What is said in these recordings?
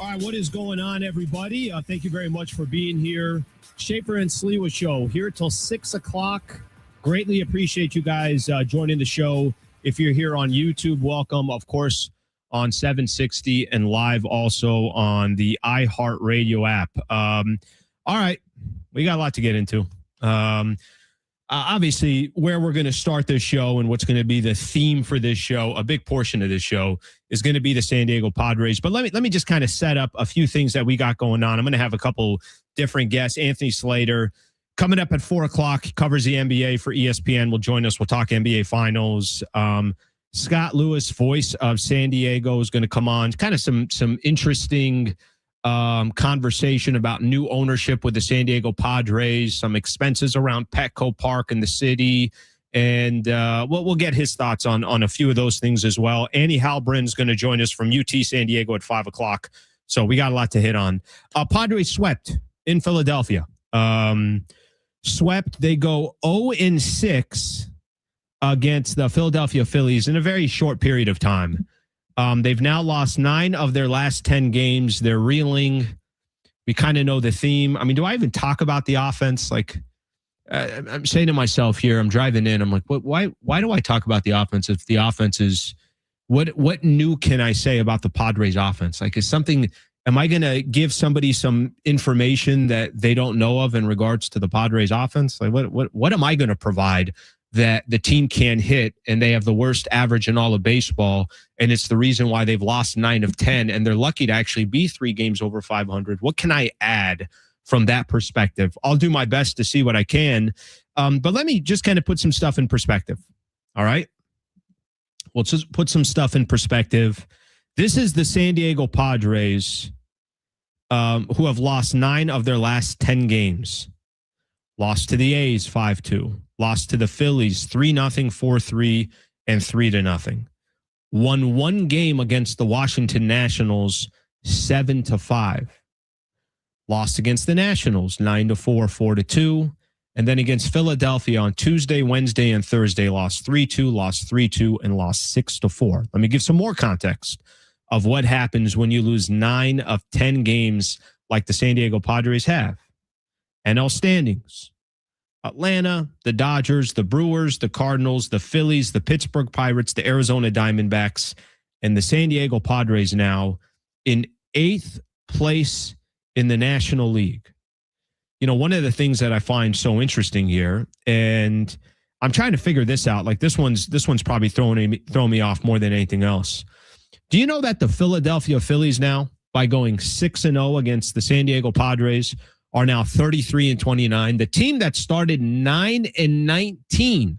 All right, what is going on, everybody? Thank you very much for being here. Schaefer and Sliwa Show here till 6 o'clock. Greatly appreciate you guys joining the show. If you're here on YouTube, welcome. Of course, on 760 and live also on the iHeartRadio app. All right, we got a lot to get into. Obviously, where we're going to start this show and what's going to be the theme for this show, a big portion of this show is going to be the San Diego Padres. But let me just kind of set up a few things that we got going on. I'm going to have a couple different guests. Anthony Slater coming up at 4 o'clock. He covers the NBA for ESPN. Will join us. We'll talk NBA Finals. Scott Lewis, voice of San Diego, is going to come on. Kind of some interesting conversation about new ownership with the San Diego Padres, some expenses around Petco Park in the city, and we'll get his thoughts on a few of those things as well. Annie Heilbrunn is going to join us from UT San Diego at 5 o'clock, so we got a lot to hit on. Padres swept in Philadelphia. Swept. They go 0-6 against the Philadelphia Phillies in a very short period of time. They've now lost 9 of their last 10 games. They're reeling. We kind of know the theme. I mean, do I even talk about the offense? Like, I'm saying to myself here, I'm driving in. I'm like, why do I talk about the offense if the offense is, what new can I say about the Padres offense? Like, am I going to give somebody some information that they don't know of in regards to the Padres offense? Like, what am I going to provide that the team can hit, and they have the worst average in all of baseball, and it's the reason why they've lost 9 of 10, and they're lucky to actually be 3 games over 500. What can I add from that perspective? I'll do my best to see what I can, but let me just kind of put some stuff in perspective, all right? We'll just put some stuff in perspective. This is the San Diego Padres who have lost 9 of their last 10 games. Lost to the A's 5-2. Lost to the Phillies 3-0, 4-3, and 3-0. Won 1 game against the Washington Nationals 7-5. Lost against the Nationals 9-4, 4-2. And then against Philadelphia on Tuesday, Wednesday, and Thursday, lost 3-2, lost 3-2, and lost 6-4. Let me give some more context of what happens when you lose 9 of 10 games like the San Diego Padres have. NL standings: Atlanta, the Dodgers, the Brewers, the Cardinals, the Phillies, the Pittsburgh Pirates, the Arizona Diamondbacks, and the San Diego Padres now in 8th place in the National League. You know, one of the things that I find so interesting here, and I'm trying to figure this out, like this one's probably throwing me off more than anything else. Do you know that the Philadelphia Phillies now, by going 6-0 against the San Diego Padres, are now 33-29. The team that started 9-19.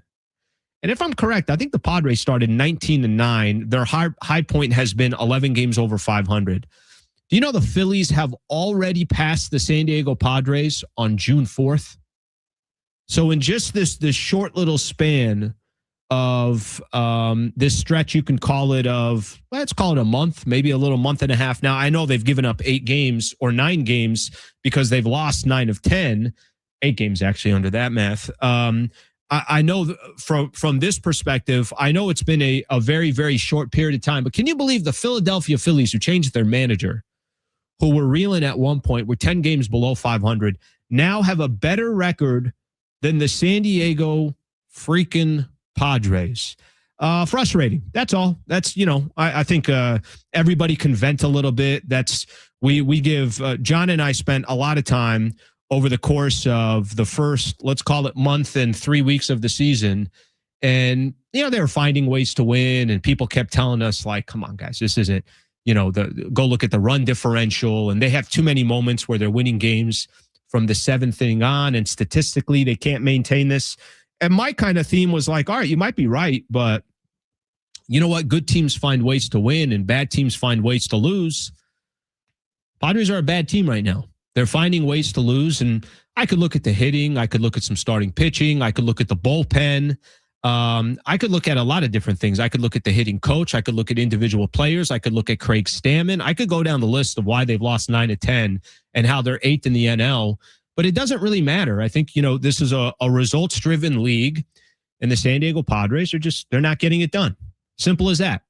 And if I'm correct, I think the Padres started 19-9. Their high point has been 11 games over 500. Do you know the Phillies have already passed the San Diego Padres on June 4th? So in just this short little span of this stretch, you can call it let's call it a month, maybe a little month and a half. Now, I know they've given up 8 games or 9 games because they've lost 9 of 10, 8 games actually under that math. I know from this perspective, I know it's been a very, very short period of time, but can you believe the Philadelphia Phillies, who changed their manager, who were reeling at one point, were 10 games below 500, now have a better record than the San Diego freaking Padres? Frustrating. That's all. That's, I think everybody can vent a little bit. We give, John and I spent a lot of time over the course of the first, let's call it, month and 3 weeks of the season. And, they were finding ways to win, and people kept telling us, like, come on, guys, this isn't, go look at the run differential. And they have too many moments where they're winning games from the 7th inning on, and statistically they can't maintain this. And my kind of theme was like, all right, you might be right, but you know what? Good teams find ways to win, and bad teams find ways to lose. Padres are a bad team right now. They're finding ways to lose, and I could look at the hitting. I could look at some starting pitching. I could look at the bullpen. I could look at a lot of different things. I could look at the hitting coach. I could look at individual players. I could look at Craig Stammen. I could go down the list of why they've lost 9 of 10 and how they're 8th in the NL. But it doesn't really matter. I think, this is a results-driven league, and the San Diego Padres they're not getting it done. Simple as that.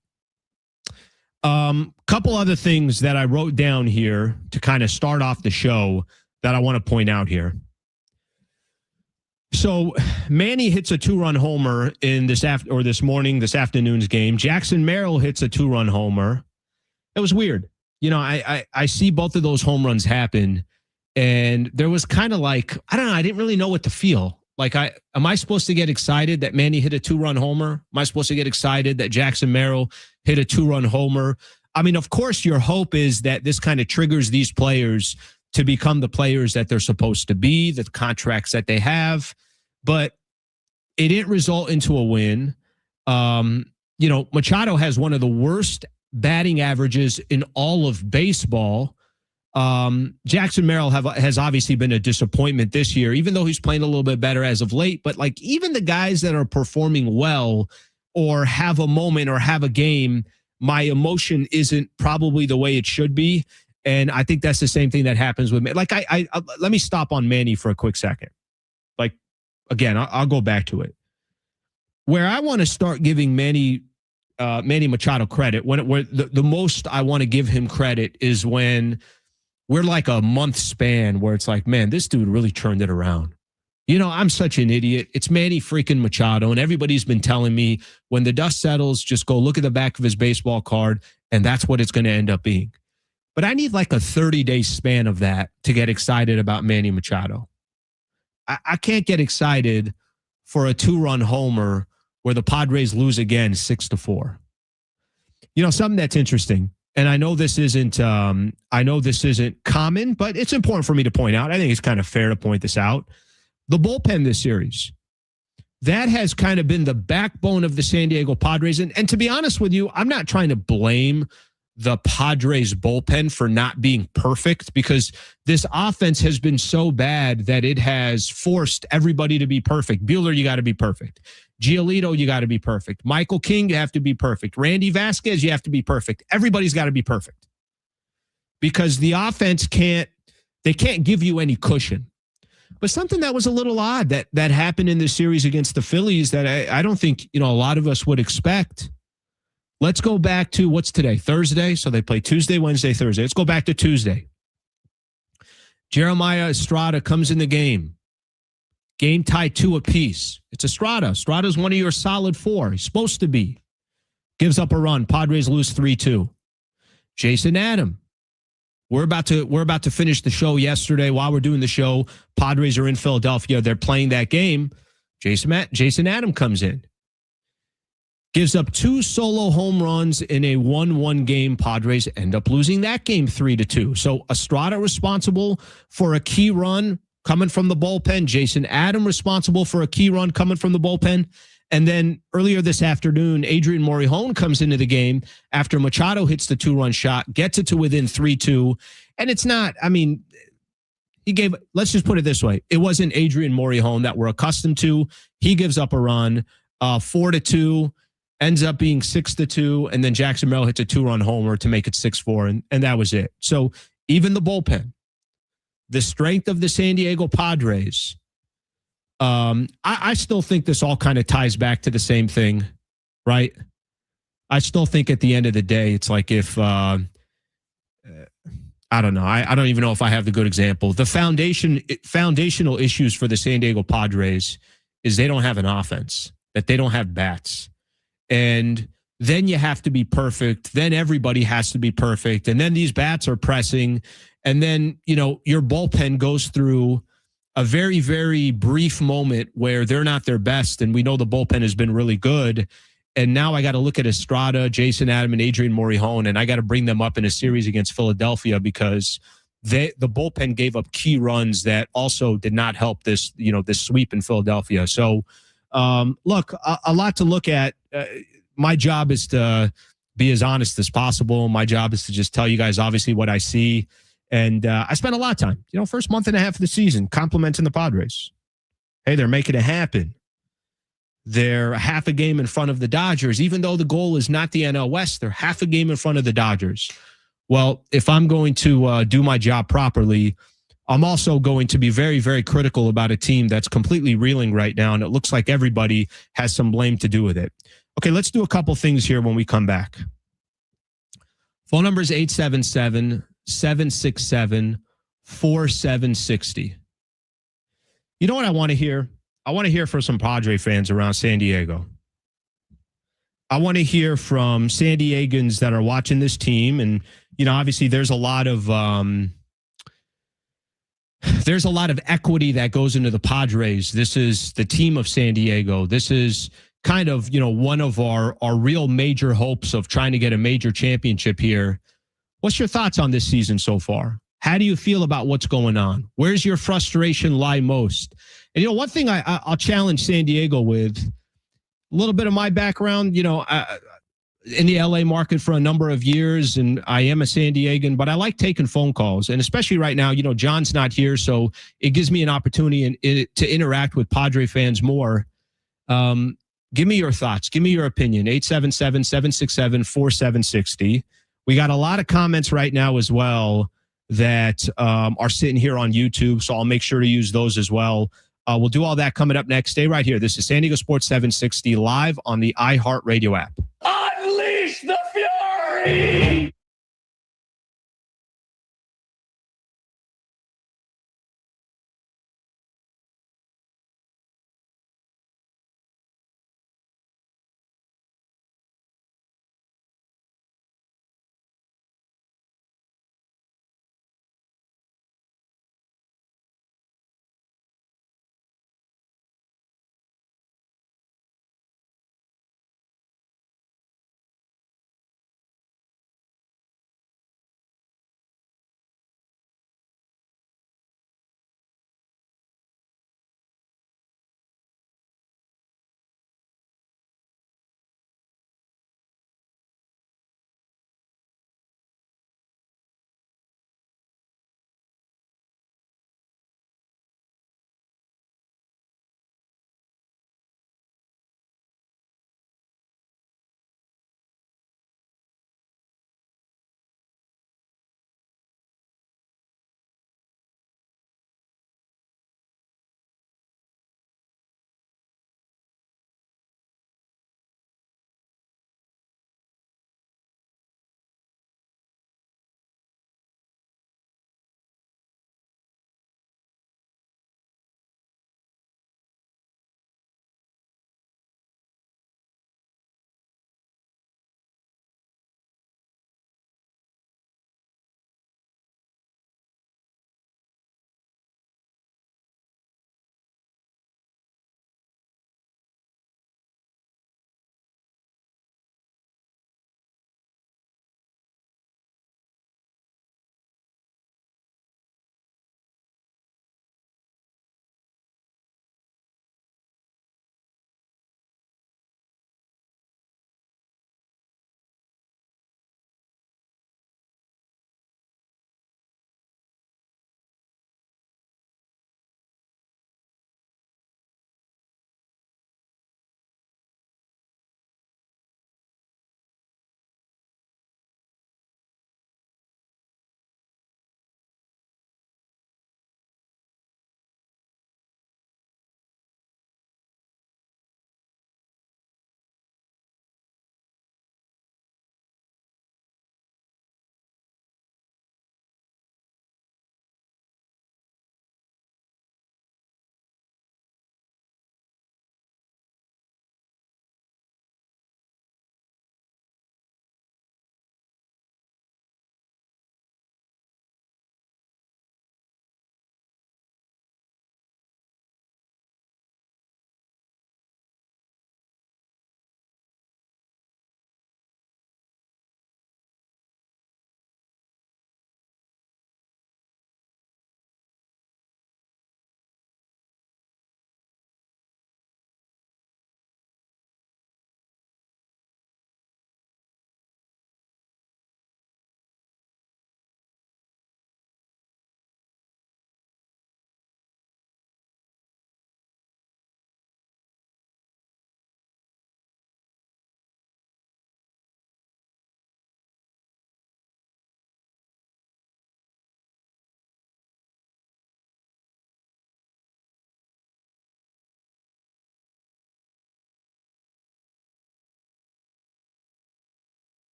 Couple other things that I wrote down here to kind of start off the show that I want to point out here. So Manny hits a 2-run homer in this afternoon's game. Jackson Merrill hits a 2-run homer. It was weird. You know, I see both of those home runs happen, and there was kind of like, I don't know, I didn't really know what to feel. Like, am I supposed to get excited that Manny hit a 2-run homer? Am I supposed to get excited that Jackson Merrill hit a 2-run homer? I mean, of course, your hope is that this kind of triggers these players to become the players that they're supposed to be, the contracts that they have, but it didn't result into a win. You know, Machado has one of the worst batting averages in all of baseball. Jackson Merrill has obviously been a disappointment this year, even though he's playing a little bit better as of late. But like, even the guys that are performing well or have a moment or have a game, my emotion isn't probably the way it should be. And I think that's the same thing that happens with me. Like, I let me stop on Manny for a quick second. Like, again, I'll go back to it. Where I want to start giving Manny Machado credit, where the most I want to give him credit is when we're like a month span where it's like, man, this dude really turned it around. You know, I'm such an idiot. It's Manny freaking Machado, and everybody's been telling me when the dust settles, just go look at the back of his baseball card, and that's what it's going to end up being. But I need like a 30-day span of that to get excited about Manny Machado. I can't get excited for a 2-run homer where the Padres lose again 6-4. You know, something that's interesting, and I know this isn't common, but it's important for me to point out. I think it's kind of fair to point this out. The bullpen this series, that has kind of been the backbone of the San Diego Padres. And to be honest with you, I'm not trying to blame the Padres bullpen for not being perfect, because this offense has been so bad that it has forced everybody to be perfect. Buehler, you got to be perfect. Giolito, you got to be perfect. Michael King, you have to be perfect. Randy Vasquez, you have to be perfect. Everybody's got to be perfect, because the offense can't give you any cushion. But something that was a little odd that happened in this series against the Phillies that I don't think, you know, a lot of us would expect. Let's go back to, what's today? Thursday. So they play Tuesday, Wednesday, Thursday. Let's go back to Tuesday. Jeremiah Estrada comes in the game. Game tied 2 apiece. It's Estrada. Estrada's one of your solid 4. He's supposed to be. Gives up a run. Padres lose 3-2. Jason Adam. We're about to finish the show yesterday. While we're doing the show, Padres are in Philadelphia. They're playing that game. Jason Adam comes in. Gives up 2 solo home runs in a 1-1 game. Padres end up losing that game 3-2. So Estrada responsible for a key run coming from the bullpen. Jason Adam responsible for a key run coming from the bullpen. And then earlier this afternoon, Adrian Morejon comes into the game after Machado hits the 2-run shot, gets it to within 3-2. And it's not, I mean, let's just put it this way. It wasn't Adrian Morejon that we're accustomed to. He gives up a run, 4-2, ends up being 6-2. And then Jackson Merrill hits a 2-run homer to make it 6-4. And that was it. So even the bullpen, the strength of the San Diego Padres, I still think this all kind of ties back to the same thing, right? I still think at the end of the day, it's like if, I don't know. I don't even know if I have the good example. The foundational issues for the San Diego Padres is they don't have an offense, that they don't have bats. And then you have to be perfect. Then everybody has to be perfect. And then these bats are pressing. And then, you know, your bullpen goes through a very, very brief moment where they're not their best. And we know the bullpen has been really good. And now I got to look at Estrada, Jason Adam, and Adrian Morejon, and I got to bring them up in a series against Philadelphia because the bullpen gave up key runs that also did not help this sweep in Philadelphia. So, look, a lot to look at. My job is to be as honest as possible. My job is to just tell you guys, obviously, what I see. And I spent a lot of time, first month and a half of the season, complimenting the Padres. Hey, they're making it happen. They're half a game in front of the Dodgers. Even though the goal is not the NL West, they're half a game in front of the Dodgers. Well, if I'm going to do my job properly, I'm also going to be very, very critical about a team that's completely reeling right now, and it looks like everybody has some blame to do with it. Okay, let's do a couple things here when we come back. Phone number is 877-767-4760. You know what I want to hear? I want to hear from some Padre fans around San Diego. I want to hear from San Diegans that are watching this team. And, obviously there's a lot of equity that goes into the Padres. This is the team of San Diego. This is kind of, one of our real major hopes of trying to get a major championship here. What's your thoughts on this season so far? How do you feel about what's going on? Where's your frustration lie most? And, one thing I'll challenge San Diego with, a little bit of my background, in the LA market for a number of years, and I am a San Diegan, but I like taking phone calls. And especially right now, John's not here, so it gives me an opportunity to interact with Padre fans more. Give me your thoughts. Give me your opinion. 877-767-4760. We got a lot of comments right now as well that are sitting here on YouTube, so I'll make sure to use those as well. We'll do all that coming up next. Stay right here. This is San Diego Sports 760 live on the iHeartRadio app. Unleash the fury!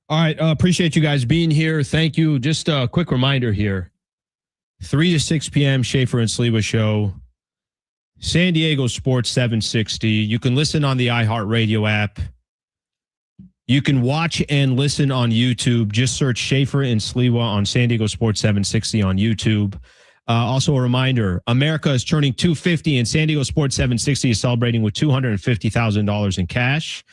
All right. Appreciate you guys being here. Thank you. Just a quick reminder here. 3 to 6 p.m. Schaefer and Sliwa show. San Diego Sports 760. You can listen on the iHeartRadio app. You can watch and listen on YouTube. Just search Schaefer and Sliwa on San Diego Sports 760 on YouTube. Also a reminder, America is turning 250 and San Diego Sports 760 is celebrating with $250,000 in cash.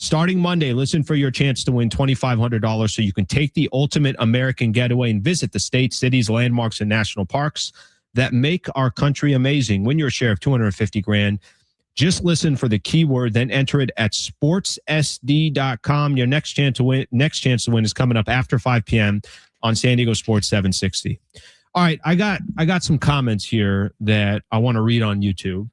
Starting Monday, listen for your chance to win $2,500 so you can take the ultimate American getaway and visit the states, cities, landmarks, and national parks that make our country amazing. Win your share of $250,000. Just listen for the keyword, then enter it at sportssd.com. Your next chance to win is coming up after 5 p.m. on San Diego Sports 760. All right, I got some comments here that I want to read on YouTube.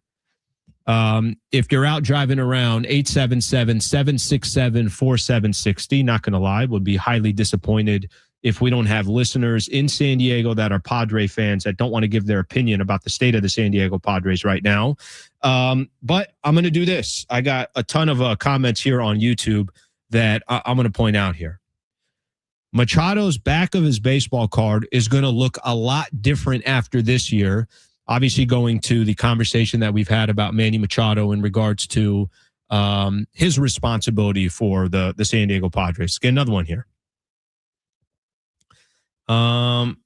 If you're out driving around, 877-767-4760, not going to lie, would be highly disappointed if we don't have listeners in San Diego that are Padre fans that don't want to give their opinion about the state of the San Diego Padres right now. But I'm going to do this. I got a ton of comments here on YouTube that I'm going to point out here. Machado's back of his baseball card is going to look a lot different after this year. Obviously, going to the conversation that we've had about Manny Machado in regards to his responsibility for the San Diego Padres. Let's get another one here.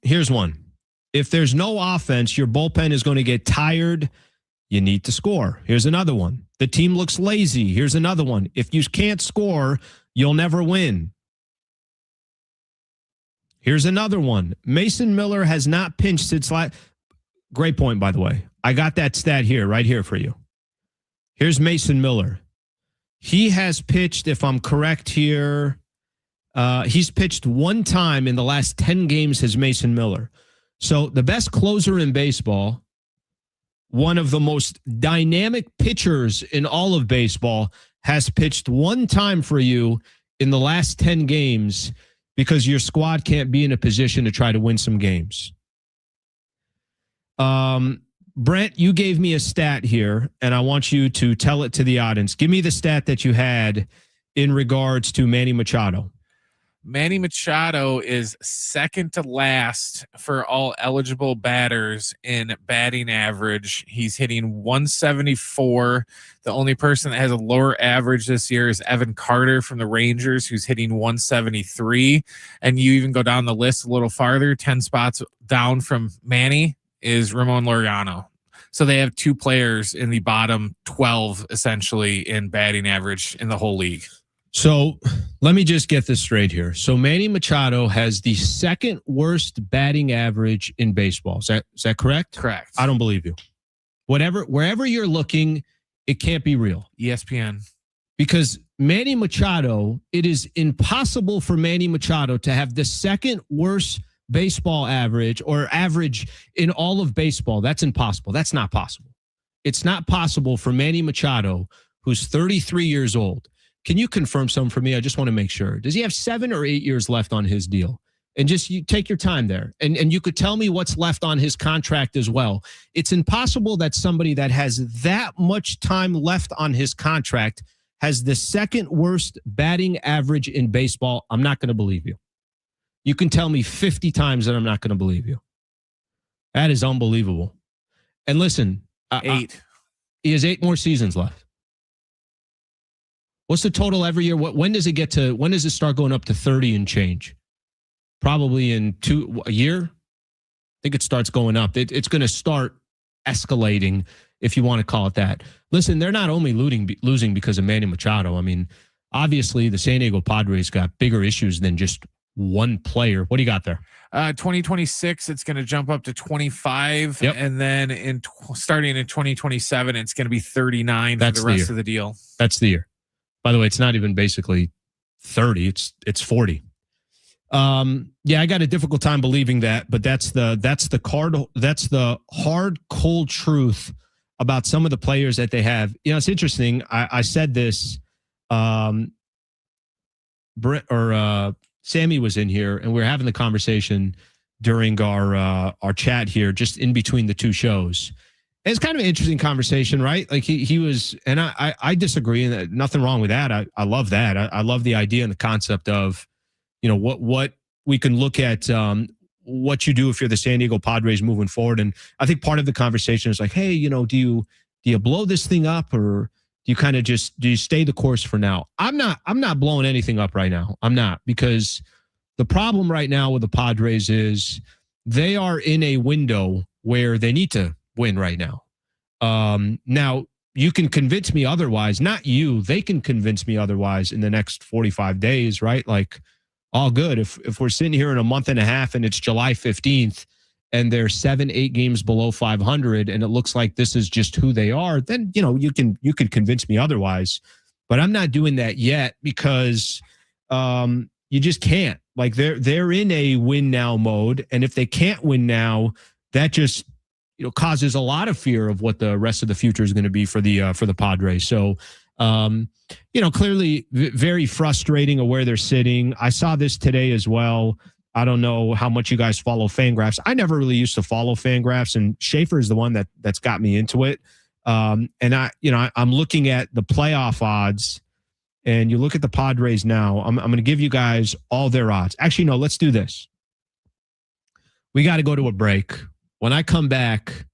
Here's one. If there's no offense, your bullpen is going to get tired. You need to score. Here's another one. The team looks lazy. Here's another one. If you can't score, you'll never win. Here's another one. Mason Miller has not pinched since last. Great point, by the way. I got that stat here, right here for you. Here's Mason Miller. He has pitched, if I'm correct here, he's pitched one time in the last 10 games as Mason Miller. So the best closer in baseball, one of the most dynamic pitchers in all of baseball, has pitched one time for you in the last 10 games because your squad can't be in a position to try to win some games. Brent, you gave me a stat here, and I want you to tell it to the audience. Give me the stat that you had in regards to Manny Machado. Manny Machado is second to last for all eligible batters in batting average. He's hitting 174. The only person that has a lower average this year is Evan Carter from the Rangers, who's hitting 173. And you even go down the list a little farther, 10 spots down from Manny is Ramon Laureano. So they have two players in the bottom 12, essentially, in batting average in the whole league. So let me just get this straight here. So Manny Machado has the second worst batting average in baseball. Is that correct? Correct. I don't believe you. Wherever you're looking, it can't be real. ESPN. Because Manny Machado, it is impossible for Manny Machado to have the second worst baseball average or average in all of baseball. That's impossible. That's not possible. It's not possible for Manny Machado, who's 33 years old. Can you confirm something for me? I just want to make sure. Does he have 7 or 8 years left on his deal? And just you take your time there. And you could tell me what's left on his contract as well. It's impossible that somebody that has that much time left on his contract has the second worst batting average in baseball. I'm not going to believe you. You can tell me 50 times that I'm not going to believe you. That is unbelievable. And listen, 8. He has 8 more seasons left. What's the total every year? When does it start going up to 30 and change? Probably in a year. I think it starts going up. It's going to start escalating, if you want to call it that. Listen, they're not only losing because of Manny Machado. I mean, obviously the San Diego Padres got bigger issues than just one player. What do you got there? 2026, it's going to jump up to 25. Yep. And then starting in 2027, it's going to be 39 for the rest of the deal. That's the year. By the way, it's not even basically 30. It's 40. Yeah, I got a difficult time believing that, but that's the hard, cold truth about some of the players that they have. You know, it's interesting. I said this, Sammy was in here and we were having the conversation during our chat here, just in between the two shows. It's kind of an interesting conversation, right? Like he was, and I disagree, and nothing wrong with that. I love that. I love the idea and the concept of what we can look at, what you do if you're the San Diego Padres moving forward. And I think part of the conversation is like, hey, do you blow this thing up, or do you kind of do you stay the course for now? I'm not blowing anything up right now. I'm not, because the problem right now with the Padres is they are in a window where they need to win right now. Now, you can convince me otherwise. Not you. They can convince me otherwise in the next 45 days, right? Like, all good. If we're sitting here in a month and a half and it's July 15th and they're 7-8 games below 500 and it looks like this is just who they are, then, you could convince me otherwise. But I'm not doing that yet, because you just can't. Like, they're in a win now mode, and if they can't win now, that just causes a lot of fear of what the rest of the future is going to be for the Padres. So, clearly very frustrating of where they're sitting. I saw this today as well. I don't know how much you guys follow FanGraphs. I never really used to follow FanGraphs, and Schaefer is the one that's got me into it. And I'm looking at the playoff odds, and you look at the Padres now. I'm going to give you guys all their odds. Actually, no, let's do this. We got to go to a break. When we come back,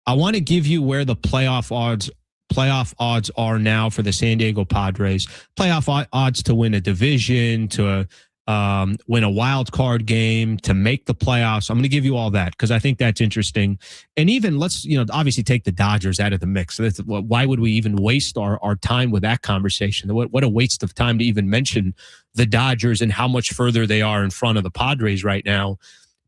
I want to give you where the playoff odds are now for the San Diego Padres. Playoff odds to win a division, to win a wild card game, to make the playoffs. I'm going to give you all that because I think that's interesting. And even let's, obviously take the Dodgers out of the mix. So why would we even waste our time with that conversation? What a waste of time to even mention the Dodgers and how much further they are in front of the Padres right now.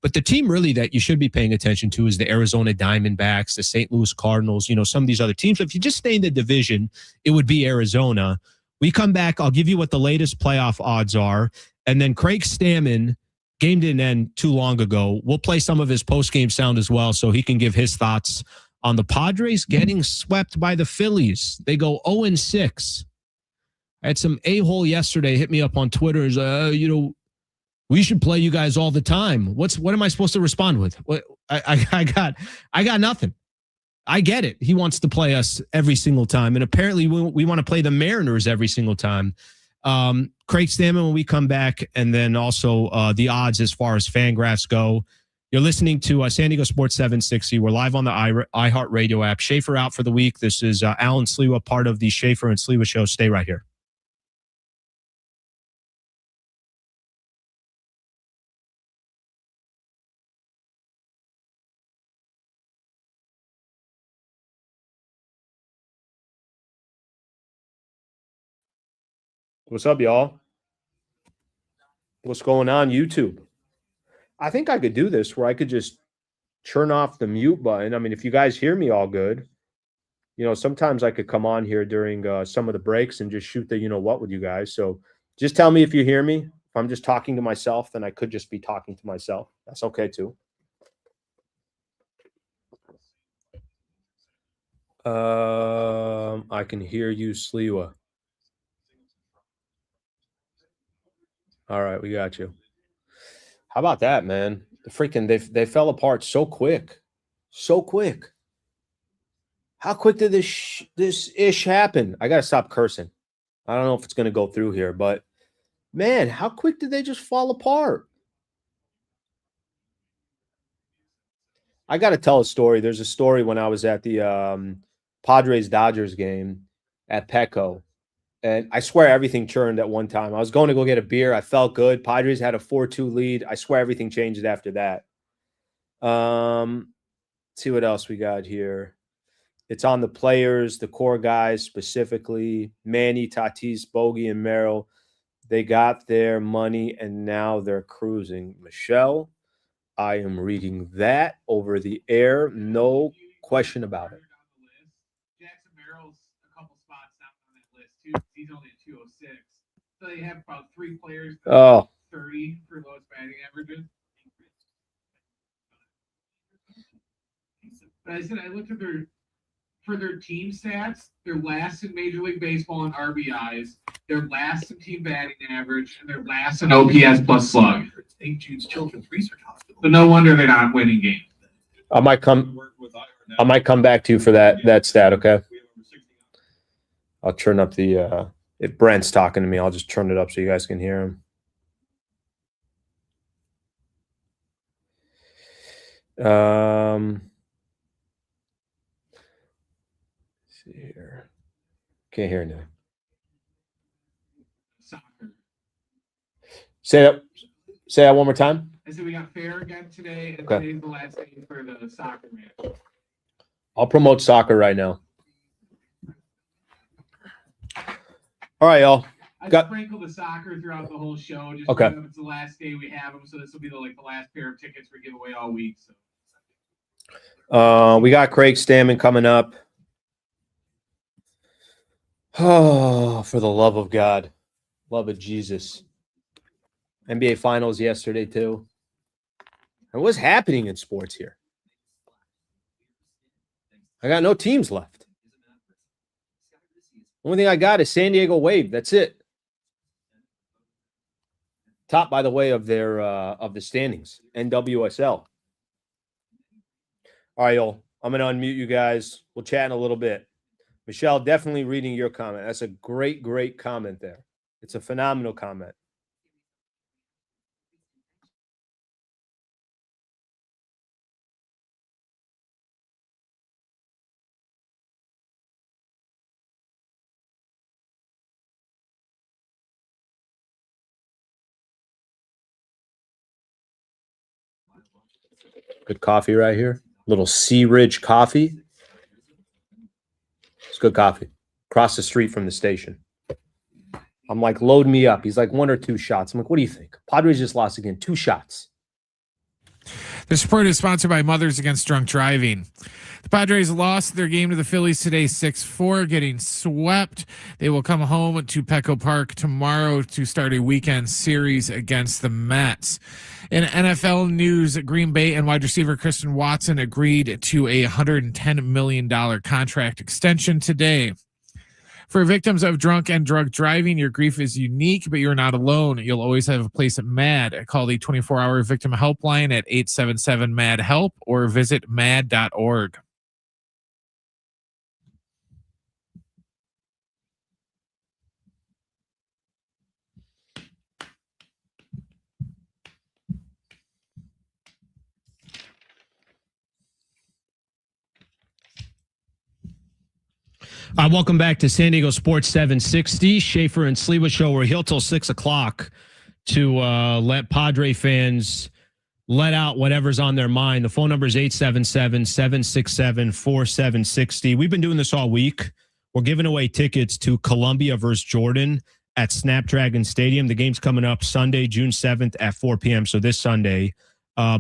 But the team really that you should be paying attention to is the Arizona Diamondbacks, the St. Louis Cardinals, some of these other teams. If you just stay in the division, it would be Arizona. We come back, I'll give you what the latest playoff odds are. And then Craig Stammen, game didn't end too long ago. We'll play some of his post-game sound as well so he can give his thoughts on the Padres getting swept by the Phillies. They go 0-6. I had some a-hole yesterday hit me up on Twitter. We should play you guys all the time. What am I supposed to respond with? What I got nothing. I get it. He wants to play us every single time. And apparently we want to play the Mariners every single time. Craig Stammen when we come back, and then also the odds as far as FanGraphs go. You're listening to San Diego Sports 760. We're live on the iHeartRadio app. Schaefer out for the week. This is Alan Slewa, part of the Schaefer and Slewa show. Stay right here. What's up, y'all? What's going on, YouTube? I think I could do this where I could just turn off the mute button. I mean, if you guys hear me all good, sometimes I could come on here during some of the breaks and just shoot the what with you guys. So just tell me if you hear me. If I'm just talking to myself, then I could just be talking to myself. That's okay, too. I can hear you, Slewa. All right, we got you. How about that, man? They fell apart so quick. So quick. How quick did this ish happen? I got to stop cursing. I don't know if it's going to go through here, but man, how quick did they just fall apart? I got to tell a story. There's a story when I was at the Padres-Dodgers game at Petco. And I swear everything churned at one time. I was going to go get a beer. I felt good. Padres had a 4-2 lead. I swear everything changed after that. See what else we got here. It's on the players, the core guys specifically. Manny, Tatis, Bogey, and Merrill. They got their money, and now they're cruising. Michelle, I am reading that over the air. No question about it. He's only at 206. So they have about 3 players that 30 for lowest batting averages. But I said I looked at their team stats. They're last in Major League Baseball in RBIs. They're last in team batting average, and they're last in OPS plus slug. St. Jude's Children's Research Hospital. So no wonder they're not winning games. I might come back to you for that stat. Okay. I'll turn up the If Brent's talking to me, I'll just turn it up so you guys can hear him. Let's see here. Can't hear anything. Soccer. Say that one more time. I said we got fair again today, and Okay. today's the last day for the soccer match. I'll promote soccer right now. All right, y'all. I Got- sprinkle the soccer throughout the whole show. Just Okay. it's the last day we have them, so this will be the last pair of tickets we give away all week. So. We got Craig Stammen coming up. Oh, for the love of God. Love of Jesus. NBA Finals yesterday, too. And what's happening in sports here? I got no teams left. Only thing I got is San Diego Wave. That's it. Top, by the way, of their of the standings, NWSL. All right, y'all. I'm going to unmute you guys. We'll chat in a little bit. Michelle, definitely reading your comment. That's a great, great comment there. It's a phenomenal comment. Good coffee right here. Little Sea Ridge coffee. It's good coffee. Across the street from the station. I'm like, load me up. He's like, 1 or 2 shots. I'm like, what do you think? Padres just lost again. 2 shots. This report is sponsored by Mothers Against Drunk Driving. The Padres lost their game to the Phillies today 6-4, getting swept. They will come home to Petco Park tomorrow to start a weekend series against the Mets. In NFL news, Green Bay and wide receiver Christian Watson agreed to a $110 million contract extension today. For victims of drunk and drug driving, your grief is unique, but you're not alone. You'll always have a place at MAD. Call the 24-hour victim helpline at 877-MAD-HELP or visit mad.org. Welcome back to San Diego Sports 760. Schaefer and Sliwa show. We're here till 6 o'clock to let Padre fans let out whatever's on their mind. The phone number is 877-767-4760. We've been doing this all week. We're giving away tickets to Columbia versus Jordan at Snapdragon Stadium. The game's coming up Sunday, June 7th at 4 p.m., so this Sunday.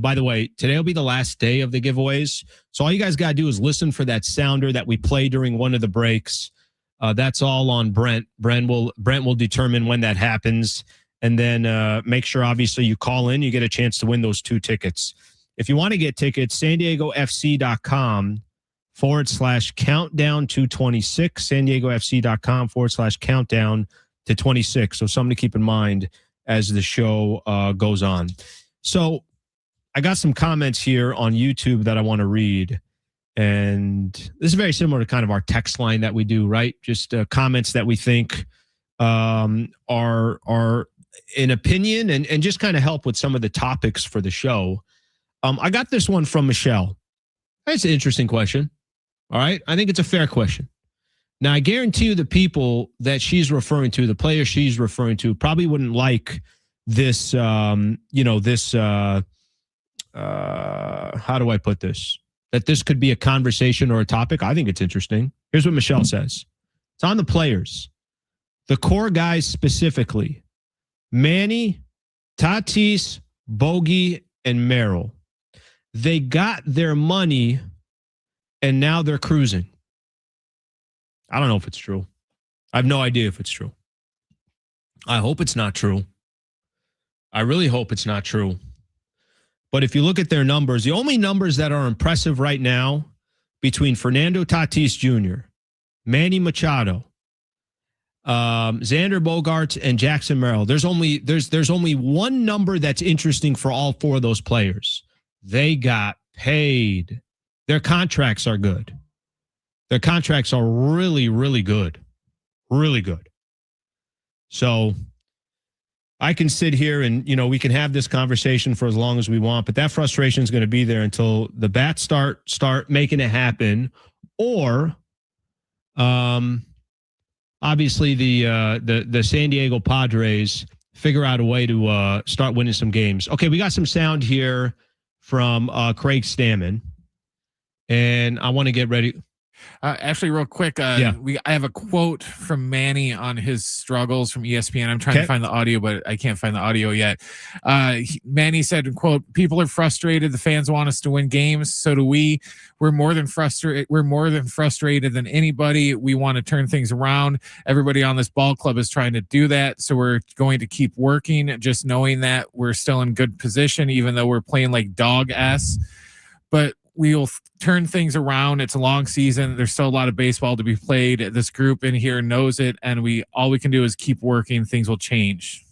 By the way, today will be the last day of the giveaways. So all you guys got to do is listen for that sounder that we play during one of the breaks. That's all on Brent. Brent will determine when that happens. And then make sure, obviously, you call in. You get a chance to win those 2 tickets. If you want to get tickets, sandiegofc.com/countdown to 26. sandiegofc.com/countdown to 26. So something to keep in mind as the show goes on. So I got some comments here on YouTube that I want to read. And this is very similar to kind of our text line that we do, right? Just comments that we think are an opinion and just kind of help with some of the topics for the show. I got this one from Michelle. That's an interesting question. All right. I think it's a fair question. Now, I guarantee you the people that she's referring to, the players she's referring to, probably wouldn't like this, how do I put this? That this could be a conversation or a topic. I think it's interesting. Here's what Michelle says. It's on the players. The core guys specifically. Manny, Tatis, Bogey, and Merrill. They got their money, and now they're cruising. I don't know if it's true. I have no idea if it's true. I hope it's not true. I really hope it's not true. But if you look at their numbers, the only numbers that are impressive right now between Fernando Tatis Jr., Manny Machado, Xander Bogaerts, and Jackson Merrill, there's only one number that's interesting for all 4 of those players. They got paid. Their contracts are good. Their contracts are really, really good. Really good. So I can sit here and, we can have this conversation for as long as we want, but that frustration is going to be there until the bats start making it happen, or obviously the San Diego Padres figure out a way to start winning some games. Okay, we got some sound here from Craig Stammen, and I want to get ready. Actually, real quick, I have a quote from Manny on his struggles from ESPN. I'm trying to find the audio, but I can't find the audio yet. Manny said, quote, "People are frustrated. The fans want us to win games. So do we. We're more than frustrated. We're more than frustrated than anybody. We want to turn things around. Everybody on this ball club is trying to do that. So we're going to keep working, just knowing that we're still in good position, even though we're playing like dog ass. But we'll turn things around. It's a long season. There's still a lot of baseball to be played. This group in here knows it, and all we can do is keep working. Things will change."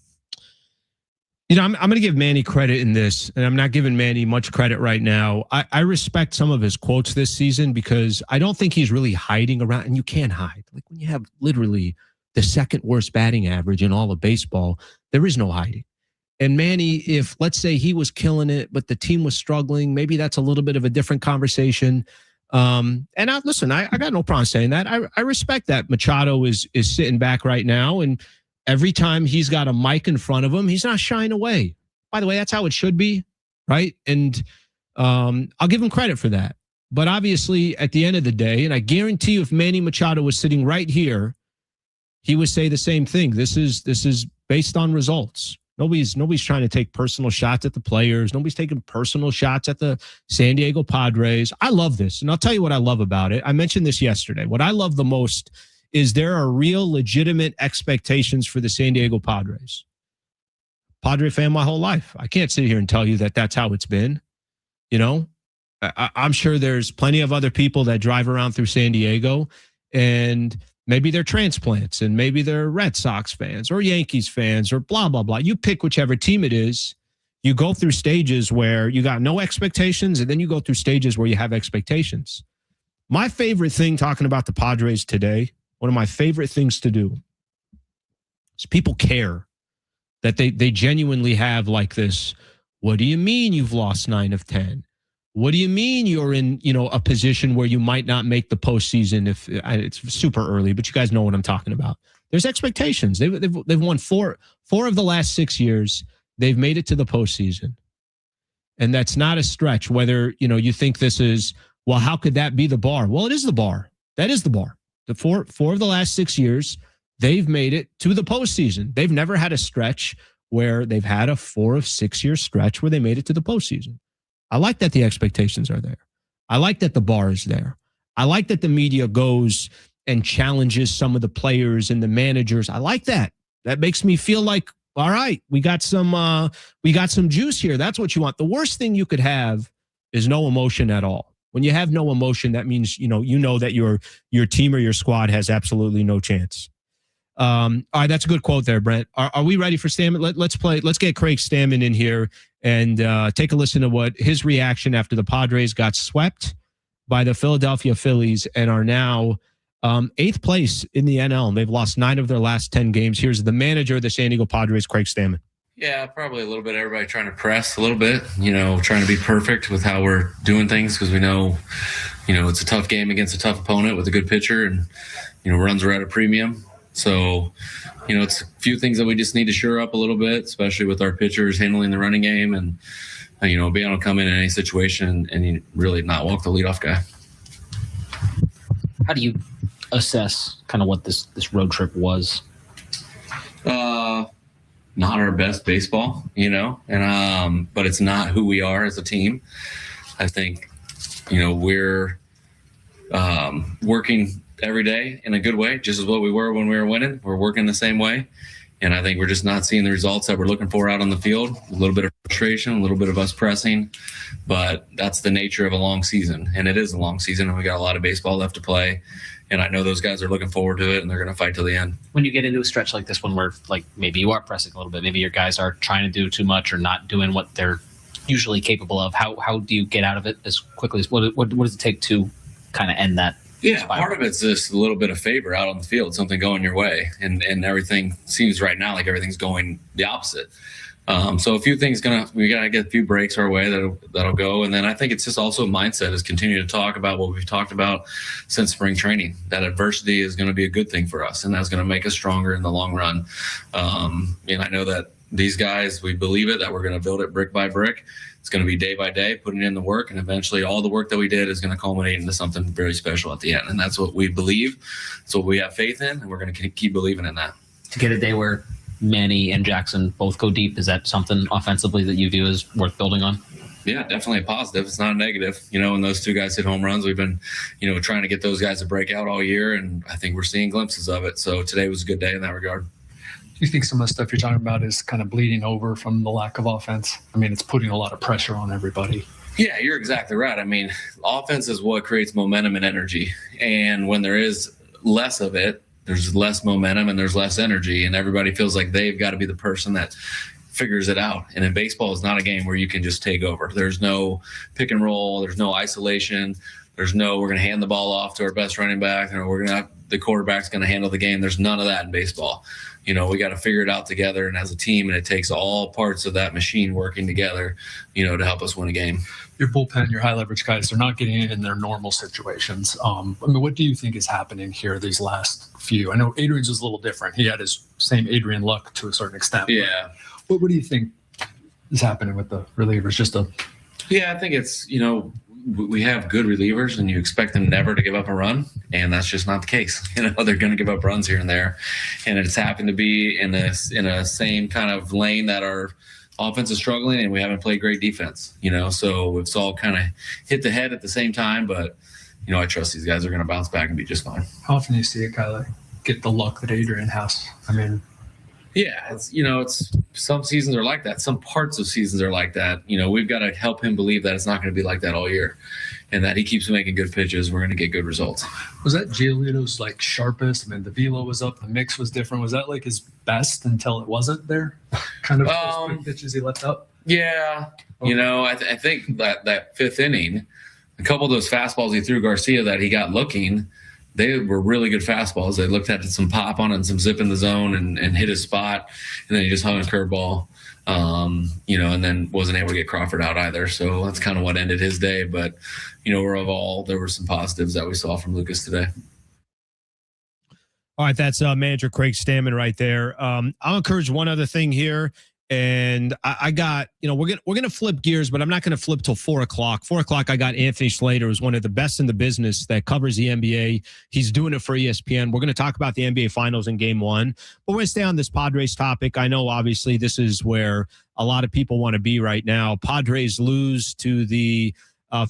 I'm going to give Manny credit in this, and I'm not giving Manny much credit right now. I respect some of his quotes this season because I don't think he's really hiding around, and you can't hide. Like when you have literally the second worst batting average in all of baseball, there is no hiding. And Manny, if let's say he was killing it, but the team was struggling, maybe that's a little bit of a different conversation. And listen, I got no problem saying that. I respect that Machado is sitting back right now, and every time he's got a mic in front of him, he's not shying away. By the way, that's how it should be, right? And I'll give him credit for that. But obviously, at the end of the day, and I guarantee you, if Manny Machado was sitting right here, he would say the same thing. This is based on results. Nobody's trying to take personal shots at the players. Nobody's taking personal shots at the San Diego Padres. I love this, and I'll tell you what I love about it. I mentioned this yesterday. What I love the most is there are real, legitimate expectations for the San Diego Padres. Padre fan my whole life. I can't sit here and tell you that that's how it's been. I'm sure there's plenty of other people that drive around through San Diego, and maybe they're transplants, and maybe they're Red Sox fans or Yankees fans or blah, blah, blah. You pick whichever team it is. You go through stages where you got no expectations, and then you go through stages where you have expectations. My favorite thing talking about the Padres today, one of my favorite things to do is people care that they genuinely have like this. What do you mean you've lost 9 of 10? What do you mean you're in, a position where you might not make the postseason if it's super early, but you guys know what I'm talking about. There's expectations. They've won four of the last 6 years. They've made it to the postseason. And that's not a stretch, whether, you think this is, well, how could that be the bar? Well, it is the bar. That is the bar. The four of the last 6 years, they've made it to the postseason. They've never had a stretch where they've had a 4 of 6 year stretch where they made it to the postseason. I like that the expectations are there. I like that the bar is there. I like that the media goes and challenges some of the players and the managers. I like that. That makes me feel like, all right, we got some juice here. That's what you want. The worst thing you could have is no emotion at all. When you have no emotion, that means you know that your team or your squad has absolutely no chance. All right, that's a good quote there, Brent. Are we ready for Stammen? Let's get Craig Stammen in here and take a listen to what his reaction after the Padres got swept by the Philadelphia Phillies and are now 8th place in the NL. And they've lost 9 of their last 10 games. Here's the manager of the San Diego Padres, Craig Stammen. Yeah, probably a little bit. Everybody trying to press a little bit, trying to be perfect with how we're doing things because we know, it's a tough game against a tough opponent with a good pitcher and, runs are at a premium. So, it's a few things that we just need to shore up a little bit, especially with our pitchers handling the running game and, being able to come in any situation and really not walk the leadoff guy. How do you assess kind of what this road trip was? Not our best baseball, but it's not who we are as a team. I think, we're working every day in a good way, just as what we were when we were winning. We're working the same way. And I think we're just not seeing the results that we're looking for out on the field. A little bit of frustration, a little bit of us pressing, but that's the nature of a long season. And it is a long season, and we got a lot of baseball left to play. And I know those guys are looking forward to it, and they're going to fight till the end. When you get into a stretch like this one where, like, maybe you are pressing a little bit, maybe your guys are trying to do too much or not doing what they're usually capable of, how do you get out of it as quickly as what does it take to kind of end that Yeah, part of it's just a little bit of favor out on the field, something going your way, and everything seems right now like everything's going the opposite. So a few things we gotta get a few breaks our way that'll go, and then I think it's just also mindset is continue to talk about what we've talked about since spring training. That adversity is going to be a good thing for us, and that's going to make us stronger in the long run. And I know that these guys, we believe it, that we're going to build it brick by brick. It's going to be day by day, putting in the work, and eventually all the work that we did is going to culminate into something very special at the end. And that's what we believe. It's what we have faith in, and we're going to keep believing in that. To get a day where Manny and Jackson both go deep, is that something offensively that you view as worth building on? Yeah, definitely a positive. It's not a negative. When those two guys hit home runs, we've been, trying to get those guys to break out all year, and I think we're seeing glimpses of it. So today was a good day in that regard. Do you think some of the stuff you're talking about is kind of bleeding over from the lack of offense? I mean, it's putting a lot of pressure on everybody. Yeah, you're exactly right. I mean, offense is what creates momentum and energy. And when there is less of it, there's less momentum and there's less energy, and everybody feels like they've got to be the person that figures it out. And in baseball, it's not a game where you can just take over. There's no pick and roll. There's no isolation. There's no, we're going to hand the ball off to our best running back, or the quarterback's going to handle the game. There's none of that in baseball. We got to figure it out together and as a team, and it takes all parts of that machine working together, to help us win a game. Your bullpen, your high leverage guys, they're not getting it in their normal situations. What do you think is happening here these last few? I know Adrian's was a little different. He had his same Adrian luck to a certain extent. Yeah. What do you think is happening with the relievers? Yeah, I think it's, we have good relievers, and you expect them never to give up a run, and that's just not the case. They're going to give up runs here and there, and it's happened to be in a same kind of lane that our offense is struggling, and we haven't played great defense. So it's all kind of hit the head at the same time. But I trust these guys are going to bounce back and be just fine. How often do you see a guy like get the luck that Adrian has? I mean, yeah, it's some seasons are like that. Some parts of seasons are like that. We've got to help him believe that it's not going to be like that all year, and that he keeps making good pitches. We're going to get good results. Was that Giolito's sharpest? I mean, the velo was up, the mix was different. Was that his best until it wasn't there? Kind of those quick pitches he left up. Yeah, okay. I think that fifth inning, a couple of those fastballs he threw Garcia that he got looking, they were really good fastballs. They looked at some pop on it and some zip in the zone and hit his spot. And then he just hung a curveball, and then wasn't able to get Crawford out either. So that's kind of what ended his day. But, there were some positives that we saw from Lucas today. All right, that's manager Craig Stammen right there. I'll encourage one other thing here. And I got, we're gonna flip gears, but I'm not gonna flip till 4:00. 4:00, I got Anthony Slater, who's one of the best in the business that covers the NBA. He's doing it for ESPN. We're gonna talk about the NBA Finals in Game 1, but we're gonna stay on this Padres topic. I know, obviously, this is where a lot of people want to be right now. Padres lose to the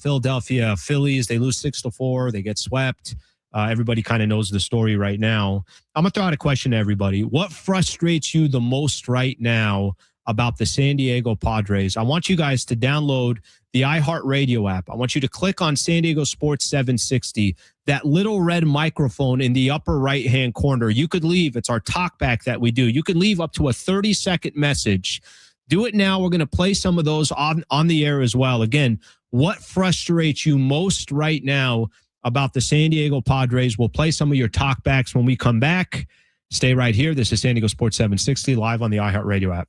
Philadelphia Phillies. They lose 6-4. They get swept. Everybody kind of knows the story right now. I'm going to throw out a question to everybody. What frustrates you the most right now about the San Diego Padres? I want you guys to download the iHeartRadio app. I want you to click on San Diego Sports 760, that little red microphone in the upper right-hand corner. You could leave. It's our talkback that we do. You can leave up to a 30-second message. Do it now. We're going to play some of those on the air as well. Again, what frustrates you most right now about the San Diego Padres? We'll play some of your talkbacks when we come back. Stay right here. This is San Diego Sports 760 live on the iHeartRadio app.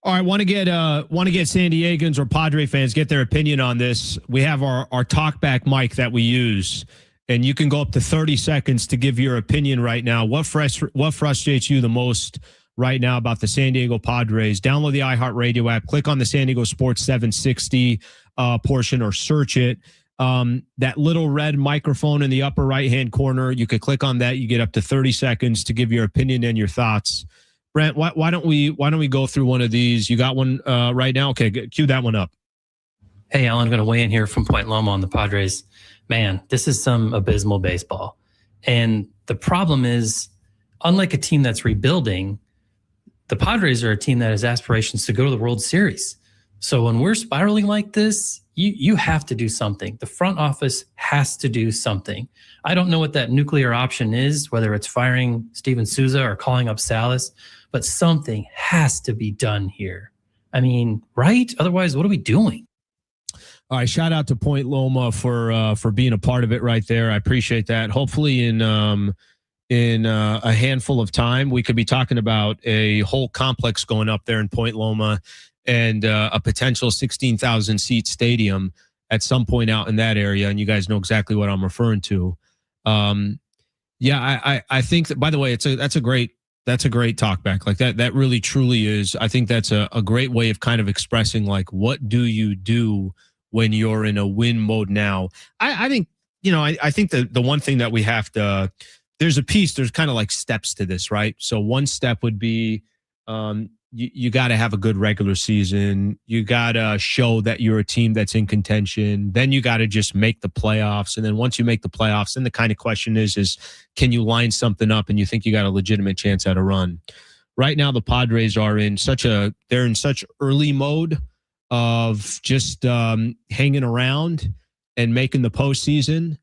All right, want to get San Diegans or Padre fans get their opinion on this. We have our talkback mic that we use, and you can go up to 30 seconds to give your opinion right now. What frustrates you the most right now about the San Diego Padres? Download the iHeartRadio app, click on the San Diego Sports 760 portion, or search it. That little red microphone in the upper right-hand corner, you could click on that. You get up to 30 seconds to give your opinion and your thoughts. Brent, why don't we go through one of these? You got one right now? Okay, cue that one up. Hey, Alan, I'm going to weigh in here from Point Loma on the Padres. Man, this is some abysmal baseball. And the problem is, unlike a team that's rebuilding, the Padres are a team that has aspirations to go to the World Series. So when we're spiraling like this, you have to do something. The front office has to do something. I don't know what that nuclear option is, whether it's firing Steven Souza or calling up Salas, but something has to be done here. I mean, right? Otherwise, what are we doing? All right, shout out to Point Loma for being a part of it right there. I appreciate that. Hopefully in a handful of time, we could be talking about a whole complex going up there in Point Loma and a potential 16,000 seat stadium at some point out in that area. And you guys know exactly what I'm referring to. Yeah, I think that, by the way, that's a great talkback. Like that really truly is. I think that's a great way of kind of expressing, like, what do you do when you're in a win mode now? I think, I think the one thing that we have to, there's kind of like steps to this, right? So one step would be, you got to have a good regular season. You got to show that you're a team that's in contention. Then you got to just make the playoffs. And then once you make the playoffs, then the kind of question is can you line something up and you think you got a legitimate chance at a run? Right now, the Padres are in such early mode of just hanging around and making the postseason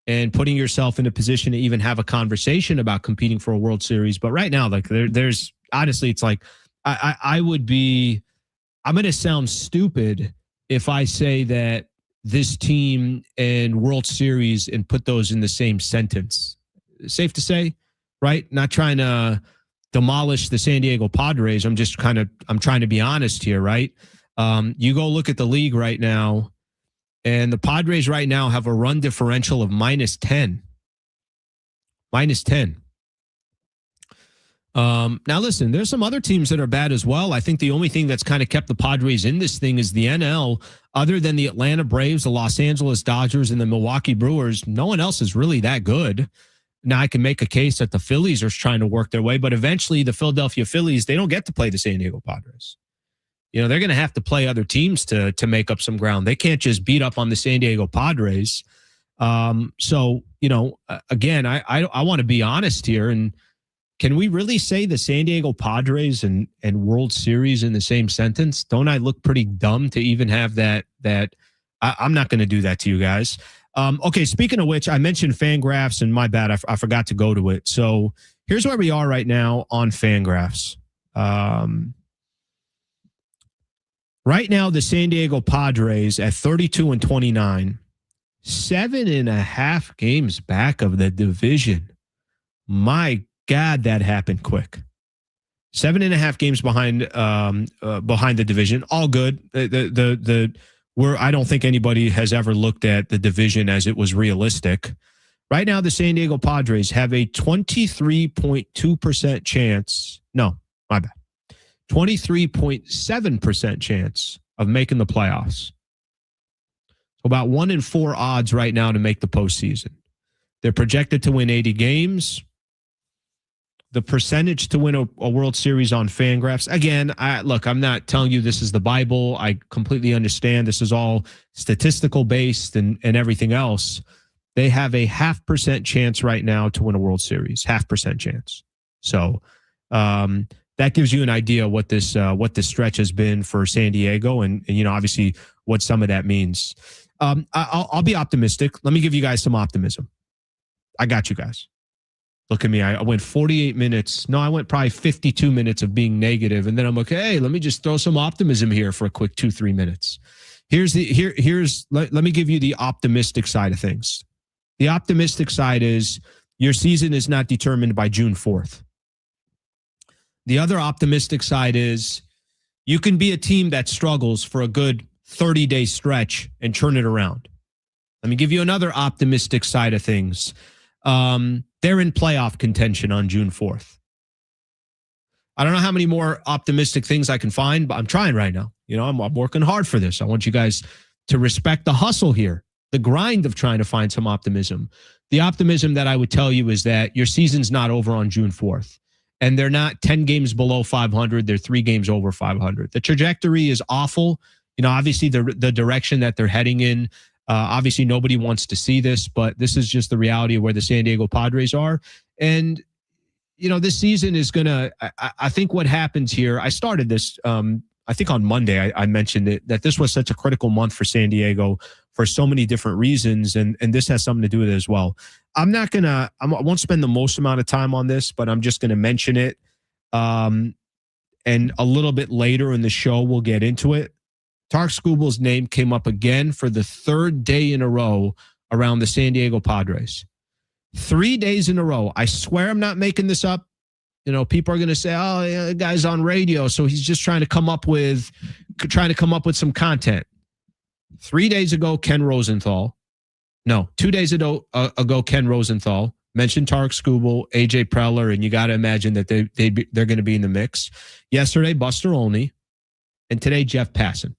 and putting yourself in a position to even have a conversation about competing for a World Series. But right now, like there's honestly, it's like, I'm going to sound stupid if I say that this team and World Series and put those in the same sentence. Safe to say, right? Not trying to demolish the San Diego Padres. I'm trying to be honest here, right? You go look at the league right now, and the Padres right now have a run differential of -10. -10. Now, listen, there's some other teams that are bad as well. I think the only thing that's kind of kept the Padres in this thing is the NL. Other than the Atlanta Braves, the Los Angeles Dodgers, and the Milwaukee Brewers, no one else is really that good. Now, I can make a case that the Phillies are trying to work their way, but eventually the Philadelphia Phillies, they don't get to play the San Diego Padres. They're going to have to play other teams to make up some ground. They can't just beat up on the San Diego Padres. So, again, I want to be honest here. And can we really say the San Diego Padres and World Series in the same sentence? Don't I look pretty dumb to even have that? I'm not going to do that to you guys. Okay, speaking of which, I mentioned FanGraphs, and my bad, I forgot to go to it. So here's where we are right now on FanGraphs. Right now, the San Diego Padres at 32-29, 7.5 games back of the division. My God, that happened quick. 7.5 games behind the division. All good. I don't think anybody has ever looked at the division as it was realistic. Right now, the San Diego Padres have a 23.2% chance. No, my bad. 23.7% chance of making the playoffs. So about 1 in 4 odds right now to make the postseason. They're projected to win 80 games. The percentage to win a World Series on FanGraphs. Again, I'm not telling you this is the Bible. I completely understand this is all statistical based and everything else. They have a 0.5% chance right now to win a World Series. 0.5% chance. So that gives you an idea what this stretch has been for San Diego, and obviously what some of that means. I'll be optimistic. Let me give you guys some optimism. I got you guys. Look at me. I went 48 minutes. No, I went probably 52 minutes of being negative. And then I'm like, hey, let me just throw some optimism here for a quick 2-3 minutes. Let me give you the optimistic side of things. The optimistic side is your season is not determined by June 4th. The other optimistic side is You can be a team that struggles for a good 30-day stretch and turn it around. Let me give you another optimistic side of things. They're in playoff contention on June 4th. I don't know how many more optimistic things I can find, but I'm trying right now. I'm working hard for this. I want you guys to respect the hustle here, the grind of trying to find some optimism. The optimism that I would tell you is that your season's not over on June 4th. And they're not 10 games below 500. They're 3 games over 500. The trajectory is awful. Obviously the direction that they're heading in, obviously nobody wants to see this, but this is just the reality of where the San Diego Padres are. And, this season is going to, I think what happens here, I started this, I think on Monday, I mentioned it, that this was such a critical month for San Diego for so many different reasons. And this has something to do with it as well. I won't spend the most amount of time on this, but I'm just going to mention it. And a little bit later in the show, we'll get into it. Tark Skubal's name came up again for the 3rd day in a row around the San Diego Padres. 3 days in a row. I swear I'm not making this up. People are going to say, oh, yeah, the guy's on radio, so he's just trying to come up with some content. 3 days ago, Ken Rosenthal. No, 2 days ago, Ken Rosenthal mentioned Tarek Skubal, AJ Preller, and you got to imagine that they're going to be in the mix. Yesterday, Buster Olney, and today, Jeff Passan.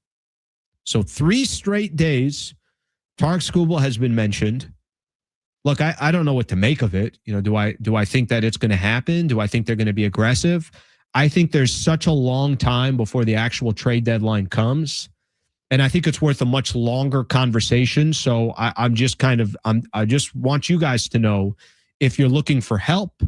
So 3 straight days, Tarek Skubal has been mentioned. Look, I don't know what to make of it. Do I think that it's going to happen? Do I think they're going to be aggressive? I think there's such a long time before the actual trade deadline comes. And I think it's worth a much longer conversation. So I just want you guys to know, if you're looking for help,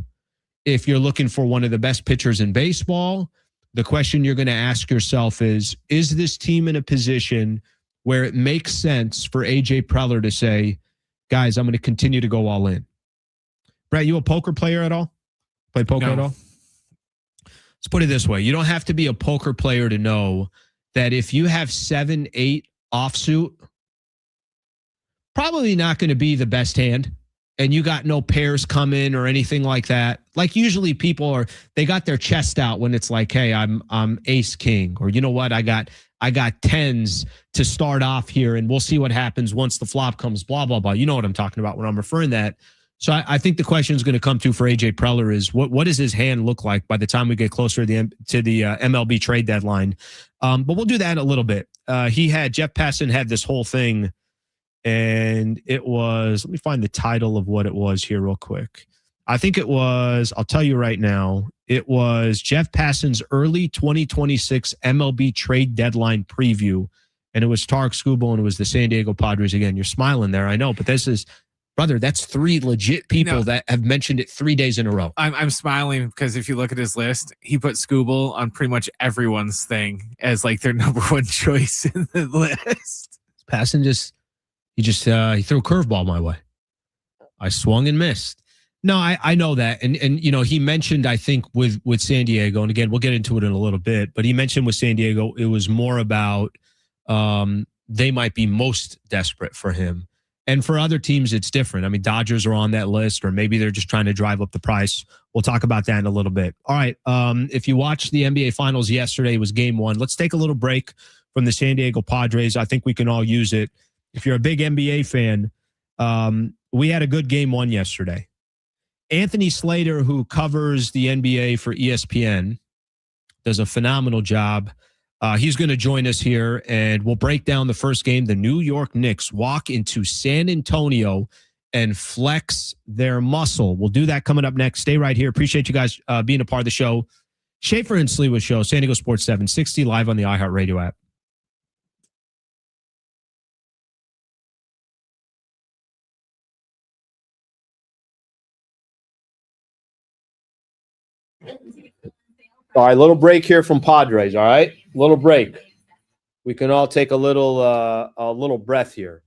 if you're looking for one of the best pitchers in baseball, the question you're going to ask yourself is this team in a position where it makes sense for AJ Preller to say, guys, I'm going to continue to go all in? Brett, you a poker player at all? Play poker at all? Let's put it this way. You don't have to be a poker player to know that if you have 7-8 offsuit, probably not going to be the best hand, and you got no pairs coming or anything like that. Like usually people they got their chest out when it's like, hey, I'm ace king, or you know what, I got tens to start off here, and we'll see what happens once the flop comes, blah, blah, blah. You know what I'm talking about when I'm referring to that. So I think the question is going to come to for AJ Preller is what does his hand look like by the time we get closer to the MLB trade deadline? But we'll do that in a little bit. Jeff Passan had this whole thing, and it was, let me find the title of what it was here real quick. I think it was, I'll tell you right now, it was Jeff Passan's early 2026 MLB trade deadline preview. And it was Tarek Skubal, and it was the San Diego Padres. Again, you're smiling there, I know, but this is, brother, that's 3 legit people that have mentioned it 3 days in a row. I'm smiling because if you look at his list, he put Skubal on pretty much everyone's thing as like their number 1 choice in the list. Passan he threw a curveball my way. I swung and missed. No, I know that. And he mentioned, I think, with San Diego, and again, we'll get into it in a little bit, but he mentioned with San Diego, it was more about they might be most desperate for him. And for other teams, it's different. I mean, Dodgers are on that list, or maybe they're just trying to drive up the price. We'll talk about that in a little bit. All right. If you watched the NBA Finals yesterday, it was game 1. Let's take a little break from the San Diego Padres. I think we can all use it. If you're a big NBA fan, we had a good game 1 yesterday. Anthony Slater, who covers the NBA for ESPN, does a phenomenal job. He's going to join us here, and we'll break down the first game. The New York Knicks walk into San Antonio and flex their muscle. We'll do that coming up next. Stay right here. Appreciate you guys being a part of the show. Schaefer and Sliwa Show, San Diego Sports 760, live on the iHeartRadio app. All right, little break here from Padres. All right, little break. We can all take a little breath here,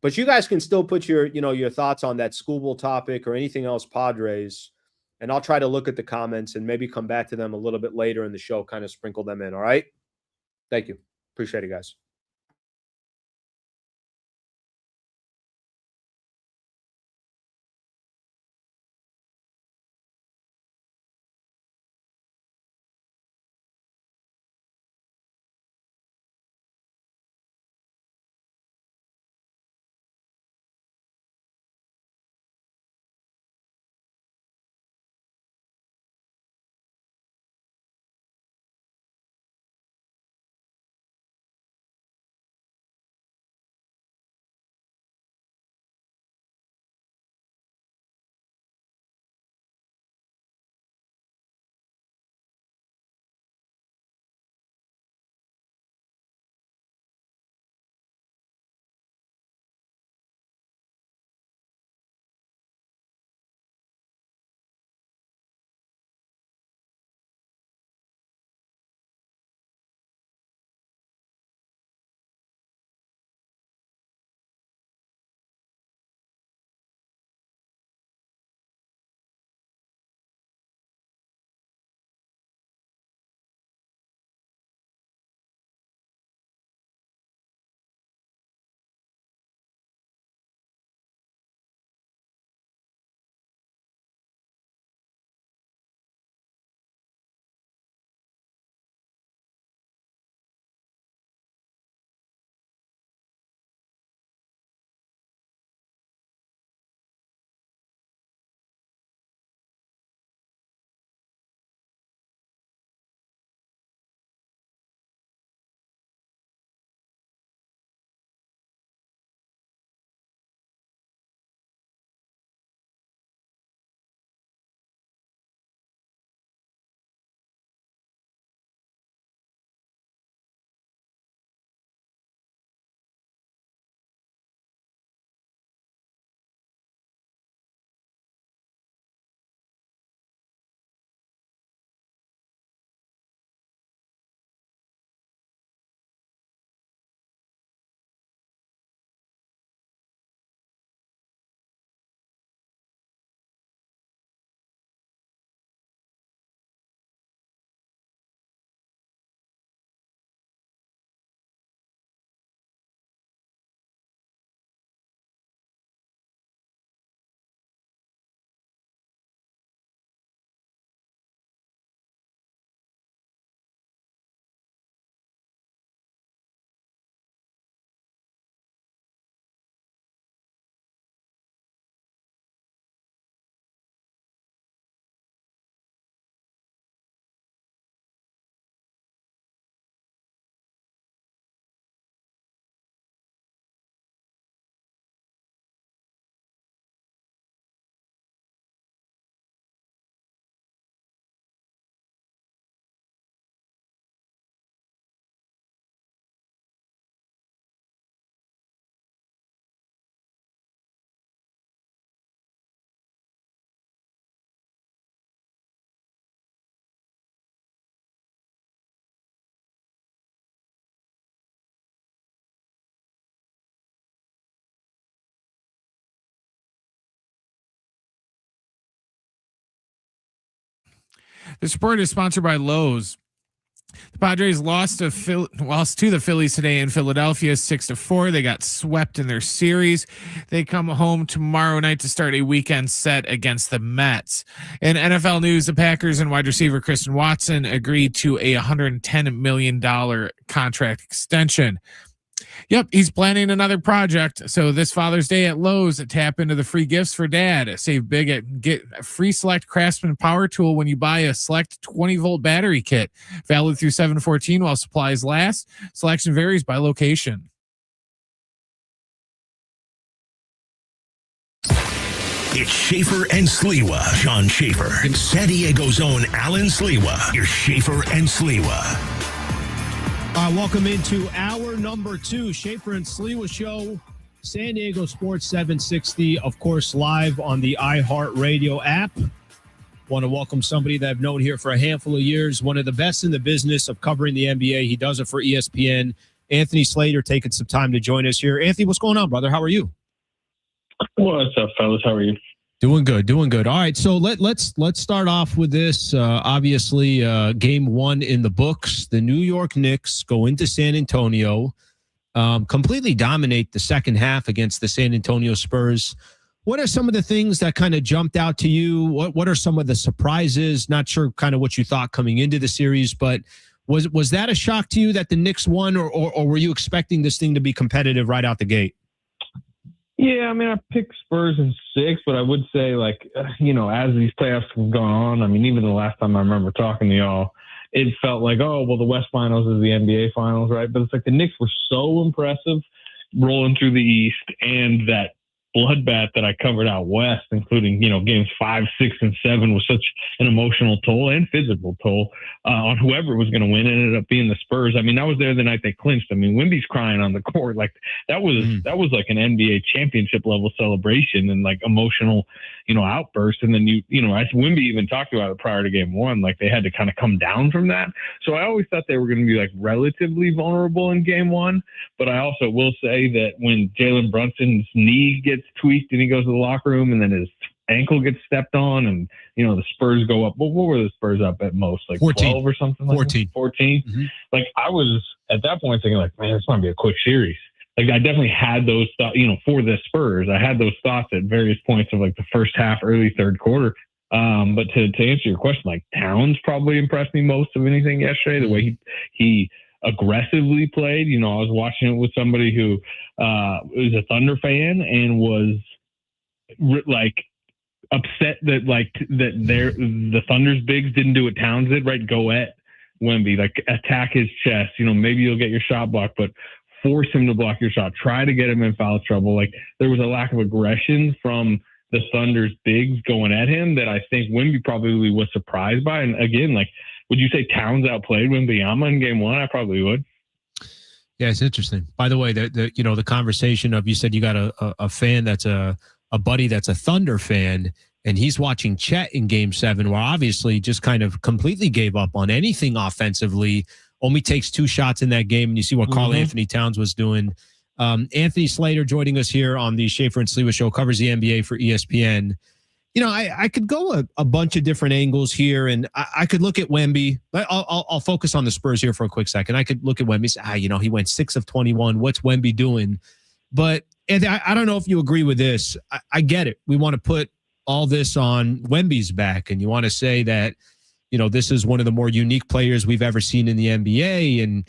but you guys can still put your thoughts on that Skubal topic or anything else Padres, and I'll try to look at the comments and maybe come back to them a little bit later in the show, kind of sprinkle them in. All right, thank you, appreciate it, guys. The sport is sponsored by Lowe's. The Padres lost to the Phillies today in Philadelphia 6-4. They got swept in their series. They come home tomorrow night to start a weekend set against the Mets. In NFL news, the Packers and wide receiver Christian Watson agreed to a $110 million contract extension. Yep, he's planning another project. So this Father's Day at Lowe's, tap into the free gifts for dad. Save big at get a free select Craftsman power tool when you buy a select 20-volt battery kit. Valid through 7/14 while supplies last. Selection varies by location. It's Schaefer and Sliwa. Sean Schaefer and San Diego's own Alan Sliwa. You're Schaefer and Sliwa. Welcome into hour number 2, Schaefer and Sliwa Show, San Diego Sports 760, of course, live on the iHeartRadio app. Want to welcome somebody that I've known here for a handful of years, one of the best in the business of covering the NBA. He does it for ESPN. Anthony Slater taking some time to join us here. Anthony, what's going on, brother? How are you? What's up, fellas? How are you? Doing good. All right, so let's start off with this. Obviously, game 1 in the books. The New York Knicks go into San Antonio, completely dominate the second half against the San Antonio Spurs. What are some of the things that kind of jumped out to you? What are some of the surprises? Not sure kind of what you thought coming into the series, but was that a shock to you that the Knicks won, or were you expecting this thing to be competitive right out the gate? Yeah, I mean, I picked Spurs in 6, but I would say, like, as these playoffs have gone on, I mean, even the last time I remember talking to y'all, it felt like, oh, well, the West Finals is the NBA Finals, right? But it's like the Knicks were so impressive rolling through the East, and that bloodbath that I covered out West, including, games 5, 6, and 7 was such an emotional toll and physical toll on whoever was going to win. It ended up being the Spurs. I mean, I was there the night they clinched. I mean, Wemby's crying on the court. Like that was like an NBA championship level celebration and like emotional, outburst. And then as Wemby even talked about it prior to game 1, like they had to kind of come down from that. So I always thought they were going to be like relatively vulnerable in game 1. But I also will say that when Jalen Brunson's knee gets tweaked and he goes to the locker room and then his ankle gets stepped on and the Spurs go up. What were the Spurs up at most? Like 14. 12 or something? Like 14. 14. Mm-hmm. Like I was at that point thinking like, man, this might be a quick series. Like I definitely had those thoughts, for the Spurs. I had those thoughts at various points of like the first half, early third quarter. But to answer your question, like Towns probably impressed me most of anything yesterday. The way he aggressively played. I was watching it with somebody who was a Thunder fan and was like upset that the Thunder's bigs didn't do what Towns did, right? Go at Wemby, like attack his chest. Maybe you'll get your shot blocked, but force him to block your shot. Try to get him in foul trouble. Like there was a lack of aggression from the Thunder's bigs going at him that I think Wemby probably was surprised by. And again, like, would you say Towns outplayed Wembanyama in game 1? I probably would. Yeah, it's interesting. By the way, the conversation of, you said you got a fan that's a buddy that's a Thunder fan, and he's watching Chet in game 7, where obviously just kind of completely gave up on anything offensively, only takes 2 shots in that game, and you see what Karl-Anthony Towns was doing. Anthony Slater joining us here on the Schaefer and Sliwa Show, covers the NBA for ESPN. I could go a bunch of different angles here, and I could look at Wemby. I'll focus on the Spurs here for a quick second. I could look at Wemby and say, he went 6 of 21. What's Wemby doing? But Anthony, I don't know if you agree with this. I get it. We want to put all this on Wemby's back, and you want to say that, this is one of the more unique players we've ever seen in the NBA, and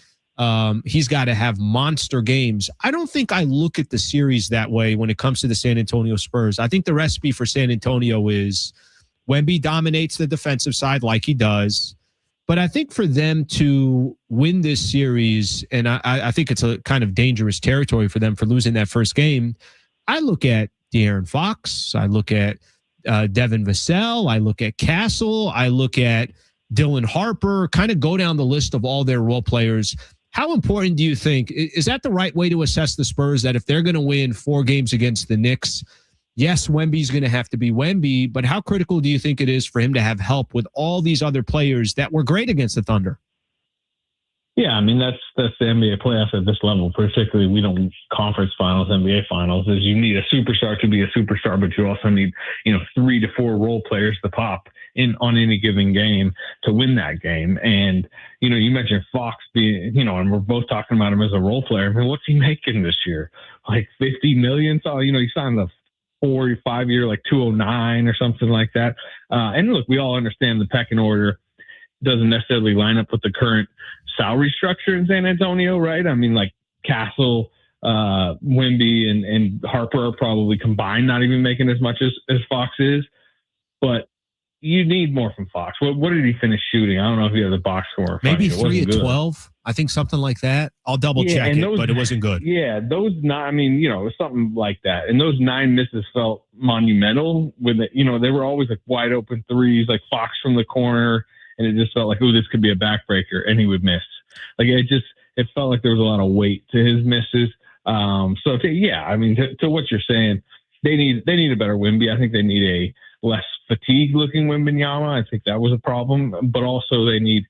he's got to have monster games. I don't think I look at the series that way when it comes to the San Antonio Spurs. I think the recipe for San Antonio is Wemby dominates the defensive side like he does. But I think for them to win this series, and I think it's a kind of dangerous territory for them for losing that first game, I look at De'Aaron Fox, I look at Devin Vassell, I look at Castle, I look at Dylan Harper, kind of go down the list of all their role players. How important do you think, is that the right way to assess the Spurs, that if they're going to win 4 games against the Knicks, yes, Wemby's going to have to be Wemby, but how critical do you think it is for him to have help with all these other players that were great against the Thunder? Yeah, I mean, that's the NBA playoffs at this level, particularly we don't conference finals, NBA finals, is you need a superstar to be a superstar, but you also need, 3 to 4 role players to pop on any given game to win that game. And, you know, you mentioned Fox being, you know, and we're both talking about him as a role player. I mean, what's he making this year? Like $50 million? So, you know, he signed the 4 or 5 year, like 209 or something like that. And look, we all understand the pecking order doesn't necessarily line up with the current salary structure in San Antonio, right? I mean, like Castle, Wemby and Harper are probably combined not even making as much as Fox is, but you need more from Fox. What did he finish shooting? I don't know if he has a box score. Maybe 3 of 12. I think something like that. I'll double check it, but it wasn't good. Yeah, those I mean, you know, it was something like that. And those 9 misses felt monumental with it. You know, they were always like wide open threes, like Fox from the corner, and it just felt like, oh, this could be a backbreaker, and he would miss. Like it felt like there was a lot of weight to his misses. Yeah, I mean, to what you're saying, they need a better Wemby. I think they need a less fatigued-looking Wembanyama. I think that was a problem. But also they need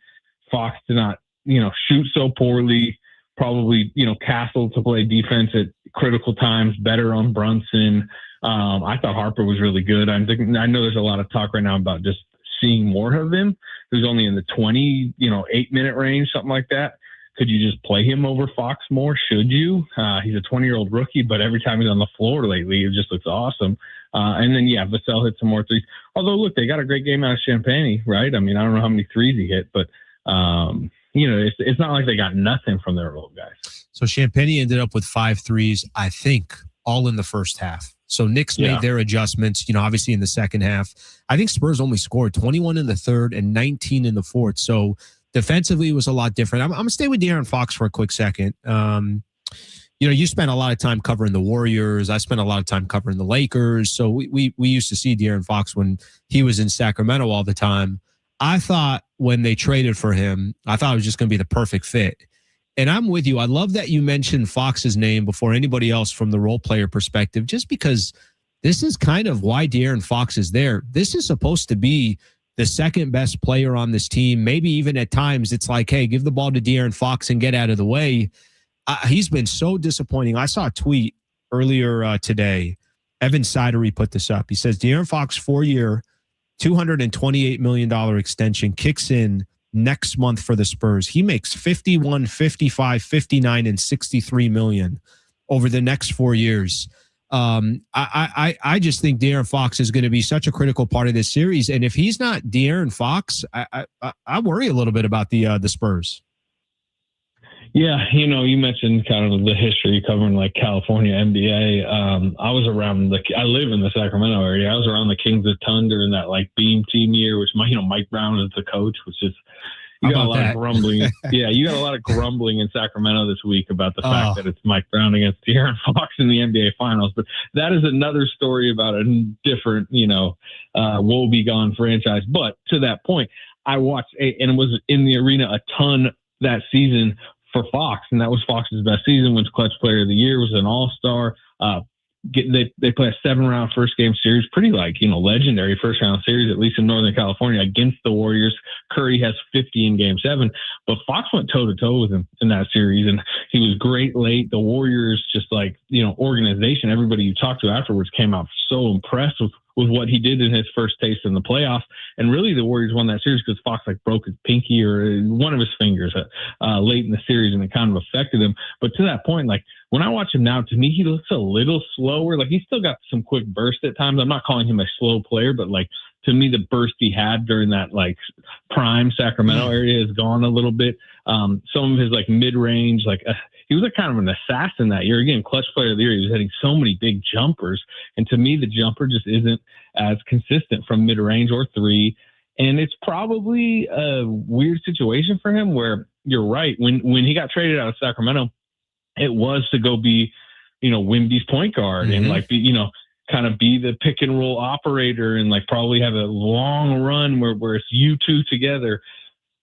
Fox to not, you know, shoot so poorly. Probably, you know, Castle to play defense at critical times, better on Brunson. I thought Harper was really good. I know there's a lot of talk right now about just seeing more of him. Who's only in the 8-minute range, something like that. Could you just play him over Fox more? Should you? He's a 20-year-old rookie, but every time he's on the floor lately, it just looks awesome. And then, yeah, Vassell hit some more threes. Although, look, they got a great game out of Champagny, right? I mean, I don't know how many threes he hit, but, you know, it's not like they got nothing from their old guys. So Champagny ended up with 5 threes, I think, all in the first half. So Knicks made their adjustments, you know, obviously in the second half. I think Spurs only scored 21 in the third and 19 in the fourth. So defensively, it was a lot different. I'm going to stay with De'Aaron Fox for a quick second. You know, you spent a lot of time covering the Warriors. I spent a lot of time covering the Lakers. So we used to see De'Aaron Fox when he was in Sacramento all the time. I thought when they traded for him, I thought it was just going to be the perfect fit. And I'm with you. I love that you mentioned Fox's name before anybody else from the role player perspective, just because this is kind of why De'Aaron Fox is there. This is supposed to be the second best player on this team. Maybe even at times it's like, hey, give the ball to De'Aaron Fox and get out of the way. He's been so disappointing. I saw a tweet earlier today. Evan Sidery put this up. He says, De'Aaron Fox 4-year, $228 million extension kicks in next month for the Spurs. He makes 51, 55, 59, and 63 million over the next 4 years. I just think De'Aaron Fox is going to be such a critical part of this series. And if he's not De'Aaron Fox, I worry a little bit about the Spurs. Yeah, you know, you mentioned kind of the history covering like California NBA. I was around I live in the Sacramento area. I was around the Kings of Thunder in that like Beam team year, which Mike Brown is the coach, which is you got a lot of grumbling. Yeah, you got a lot of grumbling in Sacramento this week about the fact that it's Mike Brown against De'Aaron Fox in the NBA Finals. But that is another story about a different, you know, woe-begone franchise. But to that point, I watched and was in the arena a ton that season for Fox, and that was Fox's best season. Wins Clutch Player of the Year, was an All-Star. They play a 7-round first game series, pretty like, you know, legendary first round series, at least in Northern California, against the Warriors. Curry has 50 in Game 7, but Fox went toe to toe with him in that series, and he was great late. The Warriors, just like, you know, organization, everybody you talked to afterwards came out so impressed with what he did in his first taste in the playoffs. And really the Warriors won that series because Fox like broke his pinky or one of his fingers late in the series, and it kind of affected him. But to that point, like when I watch him now, to me, he looks a little slower. Like he's still got some quick burst at times. I'm not calling him a slow player, but like to me, the burst he had during that like prime Sacramento area has gone a little bit. Some of his like mid-range, like he was a kind of an assassin that year. Again, Clutch Player of the Year. He was hitting so many big jumpers. And to me, the jumper just isn't as consistent from mid-range or three. And it's probably a weird situation for him where you're right. When he got traded out of Sacramento, it was to go be, you know, Wemby's point guard and like be, you know, kind of be the pick and roll operator and like probably have a long run where it's you two together.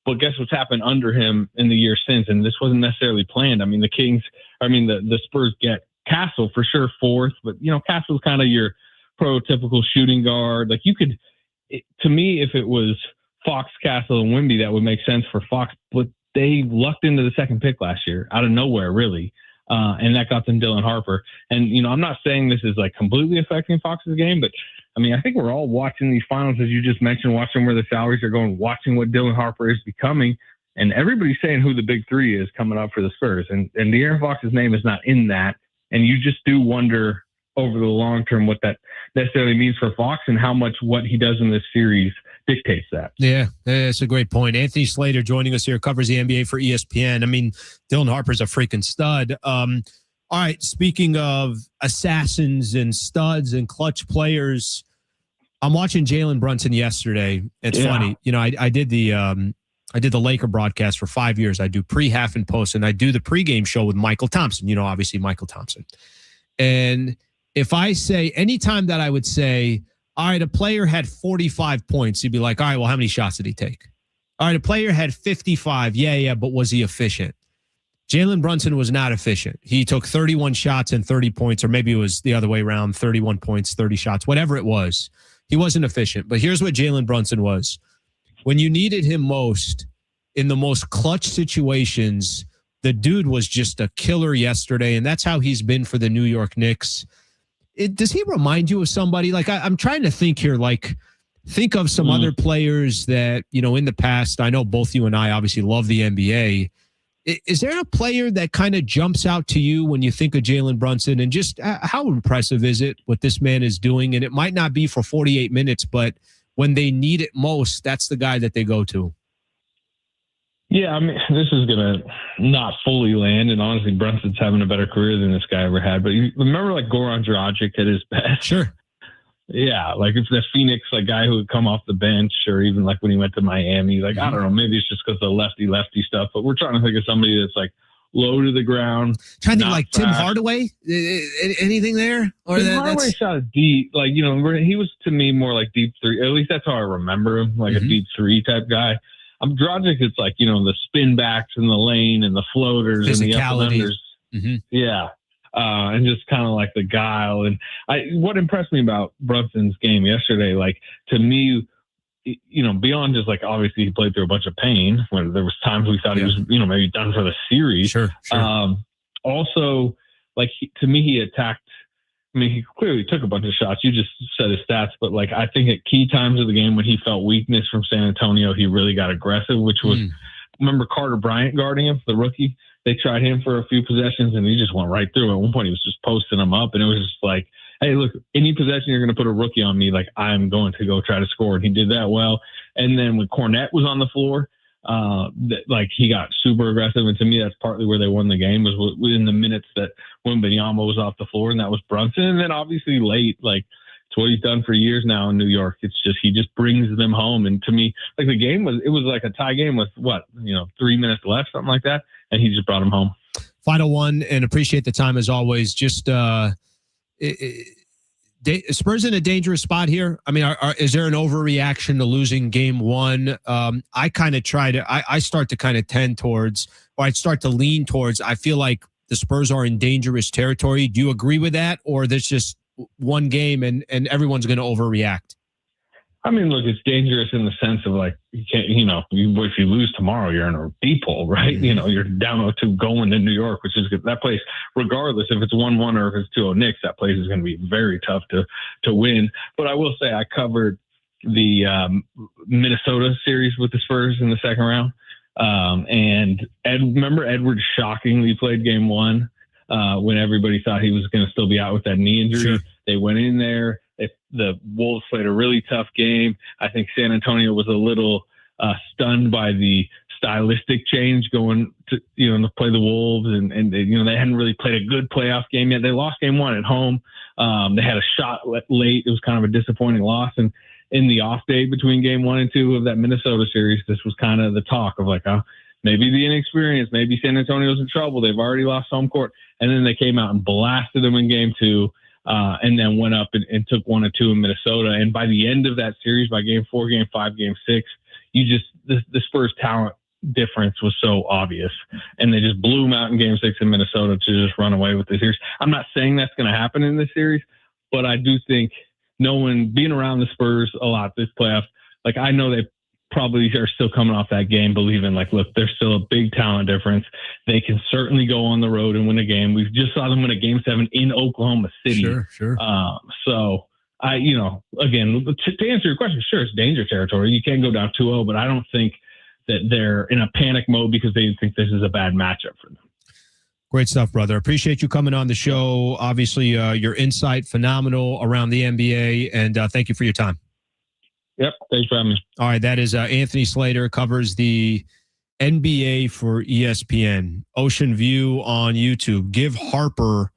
But guess what's happened under him in the year since? And this wasn't necessarily planned. I mean, the Spurs get Castle for sure fourth, but you know, Castle's kind of your prototypical shooting guard. Like to me, if it was Fox, Castle, and Wemby, that would make sense for Fox, but they lucked into the second pick last year out of nowhere, really. And that got them Dylan Harper. And, you know, I'm not saying this is like completely affecting Fox's game, but I mean, I think we're all watching these finals, as you just mentioned, watching where the salaries are going, watching what Dylan Harper is becoming. And everybody's saying who the big three is coming up for the Spurs. And De'Aaron Fox's name is not in that. And you just do wonder over the long term what that necessarily means for Fox and how much what he does in this series dictates that. Yeah, that's a great point. Anthony Slater joining us here, covers the NBA for ESPN. I mean, Dylan Harper's a freaking stud. All right, speaking of assassins and studs and clutch players, I'm watching Jalen Brunson yesterday. It's funny. You know, I did the Laker broadcast for 5 years. I do pre, half, and post, and I do the pregame show with Michael Thompson. You know, obviously Michael Thompson. And if I say, anytime that I would say, all right, a player had 45 points, he'd be like, all right, well, how many shots did he take? All right, a player had 55. Yeah, but was he efficient? Jalen Brunson was not efficient. He took 31 shots and 30 points, or maybe it was the other way around, 31 points, 30 shots, whatever it was. He wasn't efficient. But here's what Jalen Brunson was. When you needed him most, in the most clutch situations, the dude was just a killer yesterday, and that's how he's been for the New York Knicks. Does he remind you of somebody? Like, I'm trying to think here, like, think of some other players that, you know, in the past, I know both you and I obviously love the NBA. Is there a player that kind of jumps out to you when you think of Jalen Brunson, and just how impressive is it what this man is doing? And it might not be for 48 minutes, but when they need it most, that's the guy that they go to. Yeah, I mean, this is going to not fully land, and honestly, Brunson's having a better career than this guy ever had. But you remember, like, Goran Dragic at his best? Sure. Yeah, like if the Phoenix guy who would come off the bench, or even like when he went to Miami, like, I don't know, maybe it's just because of the lefty stuff, but we're trying to think of somebody that's like low to the ground. Trying to think like fast. Tim Hardaway? Anything there? Or Tim Hardaway shot deep, like, you know, he was to me more like deep three. At least that's how I remember him, like a deep three type guy. Dragic, it's like, you know, the spin backs in the lane and the floaters and the up and unders. Yeah. And just kind of like the guile. And what impressed me about Brunson's game yesterday, like, to me, you know, beyond just like, obviously he played through a bunch of pain when there was times we thought he was, you know, maybe done for the series. Sure. Also, like, to me, he attacked. I mean, he clearly took a bunch of shots. You just said his stats, but like, I think at key times of the game when he felt weakness from San Antonio, he really got aggressive, which was, remember Carter Bryant guarding him, the rookie? They tried him for a few possessions and he just went right through. At one point, he was just posting them up, and it was just like, hey, look, any possession you're going to put a rookie on me, like, I'm going to go try to score. And he did that well. And then when Cornette was on the floor, like, he got super aggressive. And to me, that's partly where they won the game, was within the minutes that Wembanyama was off the floor, and that was Brunson. And then obviously late, like, it's what he's done for years now in New York. It's just, he just brings them home. And to me, like, the game was like a tie game with 3 minutes left, something like that. And he just brought him home. Final one, and appreciate the time as always. Just Spurs in a dangerous spot here. I mean, is there an overreaction to losing game one? I kind of I start to kind of tend towards, or I start to lean towards, I feel like the Spurs are in dangerous territory. Do you agree with that? Or there's just one game and everyone's going to overreact? I mean, look, it's dangerous in the sense of, like, you can't, you know, if you lose tomorrow, you're in a deep hole, right? You know, you're down 0-2 going to New York, which is that place, regardless if it's 1-1 or if it's 2-0 Knicks, that place is going to be very tough to win. But I will say I covered the Minnesota series with the Spurs in the second round. And remember Edwards shockingly played game one when everybody thought he was going to still be out with that knee injury. Sure. They went in there. The Wolves played a really tough game. I think San Antonio was a little stunned by the stylistic change going to play the Wolves, and they hadn't really played a good playoff game yet. They lost game one at home. They had a shot late. It was kind of a disappointing loss. And in the off day between game 1 and 2 of that Minnesota series, this was kind of the talk of, like, maybe the inexperience, maybe San Antonio's in trouble. They've already lost home court. And then they came out and blasted them in game 2. And then went up and took 1 and 2 in Minnesota. And by the end of that series, by game 4, game 5, game 6, the Spurs talent difference was so obvious. And they just blew them out in game 6 in Minnesota to just run away with the series. I'm not saying that's going to happen in this series, but I do think being around the Spurs a lot this playoff, like, I know they probably are still coming off that game believing, like, look, there's still a big talent difference. They can certainly go on the road and win a game. We just saw them win a game 7 in Oklahoma City. Sure. So Again, to answer your question, sure, it's danger territory. You can't go down 2-0, but I don't think that they're in a panic mode because they think this is a bad matchup for them. Great stuff, brother. Appreciate you coming on the show. Obviously, your insight, phenomenal around the NBA, and thank you for your time. Yep. Thanks for having me. All right. That is Anthony Slater, covers the NBA for ESPN. Ocean View on YouTube. Give Harper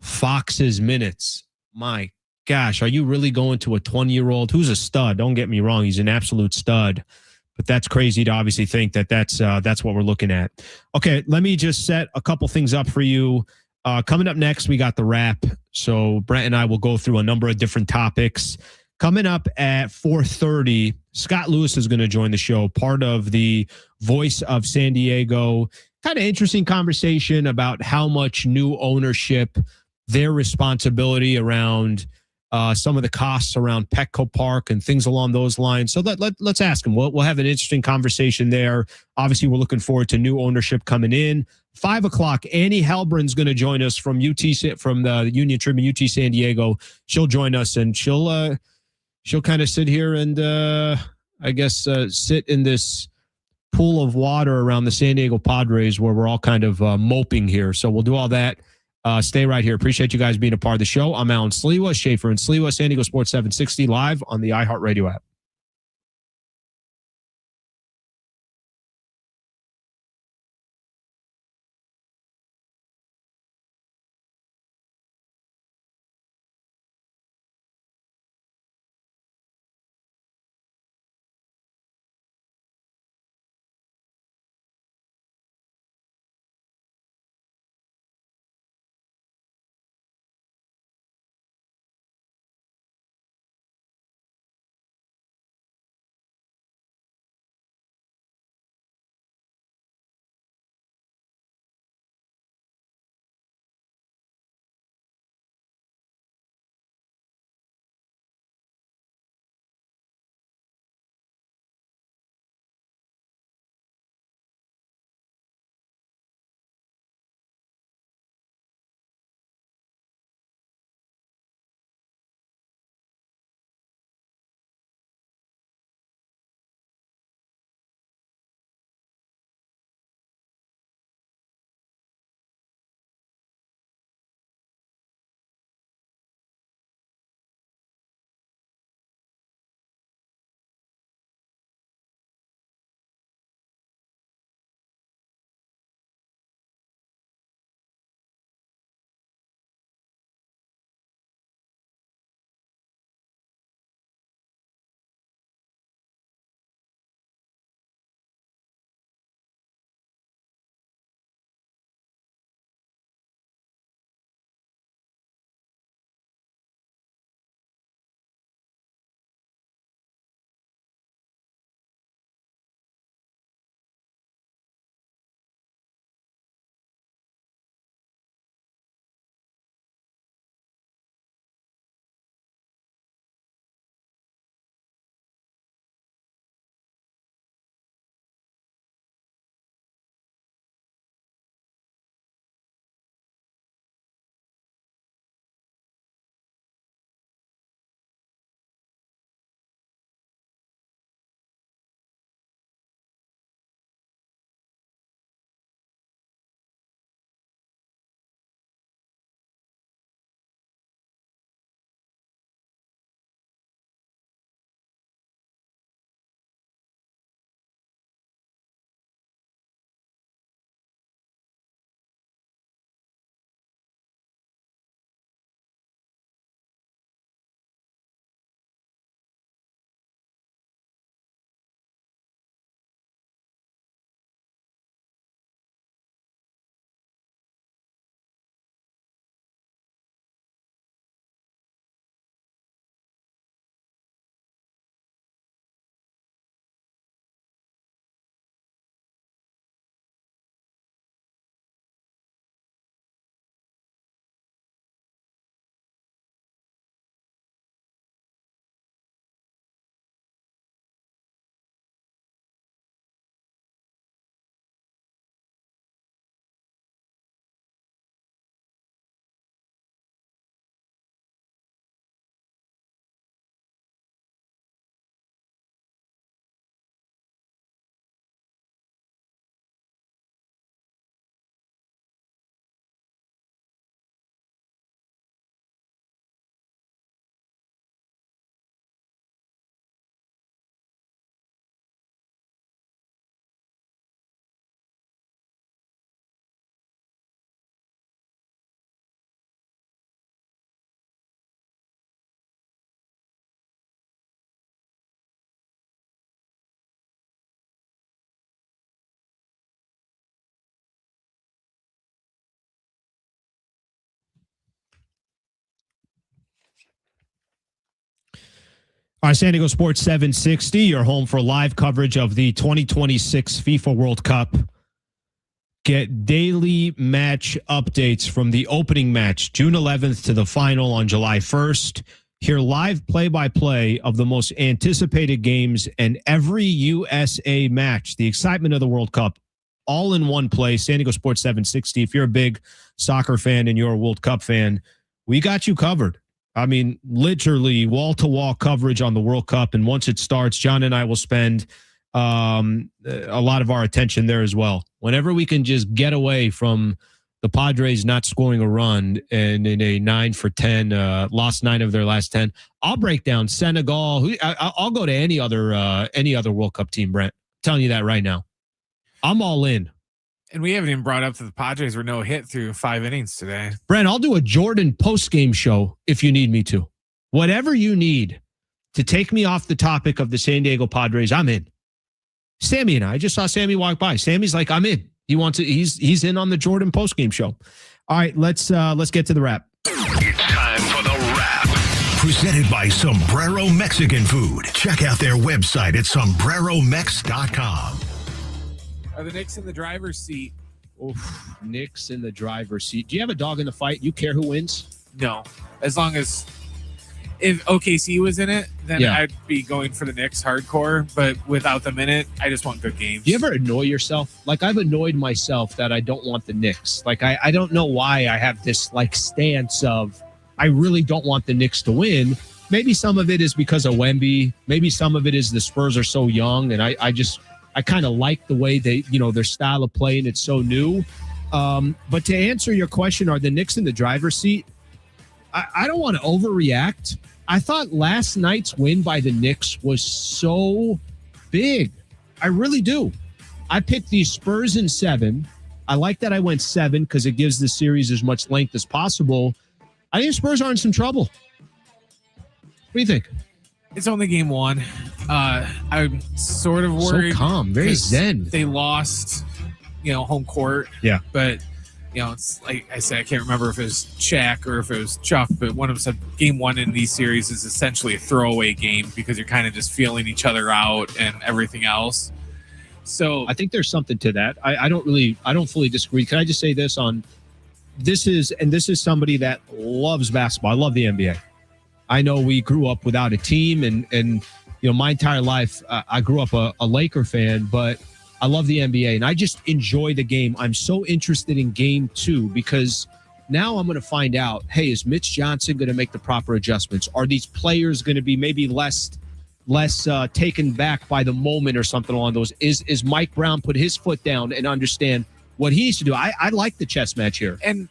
Fox's minutes. My gosh, are you really going to a 20-year-old who's a stud? Don't get me wrong. He's an absolute stud. But that's crazy to obviously think that that's what we're looking at. Okay, let me just set a couple things up for you. Coming up next, we got the wrap. So Brent and I will go through a number of different topics. Coming up at 4:30, Scott Lewis is going to join the show, part of the Voice of San Diego. Kind of interesting conversation about how much new ownership, their responsibility around some of the costs around Petco Park and things along those lines. So let's ask him. We'll have an interesting conversation there. Obviously, we're looking forward to new ownership coming in. 5 o'clock, Annie Heilbrunn's going to join us from the Union Tribune, UT San Diego. She'll join us, and she'll kind of sit here and sit in this pool of water around the San Diego Padres where we're all kind of moping here. So we'll do all that. Stay right here. Appreciate you guys being a part of the show. I'm Alan Sliwa, Schaefer and Sliwa, San Diego Sports 760, live on the iHeartRadio app. All right, San Diego Sports 760, your home for live coverage of the 2026 FIFA World Cup. Get daily match updates from the opening match, June 11th, to the final on July 1st. Hear live play-by-play of the most anticipated games and every USA match. The excitement of the World Cup, all in one place. San Diego Sports 760. If you're a big soccer fan and you're a World Cup fan, we got you covered. I mean, literally wall-to-wall coverage on the World Cup. And once it starts, John and I will spend a lot of our attention there as well. Whenever we can just get away from the Padres not scoring a run and in a 9-for-10, lost 9 of their last 10, I'll break down Senegal. I'll go to any other World Cup team, Brent. I'm telling you that right now. I'm all in. And we haven't even brought up that the Padres were no hit through 5 innings today. Brent, I'll do a Jordan post-game show if you need me to. Whatever you need to take me off the topic of the San Diego Padres, I'm in. Sammy and I just saw Sammy walk by. Sammy's like, I'm in. He wants it. He's in on the Jordan post-game show. All right, let's get to the wrap. It's time for the wrap. Presented by Sombrero Mexican Food. Check out their website at sombreromex.com. Are the Knicks in the driver's seat? Oof, Knicks in the driver's seat. Do you have a dog in the fight? You care who wins? No. As long as if OKC was in it, then I'd be going for the Knicks hardcore. But without them in it, I just want good games. Do you ever annoy yourself? Like, I've annoyed myself that I don't want the Knicks. Like, I don't know why I have this, like, stance of I really don't want the Knicks to win. Maybe some of it is because of Wemby. Maybe some of it is the Spurs are so young, and I kind of like the way they, their style of play, and it's so new. But to answer your question, are the Knicks in the driver's seat? I don't want to overreact. I thought last night's win by the Knicks was so big. I really do. I picked the Spurs in 7. I like that I went 7 because it gives the series as much length as possible. I think the Spurs are in some trouble. What do you think? It's only game 1. I'm sort of worried. So calm, very zen. They lost, home court. Yeah. But, it's like I said, I can't remember if it was Shaq or if it was Chuck, but one of them said game 1 in these series is essentially a throwaway game because you're kind of just feeling each other out and everything else. So I think there's something to that. I don't fully disagree. Can I just say this this is somebody that loves basketball. I love the NBA. I know we grew up without a team and my entire life, I grew up a Laker fan, but I love the NBA and I just enjoy the game. I'm so interested in game 2 because now I'm going to find out, hey, is Mitch Johnson going to make the proper adjustments? Are these players going to be maybe less taken back by the moment or something along those? Is Mike Brown put his foot down and understand what he needs to do? I like the chess match here. And,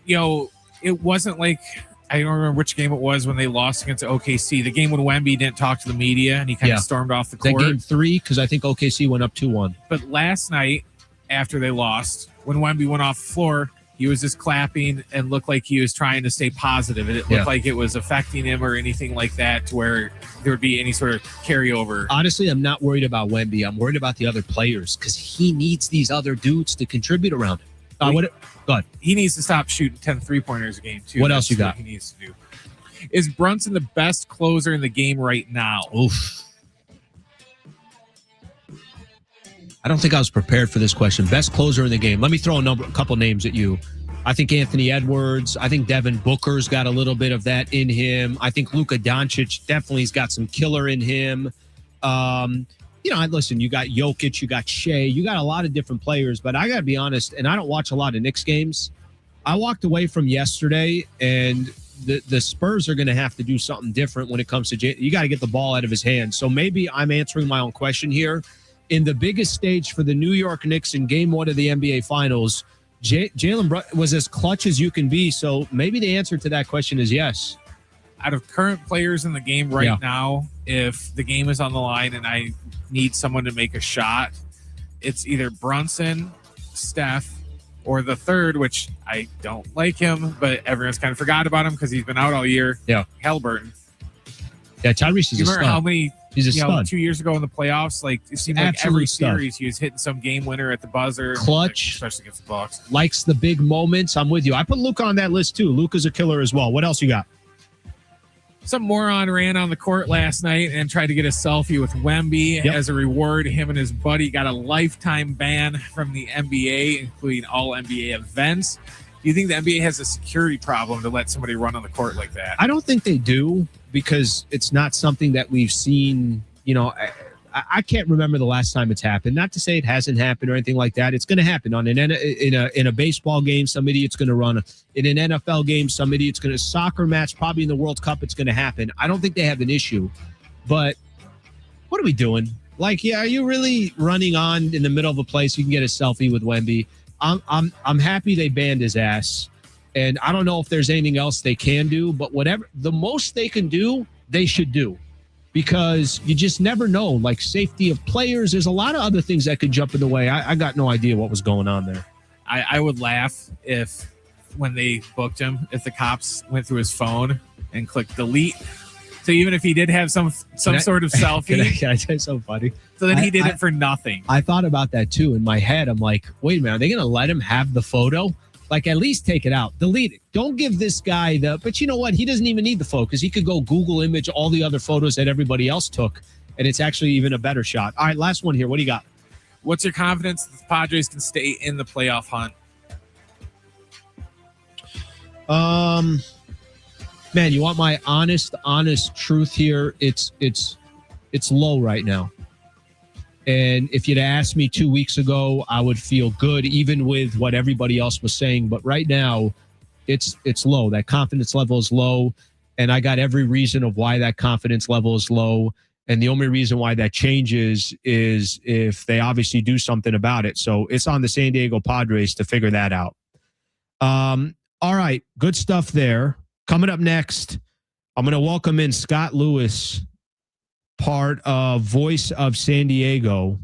it wasn't like, I don't remember which game it was when they lost against OKC. The game when Wemby didn't talk to the media and he kind of stormed off the court. That game 3, because I think OKC went up 2-1. But last night, after they lost, when Wemby went off the floor, he was just clapping and looked like he was trying to stay positive. And it looked like it was affecting him or anything like that to where there would be any sort of carryover. Honestly, I'm not worried about Wemby. I'm worried about the other players because he needs these other dudes to contribute around him. Go ahead. He needs to stop shooting 10 3-pointers a game, too. What else you got? He needs to do. Is Brunson the best closer in the game right now? Oof. I don't think I was prepared for this question. Best closer in the game. Let me throw a couple names at you. I think Anthony Edwards. I think Devin Booker's got a little bit of that in him. I think Luka Doncic definitely has got some killer in him. Listen, you got Jokic, you got Shea, you got a lot of different players, but I got to be honest, and I don't watch a lot of Knicks games. I walked away from yesterday, and the Spurs are going to have to do something different when it comes to you got to get the ball out of his hands. So maybe I'm answering my own question here. In the biggest stage for the New York Knicks in game 1 of the NBA Finals, Jalen Brunson was as clutch as you can be. So maybe the answer to that question is yes. Out of current players in the game right now, if the game is on the line and I need someone to make a shot, it's either Brunson, Steph, or the third, which I don't like him, but everyone's kind of forgot about him because he's been out all year. Yeah. Heilbrunn. Yeah, Tyrese is a stud. How many, he's a stud. 2 years ago in the playoffs, like it seemed like every series he was hitting some game winner at the buzzer. Clutch. Especially against the Bucks. Likes the big moments. I'm with you. I put Luka on that list too. Luka's a killer as well. What else you got? Some moron ran on the court last night and tried to get a selfie with Wemby. Yep. As a reward. Him and his buddy got a lifetime ban from the NBA, including all NBA events. Do you think the NBA has a security problem to let somebody run on the court like that? I don't think they do, because it's not something that we've seen. I can't remember the last time it's happened. Not to say it hasn't happened or anything like that. It's going to happen in a baseball game. Some idiot's going to run in an NFL game. Some idiot's going to soccer match. Probably in the World Cup, it's going to happen. I don't think they have an issue. But what are we doing? Like, yeah, are you really running on in the middle of a place you can get a selfie with Wemby? I'm happy they banned his ass, and I don't know if there's anything else they can do. But whatever the most they can do, they should do. Because you just never know, like safety of players. There's a lot of other things that could jump in the way. I got no idea what was going on there. I would laugh if, when they booked him, if the cops went through his phone and clicked delete. So even if he did have some sort of selfie. Can I tell you something funny? So then he did it for nothing. I thought about that too in my head. I'm like, wait a minute, are they going to let him have the photo? Like, at least take it out. Delete it. Don't give this guy but you know what? He doesn't even need the photo, because he could go Google image all the other photos that everybody else took, and it's actually even a better shot. All right, last one here. What do you got? What's your confidence that the Padres can stay in the playoff hunt? Man, you want my honest truth here? It's low right now. And if you'd asked me 2 weeks ago, I would feel good, even with what everybody else was saying. But right now, it's low. That confidence level is low. And I got every reason of why that confidence level is low. And the only reason why that changes is if they obviously do something about it. So it's on the San Diego Padres to figure that out. All right. Good stuff there. Coming up next, I'm going to welcome in Scott Lewis, part of Voice of San Diego.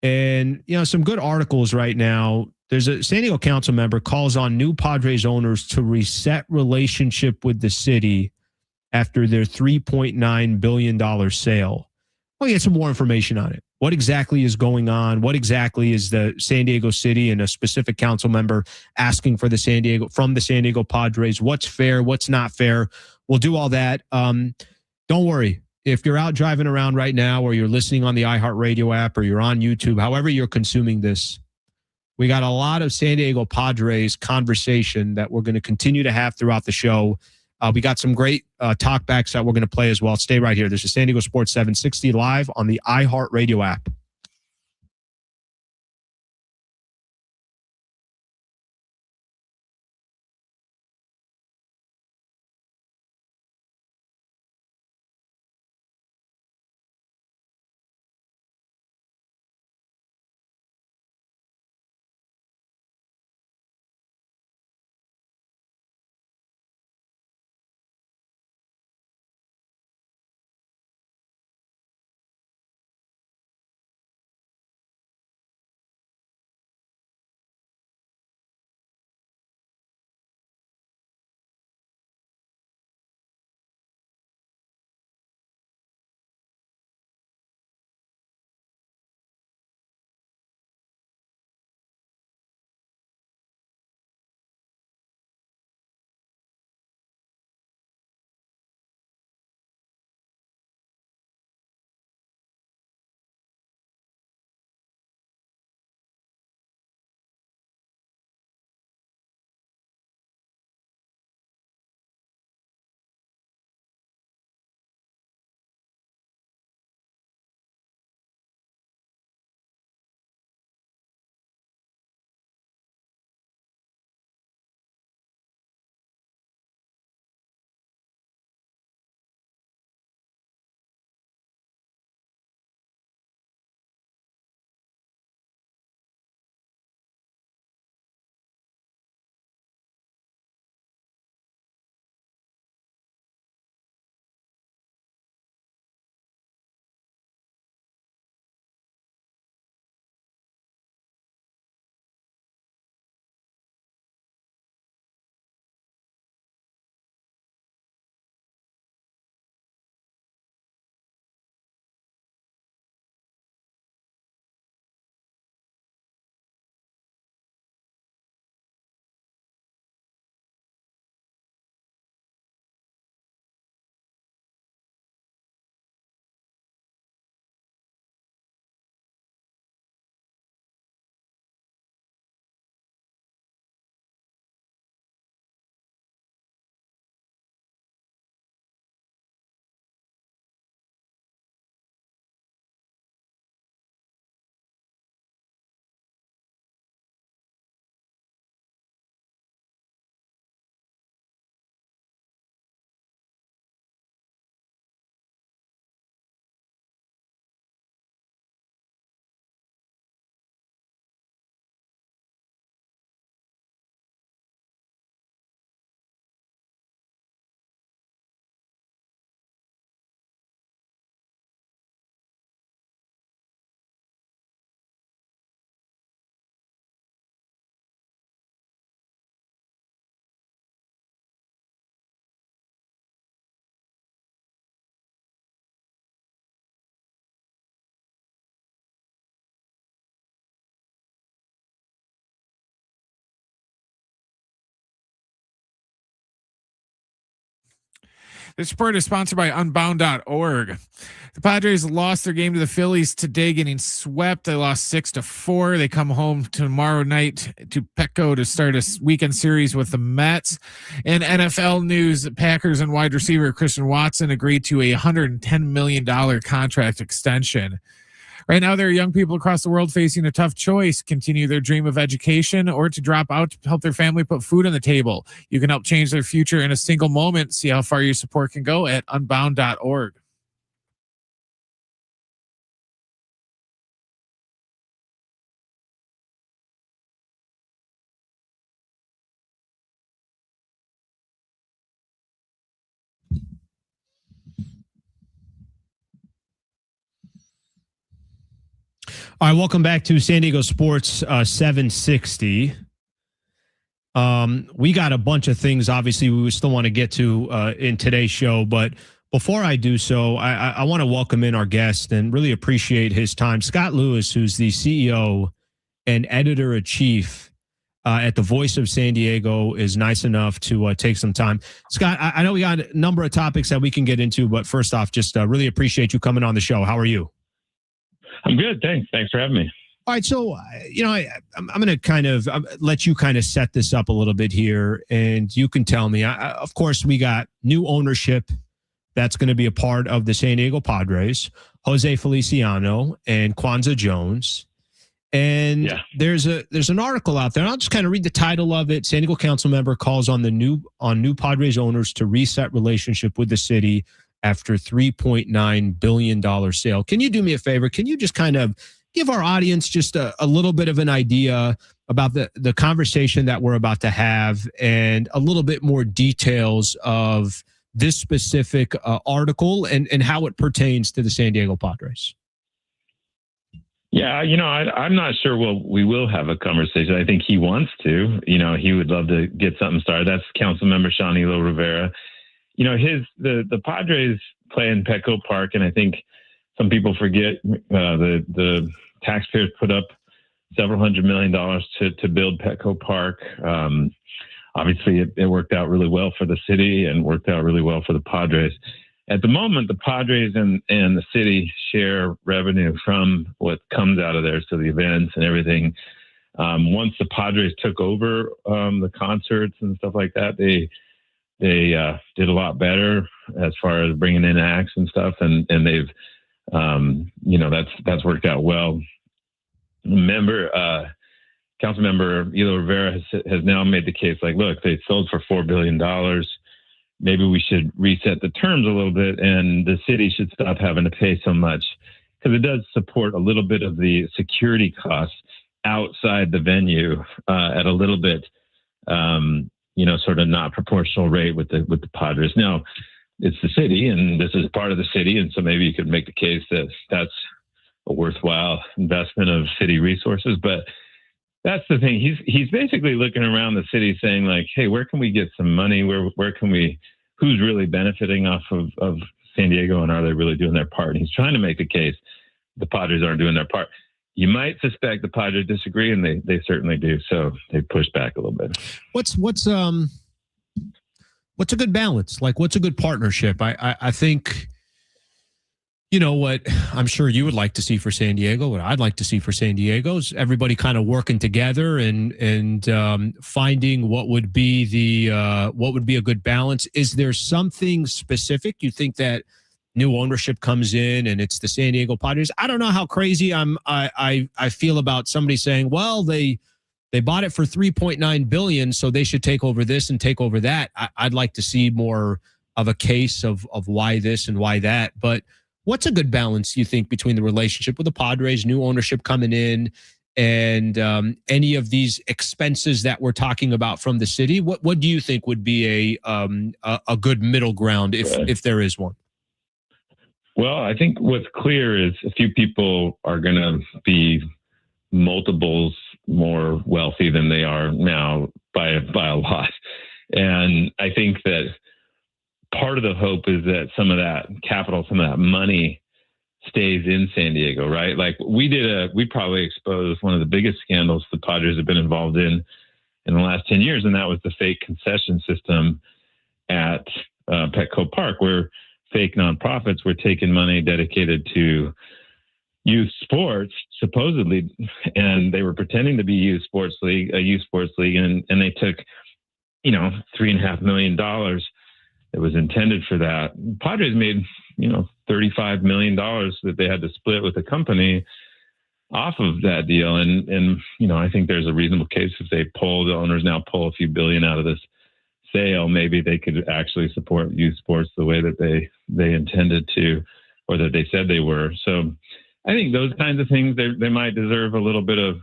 And, some good articles right now. There's a San Diego council member calls on new Padres owners to reset relationship with the city after their $3.9 billion sale. We'll get some more information on it. What exactly is going on? What exactly is the San Diego City and a specific council member asking for from the San Diego Padres? What's fair? What's not fair? We'll do all that. Don't worry. If you're out driving around right now, or you're listening on the iHeartRadio app, or you're on YouTube, however you're consuming this, we got a lot of San Diego Padres conversation that we're going to continue to have throughout the show. We got some great talkbacks that we're going to play as well. Stay right here. This is San Diego Sports 760 live on the iHeartRadio app. This report is sponsored by Unbound.org. The Padres lost their game to the Phillies today, getting swept. They lost 6-4. They come home tomorrow night to Petco to start a weekend series with the Mets. In NFL news, Packers and wide receiver Christian Watson agreed to a $110 million contract extension. Right now, there are young people across the world facing a tough choice: continue their dream of education or to drop out to help their family put food on the table. You can help change their future in a single moment. See how far your support can go at unbound.org. All right, welcome back to San Diego Sports 760. We got a bunch of things, obviously, we still want to get to in today's show. But before I do so, I want to welcome in our guest and really appreciate his time. Scott Lewis, who's the CEO and editor-in-chief at the Voice of San Diego, is nice enough to take some time. Scott, I know we got a number of topics that we can get into, but first off, just really appreciate you coming on the show. How are you? I'm good. Thanks for having me. All right. So, I'm going to kind of let you kind of set this up a little bit here, and you can tell me, of course, we got new ownership that's going to be a part of the San Diego Padres, Jose Feliciano and Kwanzaa Jones. And there's an article out there, and I'll just kind of read the title of it. San Diego council member calls on new Padres owners to reset relationship with the city after $3.9 billion sale. Can you do me a favor? Can you just kind of give our audience just a little bit of an idea about the conversation that we're about to have and a little bit more details of this specific article and how it pertains to the San Diego Padres? Yeah, I'm not sure we will have a conversation. I think he wants to. He would love to get something started. That's council member Sean Elo-Rivera. The Padres play in Petco Park, and I think some people forget the taxpayers put up several $100 million to build Petco Park. Obviously, it worked out really well for the city and worked out really well for the Padres. At the moment, the Padres and the city share revenue from what comes out of there, so the events and everything. Once the Padres took over the concerts and stuff like that, they did a lot better as far as bringing in acts and stuff, and they've, that's worked out well. Council member Elo-Rivera has now made the case like, look, they sold for $4 billion. Maybe we should reset the terms a little bit, and the city should stop having to pay so much, because it does support a little bit of the security costs outside the venue at a little bit. Sort of not proportional rate with the Padres. Now, it's the city, and this is part of the city, and so maybe you could make the case that that's a worthwhile investment of city resources. But that's the thing. He's basically looking around the city, saying like, "Hey, where can we get some money? Where can we? Who's really benefiting off of San Diego, and are they really doing their part?" And he's trying to make the case the Padres aren't doing their part. You might suspect the Padres disagree, and they certainly do. So they push back a little bit. What's a good balance? Like, what's a good partnership? I think, what I'm sure you would like to see for San Diego, what I'd like to see for San Diego is everybody kind of working together and finding what would be a good balance. Is there something specific you think that new ownership comes in and it's the San Diego Padres? I don't know how crazy I feel about somebody saying, well, they bought it for $3.9 billion, so they should take over this and take over that. I'd like to see more of a case of why this and why that. But what's a good balance, you think, between the relationship with the Padres, new ownership coming in, and any of these expenses that we're talking about from the city? What do you think would be a good middle ground if there is one? Well, I think what's clear is a few people are going to be multiples more wealthy than they are now by a lot. And I think that part of the hope is that some of that capital, some of that money stays in San Diego, right? Like we probably exposed one of the biggest scandals the Padres have been involved in the last 10 years. And that was the fake concession system at Petco Park, where fake nonprofits were taking money dedicated to youth sports, supposedly, and they were pretending to be a youth sports league, and they took, $3.5 million that was intended for that. Padres made, $35 million that they had to split with the company off of that deal. And I think there's a reasonable case if the owners now pull a few billion out of this sale, maybe they could actually support youth sports the way that they intended to, or that they said they were. So I think those kinds of things, they might deserve a little bit of,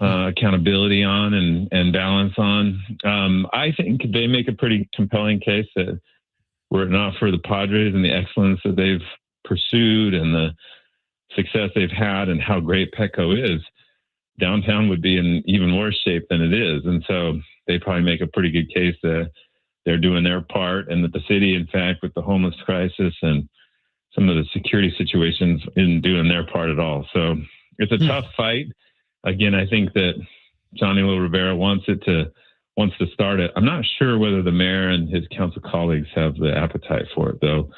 accountability on and balance on. I think they make a pretty compelling case that were it not for the Padres and the excellence that they've pursued and the success they've had and how great Petco is, downtown would be in even worse shape than it is. And so they probably make a pretty good case that they're doing their part, and that the city, in fact, with the homeless crisis and some of the security situations, isn't doing their part at all. So it's a tough fight. Again, I think that Sean Elo-Rivera wants to start it. I'm not sure whether the mayor and his council colleagues have the appetite for it, though.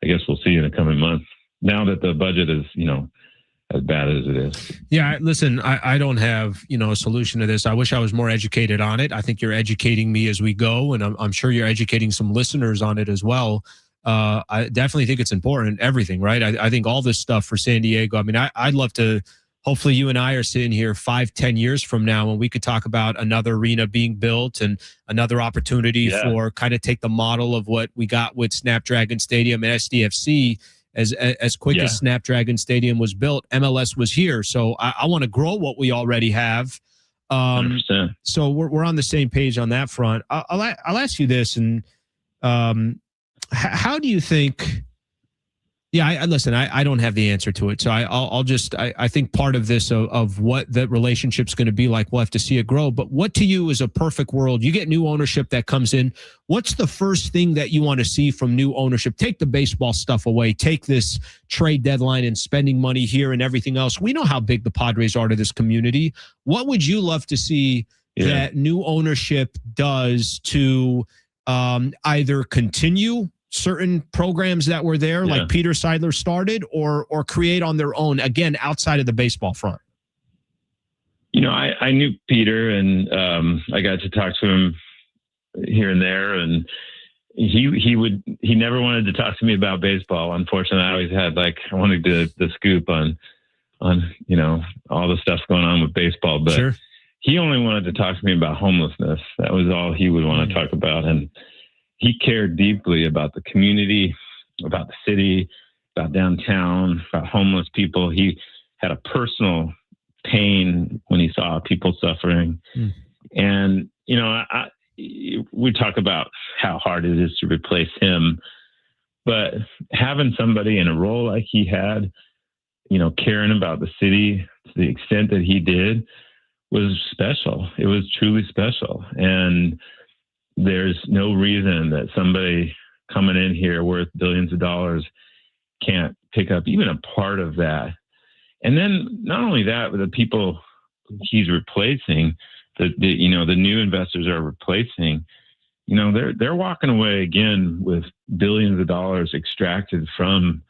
I guess we'll see in the coming months, now that the budget is, as bad as it is. Yeah, listen, I don't have, a solution to this. I wish I was more educated on it. I think you're educating me as we go, and I'm sure you're educating some listeners on it as well. I definitely think it's important, everything, right? I think all this stuff for San Diego. I mean, I'd love to, hopefully you and I are sitting here 5-10 years from now and we could talk about another arena being built and another opportunity for kind of take the model of what we got with Snapdragon Stadium and SDFC. As quick as Snapdragon Stadium was built, MLS was here. So I want to grow what we already have. 100%. So we're on the same page on that front. I'll ask you this, and how do you think? Yeah, listen, I don't have the answer to it. So I think part of this of what the relationship's going to be like, we'll have to see it grow. But what to you is a perfect world? You get new ownership that comes in. What's the first thing that you want to see from new ownership? Take the baseball stuff away. Take this trade deadline and spending money here and everything else. We know how big the Padres are to this community. What would you love to see that new ownership does to either continue certain programs that were there, like Peter Seidler started, or create on their own, again, outside of the baseball front? I knew Peter, and I got to talk to him here and there, and he never wanted to talk to me about baseball. Unfortunately, I always had I wanted the scoop on all the stuff going on with baseball, but he only wanted to talk to me about homelessness. That was all he would want to talk about. And he cared deeply about the community, about the city, about downtown, about homeless people. He had a personal pain when he saw people suffering. And, we talk about how hard it is to replace him, but having somebody in a role like he had, caring about the city to the extent that he did was special. It was truly special. And there's no reason that somebody coming in here worth billions of dollars can't pick up even a part of that. And then not only that, but the people he's replacing, the new investors are replacing, they're walking away again with billions of dollars extracted from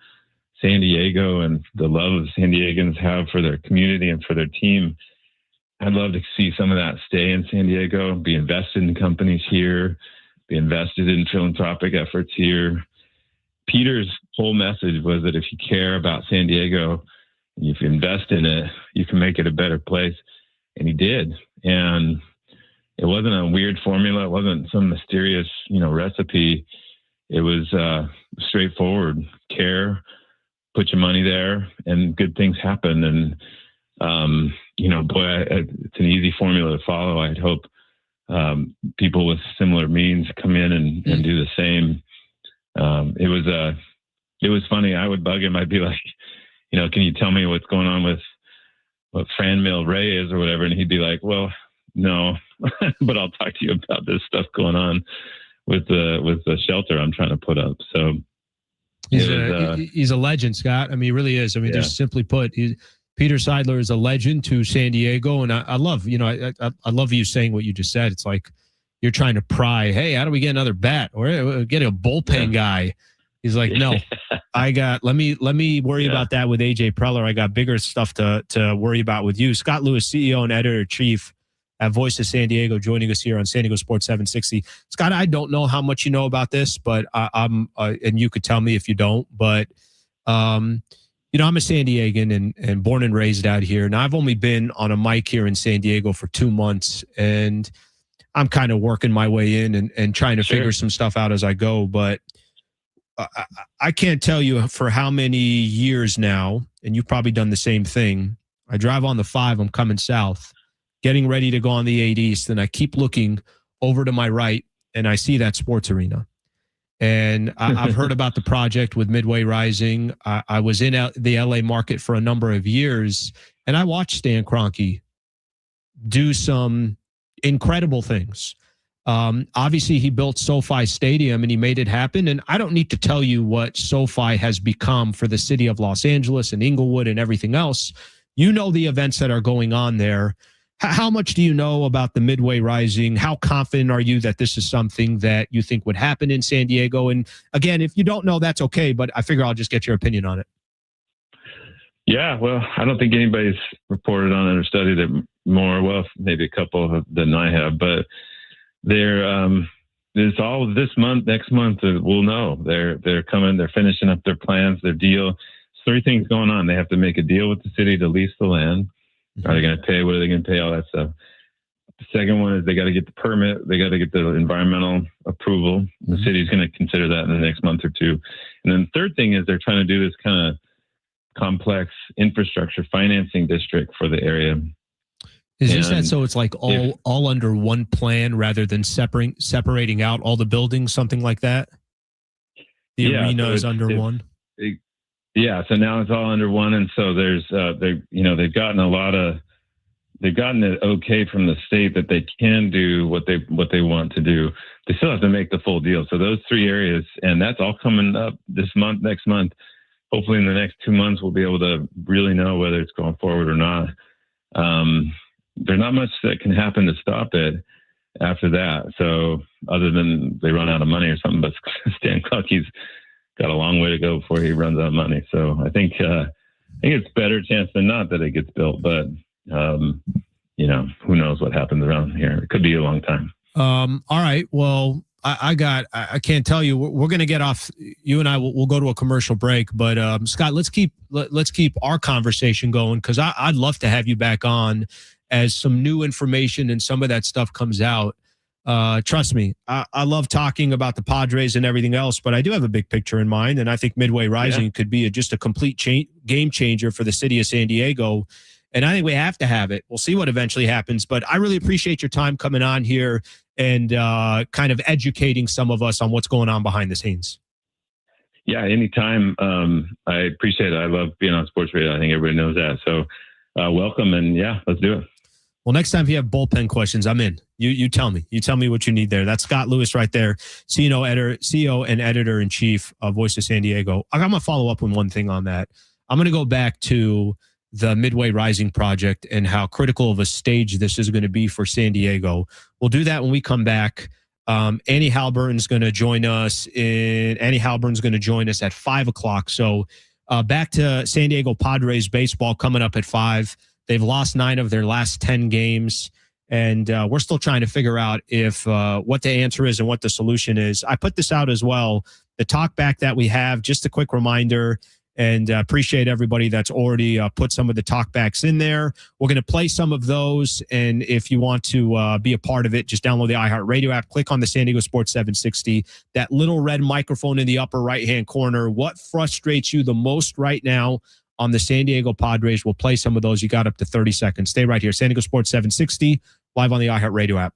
San Diego and the love San Diegans have for their community and for their team. I'd love to see some of that stay in San Diego, be invested in companies here, be invested in philanthropic efforts here. Peter's whole message was that if you care about San Diego, and if you invest in it, you can make it a better place. And he did. And it wasn't a weird formula. It wasn't some mysterious, recipe. It was straightforward. Care, put your money there, and good things happen. And it's an easy formula to follow. I'd hope people with similar means come in and do the same. It was funny. I would bug him. I'd be like, can you tell me what's going on with what Fran Mill Ray is or whatever? And he'd be like, well, no, but I'll talk to you about this stuff going on with the shelter I'm trying to put up. So he's a legend, Scott. I mean, he really is. I mean, just simply put, Peter Seidler is a legend to San Diego, and I love, I love you saying what you just said. It's like, you're trying to pry, hey, how do we get another bat or get a bullpen guy? He's like, no, let me worry about that with AJ Preller. I got bigger stuff to worry about with you. Scott Lewis, CEO and editor-in-chief at Voice of San Diego, joining us here on San Diego Sports 760. Scott, I don't know how much you know about this, but I'm and you could tell me if you don't, but I'm a San Diegan and born and raised out here. And I've only been on a mic here in San Diego for 2 months, and I'm kind of working my way in and trying to figure some stuff out as I go. But I can't tell you for how many years now, and you've probably done the same thing. I drive on the 5, I'm coming south, getting ready to go on the 8 East, and I keep looking over to my right, and I see that sports arena. And I've heard about the project with Midway Rising. I was in the LA market for a number of years, and I watched Stan Kroenke do some incredible things. Obviously, he built SoFi Stadium and he made it happen. And I don't need to tell you what SoFi has become for the city of Los Angeles and Inglewood and everything else. You know the events that are going on there. How much do you know about the Midway Rising? How confident are you that this is something that you think would happen in San Diego? And again, if you don't know, that's okay, but I figure I'll just get your opinion on it. Yeah, well, I don't think anybody's reported on it or studied it more. Well, maybe a couple than I have, but it's all this month, next month, we'll know. They're coming, they're finishing up their plans, their deal. 3 things going on. They have to make a deal with the city to lease the land. Are they going to pay? What are they going to pay? All that stuff. The second one is they got to get the permit. They got to get the environmental approval. The city's going to consider that in the next month or 2. And then the third thing is they're trying to do this kind of complex infrastructure financing district for the area. Is this that so it's like all under one plan rather than separating out all the buildings, something like that? The arena is under one? Yeah, so now it's all under one, and so there's they've gotten it okay from the state that they can do what they want to do. They still have to make the full deal. So those 3 areas, and that's all coming up this month, next month. Hopefully in the next 2 months we'll be able to really know whether it's going forward or not. There's not much that can happen to stop it after that. So other than they run out of money or something, but Stan Kroenke's got a long way to go before he runs out of money. So I think it's better chance than not that it gets built, but who knows what happens around here. It could be a long time. All right. Well, I can't tell you. We're going to get off. You and I we'll go to a commercial break, but Scott, let's keep our conversation going, because I'd love to have you back on as some new information and some of that stuff comes out. Trust me, I love talking about the Padres and everything else, but I do have a big picture in mind, and I think Midway Rising could be just a complete game changer for the city of San Diego. And I think we have to have it. We'll see what eventually happens, but I really appreciate your time coming on here and kind of educating some of us on what's going on behind the scenes. Yeah, anytime. I appreciate it. I love being on sports radio. I think everybody knows that. So welcome, and let's do it. Well, next time if you have bullpen questions, I'm in. You tell me. You tell me what you need there. That's Scott Lewis right there, CEO and editor-in-chief of Voice of San Diego. I'm going to follow up with one thing on that. I'm going to go back to the Midway Rising project and how critical of a stage this is going to be for San Diego. We'll do that when we come back. Annie Heilbrun's going to join us. Annie Heilbrun's going to join us at 5 o'clock. So back to San Diego Padres baseball coming up at 5. They've lost 9 of their last 10 games, and we're still trying to figure out if what the answer is and what the solution is. I put this out as well. The talk back that we have, just a quick reminder, and appreciate everybody that's already put some of the talkbacks in there. We're going to play some of those, and if you want to be a part of it, just download the iHeartRadio app, click on the San Diego Sports 760, that little red microphone in the upper right-hand corner. What frustrates you the most right now on the San Diego Padres? We'll play some of those. You got up to 30 seconds. Stay right here. San Diego Sports 760, live on the iHeartRadio app.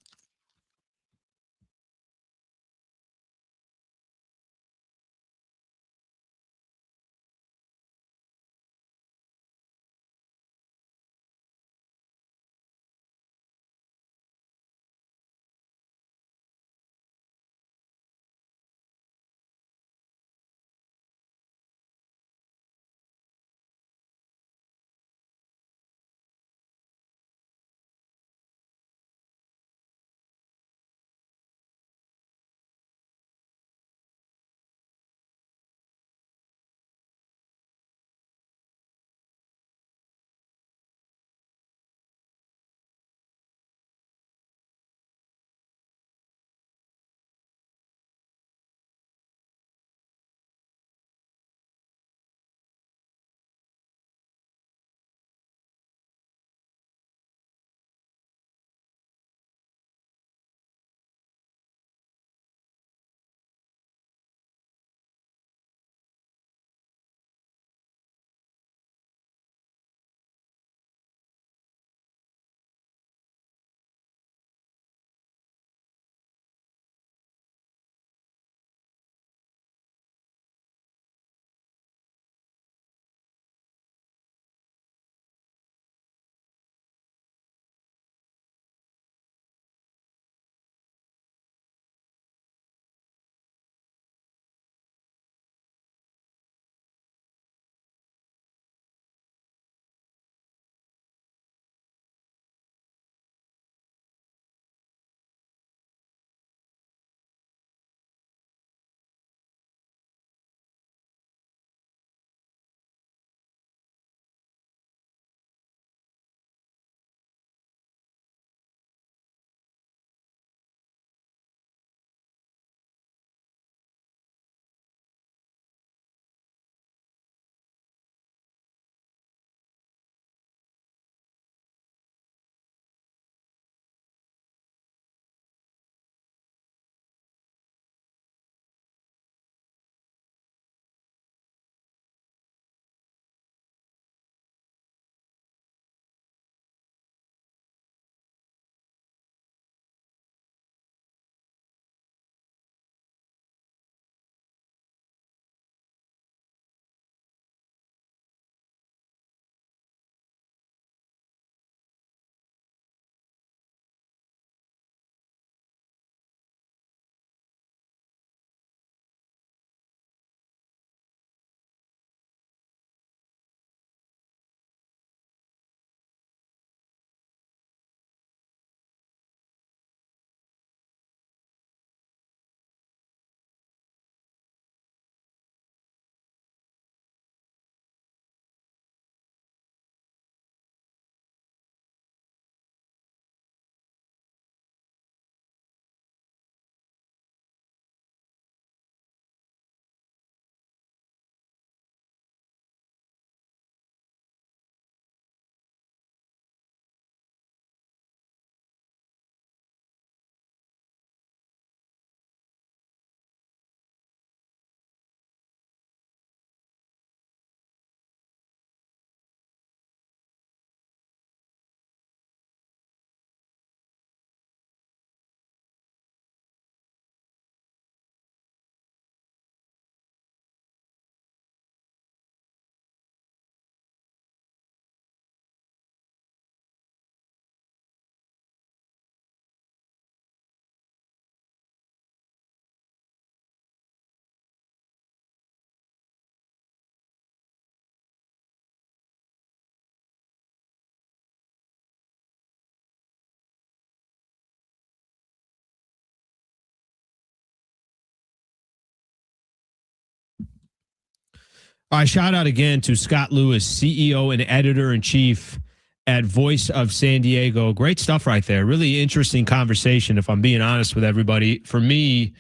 I shout out again to Scott Lewis, CEO and editor-in-chief at Voice of San Diego. Great stuff right there. Really interesting conversation, if I'm being honest with everybody. For me,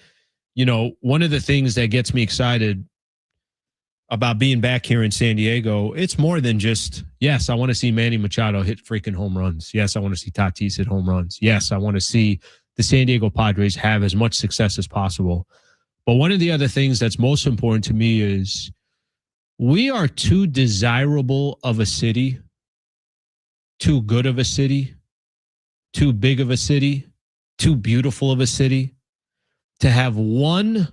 one of the things that gets me excited about being back here in San Diego, it's more than just, yes, I want to see Manny Machado hit freaking home runs. Yes, I want to see Tatis hit home runs. Yes, I want to see the San Diego Padres have as much success as possible. But one of the other things that's most important to me is we are too desirable of a city, too good of a city, too big of a city, too beautiful of a city to have one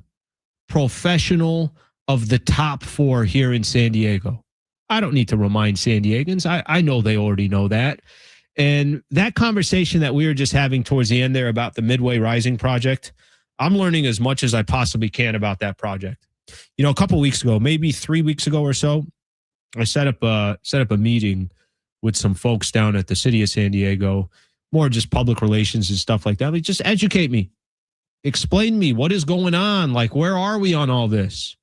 professional of the top 4 here in San Diego. I don't need to remind San Diegans. I know they already know that. And that conversation that we were just having towards the end there about the Midway Rising project, I'm learning as much as I possibly can about that project. A couple weeks ago, maybe 3 weeks ago or so, I set up a meeting with some folks down at the city of San Diego, more just public relations and stuff like that. Like, just educate me. Explain to me what is going on. Like, where are we on all this?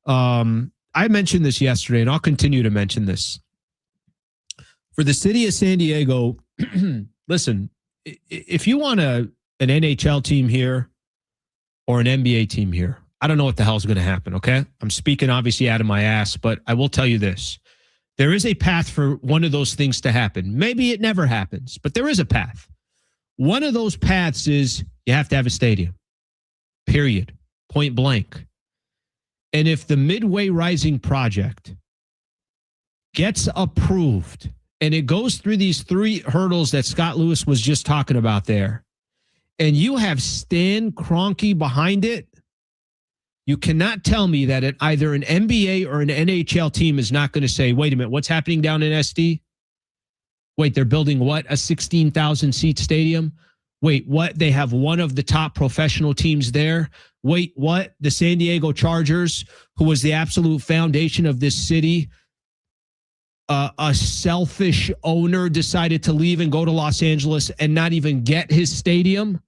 I mentioned this yesterday, and I'll continue to mention this. For the city of San Diego, listen, if you want an NHL team here or an NBA team here, I don't know what the hell is going to happen, okay? I'm speaking obviously out of my ass, but I will tell you this. There is a path for one of those things to happen. Maybe it never happens, but there is a path. One of those paths is you have to have a stadium, period, point blank. And if the Midway Rising project gets approved and it goes through these 3 hurdles that Scott Lewis was just talking about there, and you have Stan Kroenke behind it, you cannot tell me that either an NBA or an NHL team is not going to say, wait a minute, what's happening down in SD? Wait, they're building what? A 16,000-seat stadium? Wait, what? They have one of the top professional teams there? Wait, what? The San Diego Chargers, who was the absolute foundation of this city, a selfish owner decided to leave and go to Los Angeles and not even get his stadium?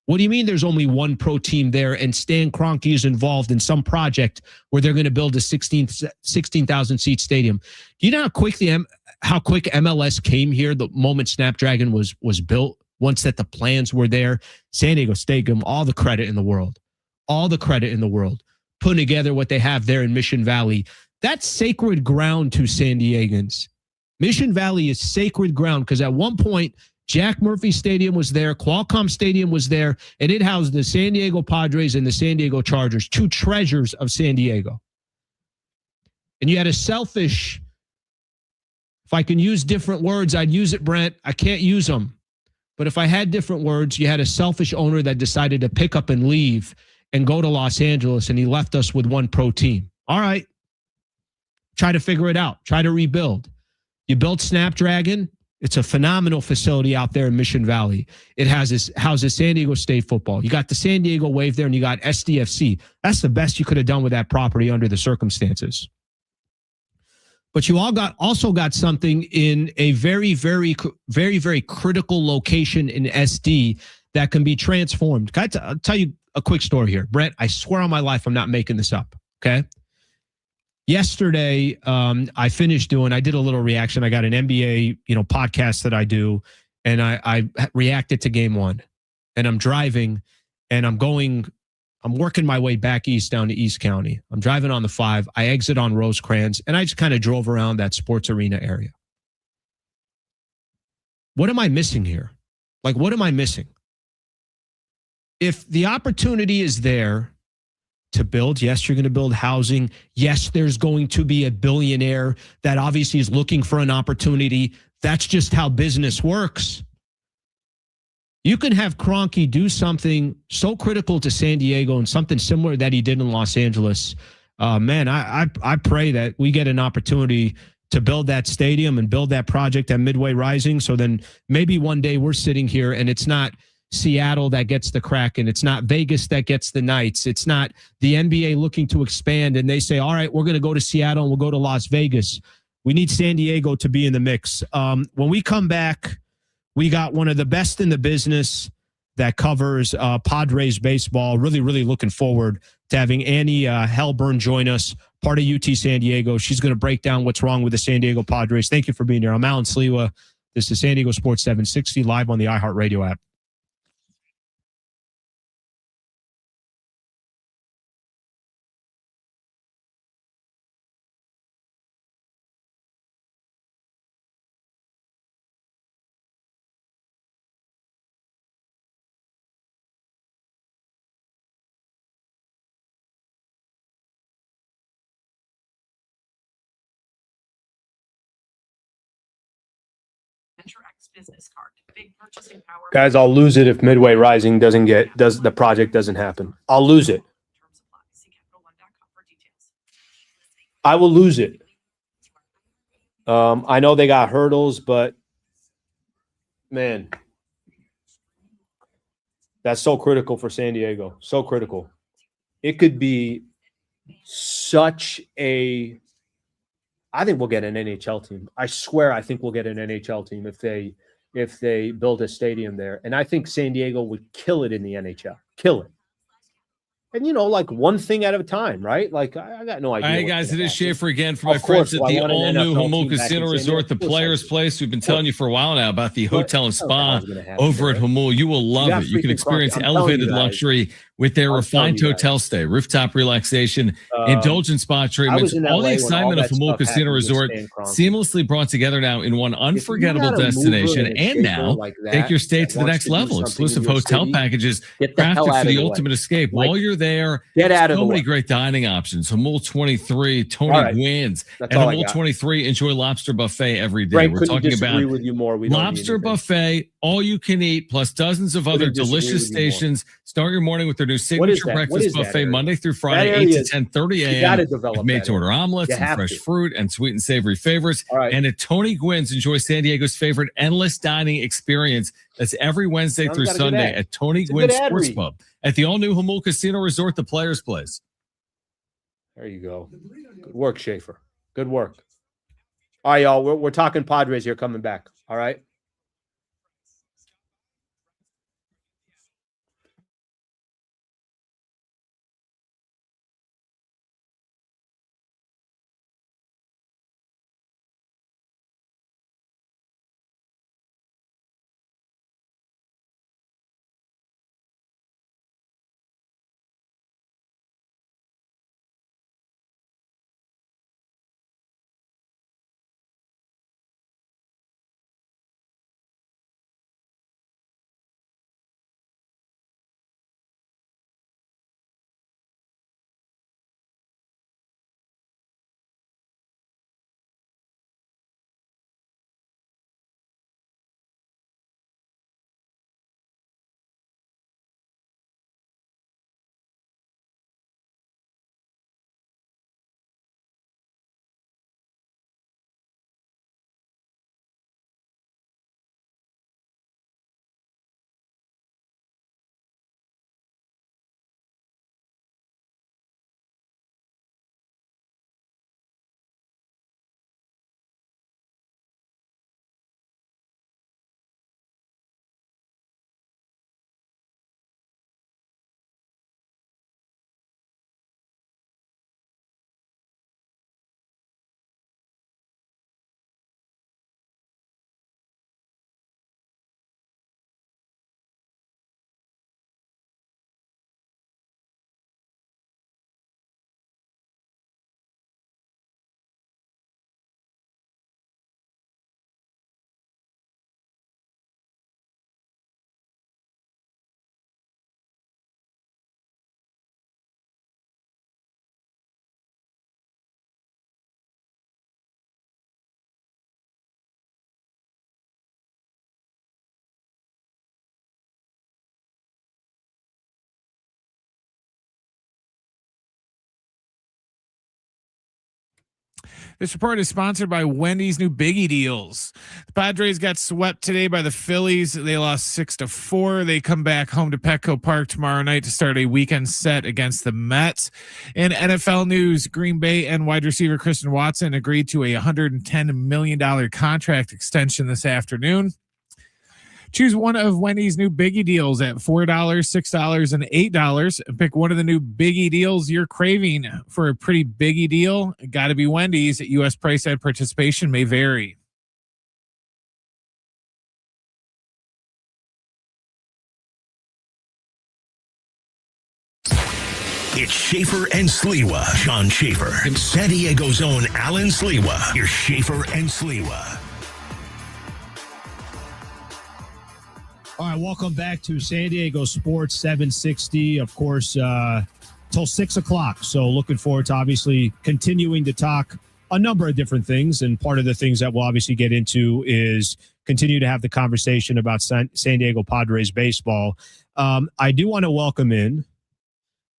What do you mean there's only one pro team there and Stan Kroenke is involved in some project where they're going to build a 16,000-seat stadium? Do you know how quick MLS came here the moment Snapdragon was built? Once that the plans were there, San Diego State, give them all the credit in the world. All the credit in the world. Putting together what they have there in Mission Valley. That's sacred ground to San Diegans. Mission Valley is sacred ground because at one point, Jack Murphy Stadium was there, Qualcomm Stadium was there, and it housed the San Diego Padres and the San Diego Chargers, 2 treasures of San Diego. And you had a selfish, if I can use different words, I'd use it, Brent. I can't use them. But if I had different words, you had a selfish owner that decided to pick up and leave and go to Los Angeles, and he left us with one pro team. All right. Try to figure it out. Try to rebuild. You built Snapdragon. It's a phenomenal facility out there in Mission Valley. It houses San Diego State football. You got the San Diego Wave there, and you got SDFC. That's the best you could have done with that property under the circumstances. But you also got something in a very, very, very, very critical location in SD that can be transformed. I'll tell you a quick story here. Brent, I swear on my life I'm not making this up, okay? Yesterday, I did a little reaction. I got an NBA, podcast that I do, and I reacted to game 1. And I'm driving, and I'm working my way back east down to East County. I'm driving on the 5. I exit on Rosecrans, and I just kind of drove around that sports arena area. What am I missing here? Like, what am I missing? If the opportunity is there to build, yes, you're going to build housing. Yes, there's going to be a billionaire that obviously is looking for an opportunity. That's just how business works. You can have Kroenke do something so critical to San Diego and something similar that he did in Los Angeles. Man, I pray that we get an opportunity to build that stadium and build that project at Midway Rising. So then maybe one day we're sitting here and it's not Seattle that gets the Kraken. It's not Vegas that gets the Knights. It's not the NBA looking to expand and they say, all right, we're going to go to Seattle and we'll go to Las Vegas. We need San Diego to be in the mix. When we come back, we got one of the best in the business that covers Padres baseball. Really, really looking forward to having Annie Heilbrunn join us, part of UT San Diego. She's going to break down what's wrong with the San Diego Padres. Thank you for being here. I'm Alan Sliwa. This is San Diego Sports 760 live on the iHeartRadio app. Business card, big purchasing power. Guys, I'll lose it if Midway Rising the project doesn't happen. I'll lose it. I will lose it. I know they got hurdles, but man, that's so critical for San Diego. So critical. It could be such a. I think we'll get an NHL team. I swear, I think we'll get an NHL team if they build a stadium there. And I think San Diego would kill it in the NHL. Kill it. And, like one thing at a time, right? Like, I got no idea. All right, guys, it is Schaefer again for my friends at the all-new Humul Casino Resort, the Players Place. We've been telling you for a while now about the hotel and spa over at Humul. You will love it. You can experience elevated luxury with their refined hotel stay, rooftop relaxation, indulgent spa treatments, all the excitement of Humul Casino Resort seamlessly brought together now in one unforgettable destination. And now, take your stay to the next level. Exclusive hotel packages crafted for the ultimate escape. While you're there, so many great dining options. Humul 23, Tony wins. At Humul 23, enjoy lobster buffet every day. We're talking about lobster buffet, all you can eat, plus dozens of other delicious stations. Start your morning with their new signature breakfast buffet Monday through Friday, 8 to 10:30 a.m. Made to order omelets and fresh fruit and sweet and savory favorites. And at Tony Gwynn's, enjoy San Diego's favorite endless dining experience. That's every Wednesday through Sunday at Tony Gwynn's Sports Pub at the all-new Humul Casino Resort, the Players Place. There you go. Good work, Schaefer. Good work. All right, y'all. We're talking Padres here coming back. All right. This report is sponsored by Wendy's new Biggie deals. The Padres got swept today by the Phillies. They lost 6-4. They come back home to Petco Park tomorrow night to start a weekend set against the Mets. In NFL news, Green Bay and wide receiver Christian Watson agreed to a $110 million contract extension this afternoon. Choose one of Wendy's new Biggie deals at $4, $6, and $8. Pick one of the new Biggie deals you're craving. For a pretty Biggie deal, got to be Wendy's. U.S. price and participation may vary. It's Schaefer and Sliwa. Sean Schaefer. San Diego's own Alan Sliwa. Here's Schaefer and Sliwa. All right, welcome back to San Diego Sports 760. Of course, till 6 o'clock. So looking forward to obviously continuing to talk a number of different things. And part of the things that we'll obviously get into is continue to have the conversation about San Diego Padres baseball. I do want to welcome in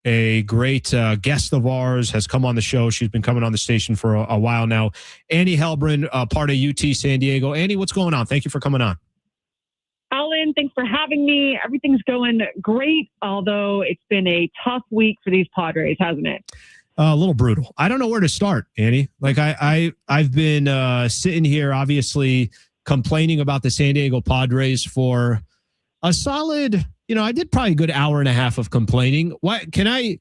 a great guest of ours, has come on the show. She's been coming on the station for a while now. Annie Heilbrunn, part of UT San Diego. Annie, what's going on? Thank you for coming on. Alan, thanks for having me. Everything's going great, although it's been a tough week for these Padres, hasn't it? A little brutal. I don't know where to start, Annie. Like I've been sitting here, obviously complaining about the San Diego Padres for a solid, I did probably a good hour and a half of complaining. What can I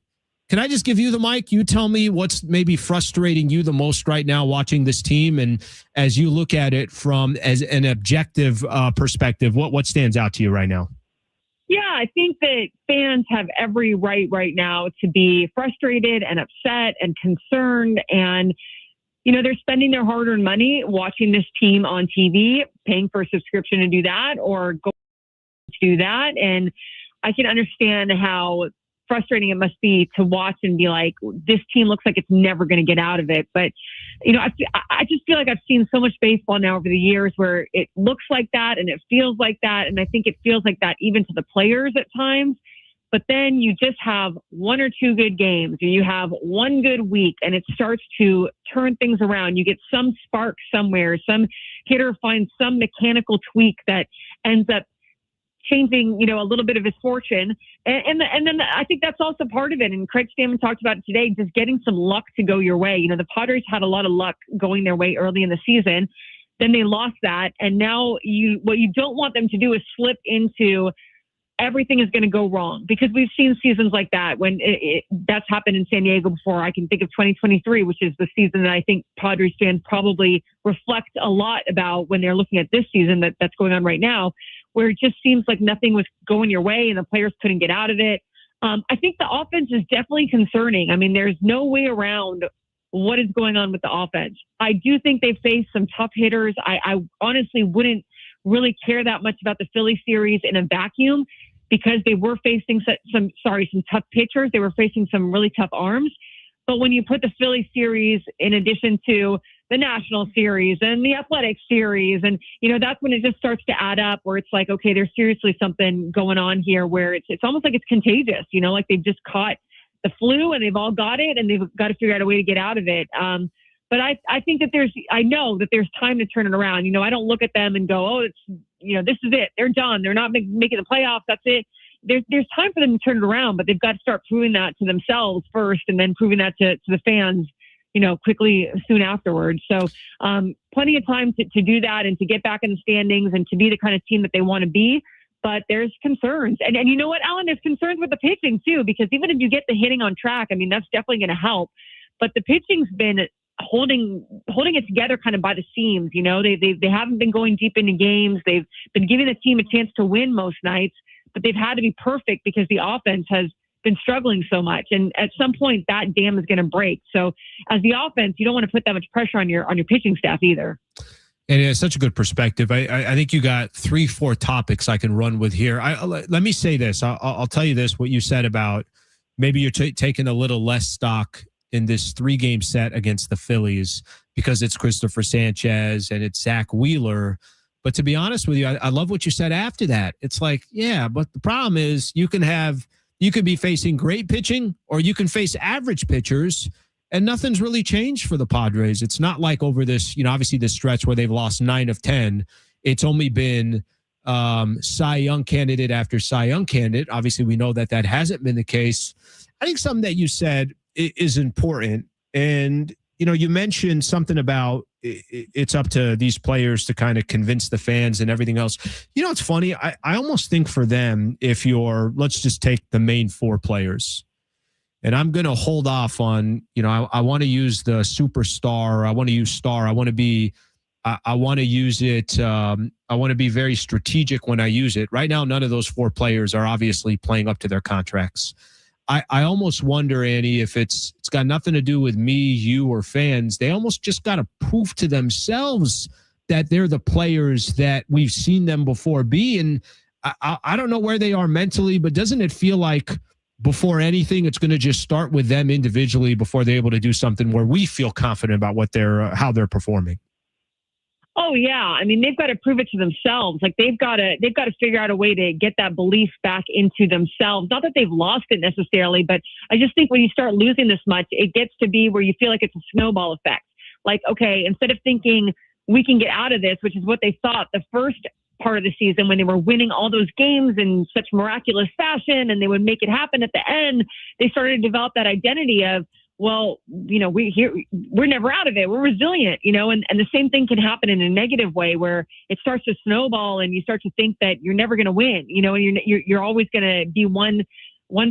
just give you the mic? You tell me what's maybe frustrating you the most right now watching this team, and as you look at it from as an objective perspective, what stands out to you right now? Yeah, I think that fans have every right now to be frustrated and upset and concerned, and they're spending their hard-earned money watching this team on TV, paying for a subscription to do that, or go to do that. And I can understand how frustrating it must be to watch and be like, this team looks like it's never going to get out of it. But, I just feel like I've seen so much baseball now over the years where it looks like that and it feels like that. And I think it feels like that even to the players at times. But then you just have one or two good games, or you have one good week, and it starts to turn things around. You get some spark somewhere, some hitter finds some mechanical tweak that ends up changing, a little bit of his fortune. And then I think that's also part of it. And Craig Stammen talked about it today, just getting some luck to go your way. The Padres had a lot of luck going their way early in the season. Then they lost that. And now what you don't want them to do is slip into everything is going to go wrong, because we've seen seasons like that when that's happened in San Diego before. I can think of 2023, which is the season that I think Padres fans probably reflect a lot about when they're looking at this season that's going on right now, where it just seems like nothing was going your way and the players couldn't get out of it. I think the offense is definitely concerning. I mean, there's no way around what is going on with the offense. I do think they face some tough hitters. I honestly wouldn't really care that much about the Philly series in a vacuum, because they were facing some tough pitchers. They were facing some really tough arms. But when you put the Philly series in addition to the National Series and the Athletic Series, and that's when it just starts to add up, where it's like, okay, there's seriously something going on here, where it's almost like it's contagious. Like they've just caught the flu and they've all got it, and they've got to figure out a way to get out of it. But I think that I know that there's time to turn it around. I don't look at them and go, oh, it's this is it. They're done. They're not making the playoffs. That's it. There's time for them to turn it around, but they've got to start proving that to themselves first, and then proving that to the fans, quickly soon afterwards. So plenty of time to do that and to get back in the standings and to be the kind of team that they want to be. But there's concerns. And you know what, Alan, there's concerns with the pitching too, because even if you get the hitting on track, I mean, that's definitely going to help. But the pitching's been holding it together kind of by the seams. They haven't been going deep into games. They've been giving the team a chance to win most nights, but they've had to be perfect because the offense has been struggling so much. And at some point that dam is going to break. So as the offense, you don't want to put that much pressure on your pitching staff either. And it's such a good perspective. I think you got 3-4 topics I can run with here. Let me say this. I'll tell you this, what you said about maybe you're taking a little less stock in this 3-game set against the Phillies because it's Christopher Sanchez and it's Zach Wheeler. But to be honest with you, I love what you said after that. It's like, yeah, but the problem is you could be facing great pitching or you can face average pitchers, and nothing's really changed for the Padres. It's not like over this, obviously this stretch where they've lost 9 of 10. It's only been Cy Young candidate after Cy Young candidate. Obviously, we know that hasn't been the case. I think something that you said is important. And, you mentioned something about it's up to these players to kind of convince the fans and everything else. You know, it's funny. I almost think for them, if let's just take the main 4 players, and I'm going to hold off on, I want to use the superstar. I want to use star. I want to use it. I want to be very strategic when I use it. Right now, none of those 4 players are obviously playing up to their contracts. I almost wonder, Annie, if it's got nothing to do with me, you, or fans. They almost just got to prove to themselves that they're the players that we've seen them before be. And I don't know where they are mentally, but doesn't it feel like before anything, it's going to just start with them individually before they're able to do something where we feel confident about how they're performing? Oh yeah, I mean they've got to prove it to themselves. Like they've got to figure out a way to get that belief back into themselves. Not that they've lost it necessarily, but I just think when you start losing this much, it gets to be where you feel like it's a snowball effect. Like, okay, instead of thinking we can get out of this, which is what they thought the first part of the season when they were winning all those games in such miraculous fashion and they would make it happen at the end, they started to develop that identity of, well, we're never out of it. We're resilient, and the same thing can happen in a negative way where it starts to snowball and you start to think that you're never going to win, and you're always going to be one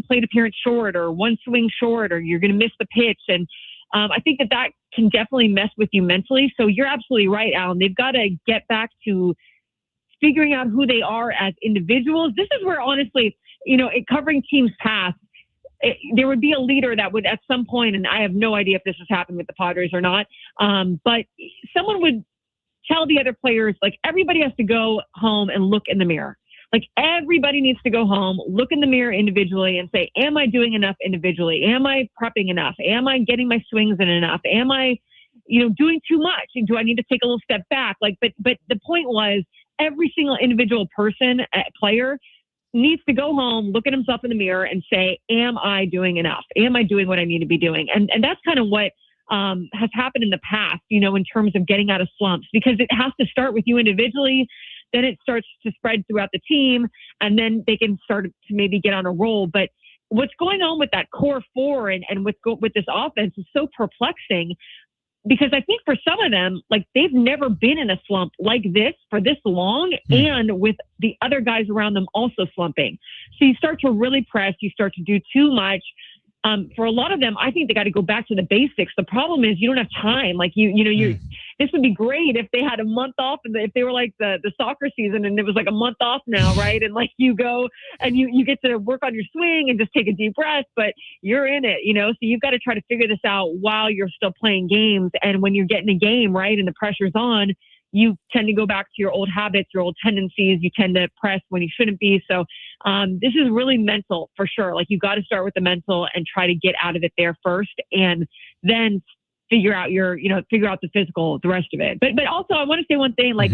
plate appearance short or one swing short, or you're going to miss the pitch. And I think that can definitely mess with you mentally. So you're absolutely right, Alan. They've got to get back to figuring out who they are as individuals. This is where, honestly, covering teams past, there would be a leader that would at some point, and I have no idea if this has happened with the Padres or not, but someone would tell the other players, like, everybody has to go home and look in the mirror. Like, everybody needs to go home, look in the mirror individually and say, am I doing enough individually? Am I prepping enough? Am I getting my swings in enough? Am I, doing too much? And do I need to take a little step back? But the point was, every single individual person, player, needs to go home, look at himself in the mirror and say, am I doing enough? Am I doing what I need to be doing? And that's kind of what has happened in the past, in terms of getting out of slumps, because it has to start with you individually. Then it starts to spread throughout the team, and then they can start to maybe get on a roll. But what's going on with that core 4 and with this offense is so perplexing, because I think for some of them, like, they've never been in a slump like this for this long, and with the other guys around them also slumping. So you start to really press, you start to do too much. For a lot of them, I think they got to go back to the basics. The problem is you don't have time. Like this would be great if they had a month off, and if they were like the soccer season and it was like a month off now, right? And like you go and you get to work on your swing and just take a deep breath, but you're in it, so you've got to try to figure this out while you're still playing games. And when you're getting a game, right, and the pressure's on, you tend to go back to your old habits, your old tendencies. You tend to press when you shouldn't be. So this is really mental for sure. Like, you've got to start with the mental and try to get out of it there first, and then figure out the physical, the rest of it. But also, I want to say one thing, like,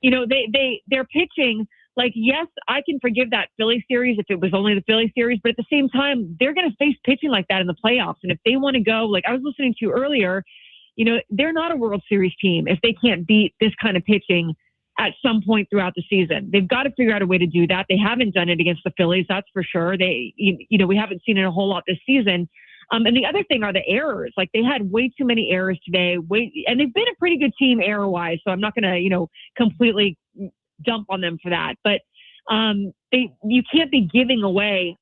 they're pitching. Like, yes, I can forgive that Philly series if it was only the Philly series, but at the same time, they're going to face pitching like that in the playoffs. And if they want to go, like I was listening to you earlier, they're not a World Series team if they can't beat this kind of pitching at some point throughout the season. They've got to figure out a way to do that. They haven't done it against the Phillies, that's for sure. We haven't seen it a whole lot this season. And the other thing are the errors. Like, they had way too many errors today. And they've been a pretty good team error-wise, so I'm not going to, completely dump on them for that. But you can't be giving away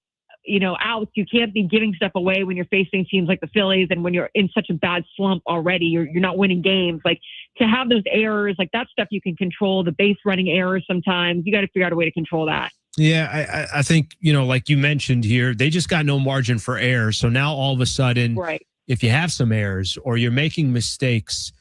outs. You can't be giving stuff away when you're facing teams like the Phillies, and when you're in such a bad slump already, you're not winning games. Like, to have those errors, like, that stuff you can control. The base running errors, sometimes you got to figure out a way to control that. Yeah, I think, like you mentioned here, they just got no margin for error. So now all of a sudden, right, if you have some errors or you're making mistakes,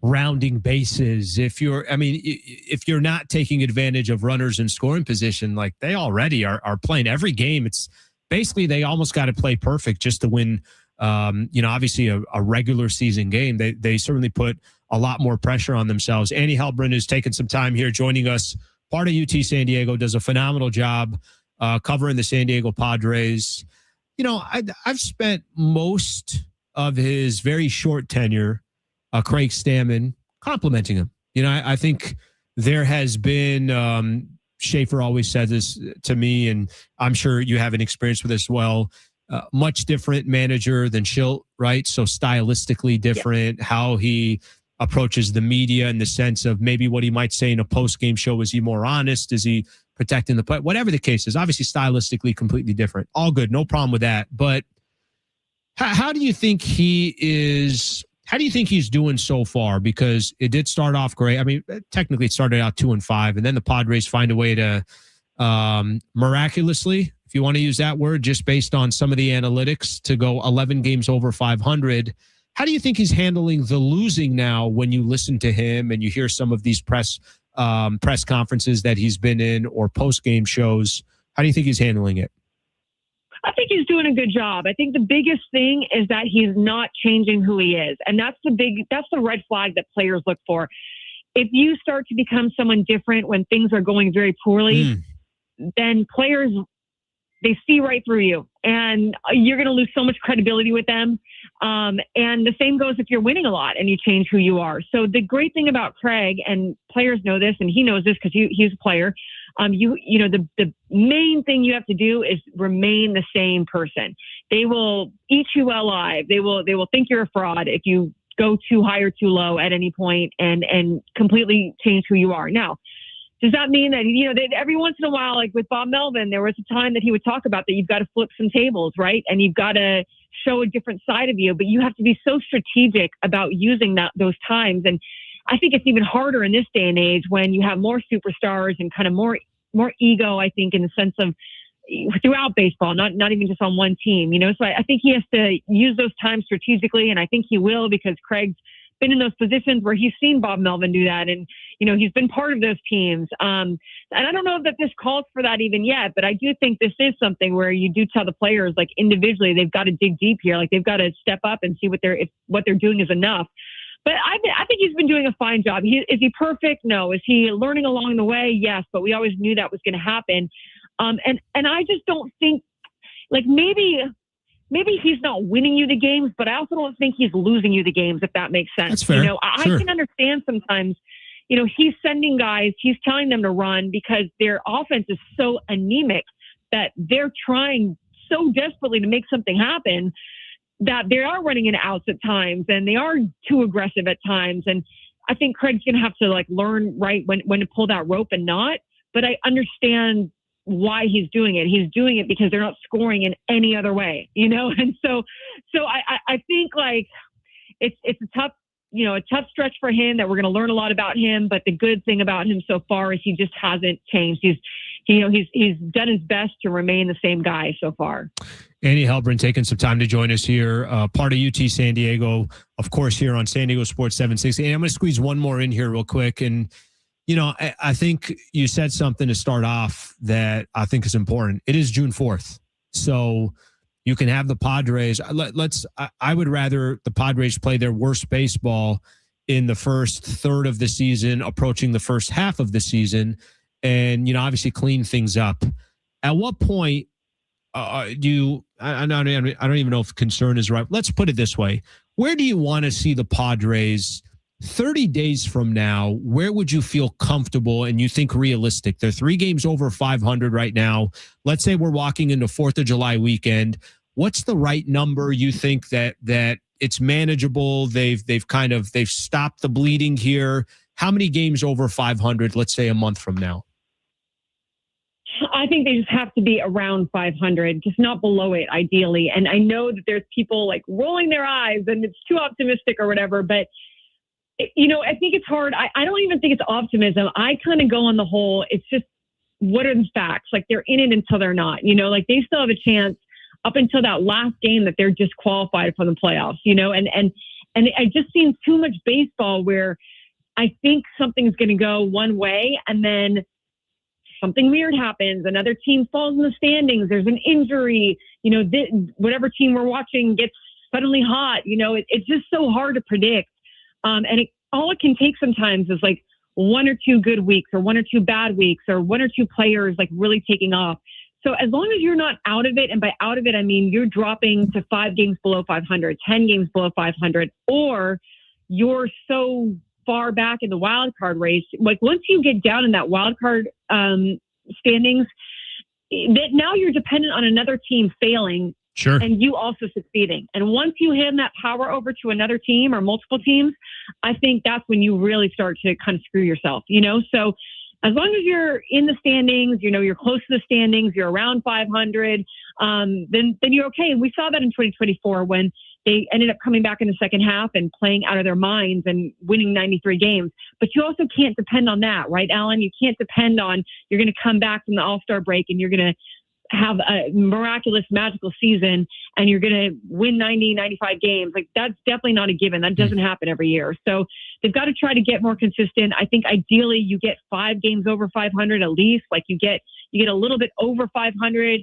rounding bases, if you're not taking advantage of runners in scoring position, like they already are playing every game, it's basically they almost got to play perfect just to win, obviously a regular season game. They certainly put a lot more pressure on themselves. Annie Heilbrunn is taking some time here joining us, part of UT San Diego, does a phenomenal job covering the San Diego Padres. I've spent most of his very short tenure, Craig Stammen, complimenting him. I think there has been, Schaefer always said this to me, and I'm sure you have an experience with this as well, much different manager than Schilt, right? So stylistically different, how he approaches the media in the sense of maybe what he might say in a post-game show. Is he more honest? Is he protecting the play? Whatever the case is, obviously stylistically completely different. All good. No problem with that. But how do you think he is? How do you think he's doing so far? Because it did start off great. I mean, technically it started out 2-5, and then the Padres find a way to miraculously, if you want to use that word, just based on some of the analytics, to go 11 games over 500. How do you think he's handling the losing now when you listen to him and you hear some of these press conferences that he's been in or post-game shows? How do you think he's handling it? I think he's doing a good job. I think the biggest thing is that he's not changing who he is. And that's the red flag that players look for. If you start to become someone different when things are going very poorly, then players, they see right through you, and you're going to lose so much credibility with them. And the same goes if you're winning a lot and you change who you are. So the great thing about Craig, and players know this, and he knows this because he's a player. The main thing you have to do is remain the same person. They will eat you alive. They will think you're a fraud if you go too high or too low at any point and completely change who you are. Now, does that mean that, that every once in a while, like with Bob Melvin, there was a time that he would talk about that you've got to flip some tables, right? And you've got to show a different side of you, but you have to be so strategic about using those times. And I think it's even harder in this day and age when you have more superstars and kind of more ego, I think, in the sense of throughout baseball, not even just on one team, So I think he has to use those times strategically, and I think he will, because Craig's been in those positions where he's seen Bob Melvin do that, and he's been part of those teams. And I don't know that this calls for that even yet, but I do think this is something where you do tell the players, like, individually, they've got to dig deep here, like they've got to step up and see if what they're doing is enough. But I think he's been doing a fine job. Is he perfect? No. Is he learning along the way? Yes. But we always knew that was going to happen. And I just don't think, like, maybe he's not winning you the games, but I also don't think he's losing you the games, if that makes sense. That's fair. I can understand sometimes, he's sending guys, he's telling them to run because their offense is so anemic that they're trying so desperately to make something happen that they are running in outs at times and they are too aggressive at times. And I think Craig's going to have to, like, learn right when to pull that rope and not, but I understand why he's doing it. He's doing it because they're not scoring in any other way, And so I think, like, it's a tough stretch for him that we're going to learn a lot about him. But the good thing about him so far is he just hasn't changed. He's done his best to remain the same guy so far. Andy Heilbrunn taking some time to join us here, part of UT San Diego, of course, here on San Diego Sports 760. And I'm going to squeeze one more in here real quick. And, I think you said something to start off that I think is important. It is June 4th. So you can have the Padres. I would rather the Padres play their worst baseball in the first third of the season, approaching the first half of the season, and, obviously clean things up. At what point I don't even know if concern is right. Let's put it this way. Where do you want to see the Padres 30 days from now? Where would you feel comfortable and you think realistic? They're 3 games over 500 right now. Let's say we're walking into 4th of July weekend. What's the right number you think that it's manageable? They've stopped the bleeding here. How many games over 500, let's say a month from now? I think they just have to be around 500, just not below it, ideally. And I know that there's people, like, rolling their eyes and it's too optimistic or whatever, but, I think it's hard. I don't even think it's optimism. I kind of go on the whole, it's just, what are the facts? Like, they're in it until they're not, like, they still have a chance up until that last game that they're disqualified from the playoffs, and I just seen too much baseball where I think something's going to go one way and then something weird happens. Another team falls in the standings. There's an injury. Whatever team we're watching gets suddenly hot. It's just so hard to predict. And all it can take sometimes is, like, 1 or 2 good weeks or 1 or 2 bad weeks or 1 or 2 players, like, really taking off. So as long as you're not out of it, and by out of it, I mean you're dropping to 5 games below 500, 10 games below 500, or you're so far back in the wild card race, like, once you get down in that wild card standings, that now you're dependent on another team failing Sure. and you also succeeding. And once you hand that power over to another team or multiple teams, I think that's when you really start to kind of screw yourself, So as long as you're in the standings, you're close to the standings, you're around 500, then you're okay. And we saw that in 2024 when they ended up coming back in the second half and playing out of their minds and winning 93 games. But you also can't depend on that, right, Alan? You can't depend on you're going to come back from the All-Star break and you're going to have a miraculous, magical season and you're going to win 90, 95 games. Like, that's definitely not a given. That doesn't happen every year. So they've got to try to get more consistent. I think ideally you get 5 games over 500 at least. Like you get a little bit over 500,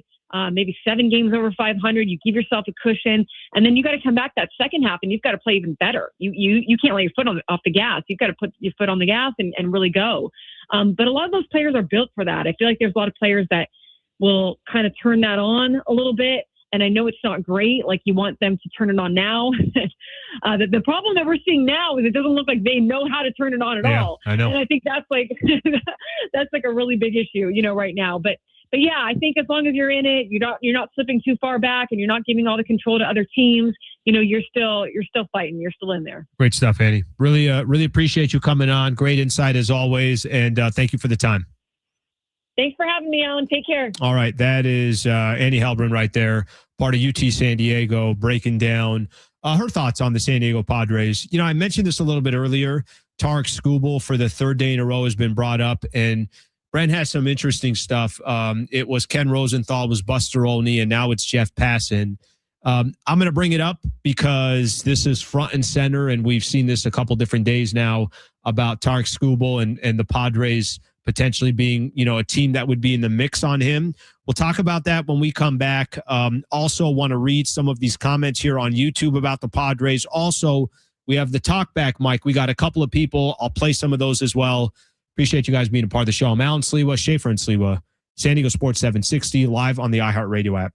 maybe 7 games over 500. You give yourself a cushion, and then you got to come back that second half and you've got to play even better. You can't let your foot off the gas. You've got to put your foot on the gas and really go. But a lot of those players are built for that. I feel like there's a lot of players that will kind of turn that on a little bit. And I know it's not great. Like, you want them to turn it on now. The problem that we're seeing now is it doesn't look like they know how to turn it on at all. I know. And I think that's like, that's like a really big issue, right now. But yeah, I think as long as you're in it, you're not slipping too far back and you're not giving all the control to other teams, you're still fighting. You're still in there. Great stuff, Annie. Really appreciate you coming on. Great insight as always. And thank you for the time. Thanks for having me, Alan. Take care. All right. That is Annie Heilbrunn right there, part of UT San Diego, breaking down her thoughts on the San Diego Padres. I mentioned this a little bit earlier. Tarek Skubal for the third day in a row has been brought up, and Brent has some interesting stuff. It was Ken Rosenthal, was Buster Olney, and now it's Jeff Passan. I'm going to bring it up because this is front and center, and we've seen this a couple different days now about Tarek Skubal and the Padres potentially being, a team that would be in the mix on him. We'll talk about that when we come back. Also want to read some of these comments here on YouTube about the Padres. Also, we have the talkback mic. We got a couple of people. I'll play some of those as well. Appreciate you guys being a part of the show. I'm Alan Slewa, Schaefer and Slewa, San Diego Sports 760, live on the iHeartRadio app.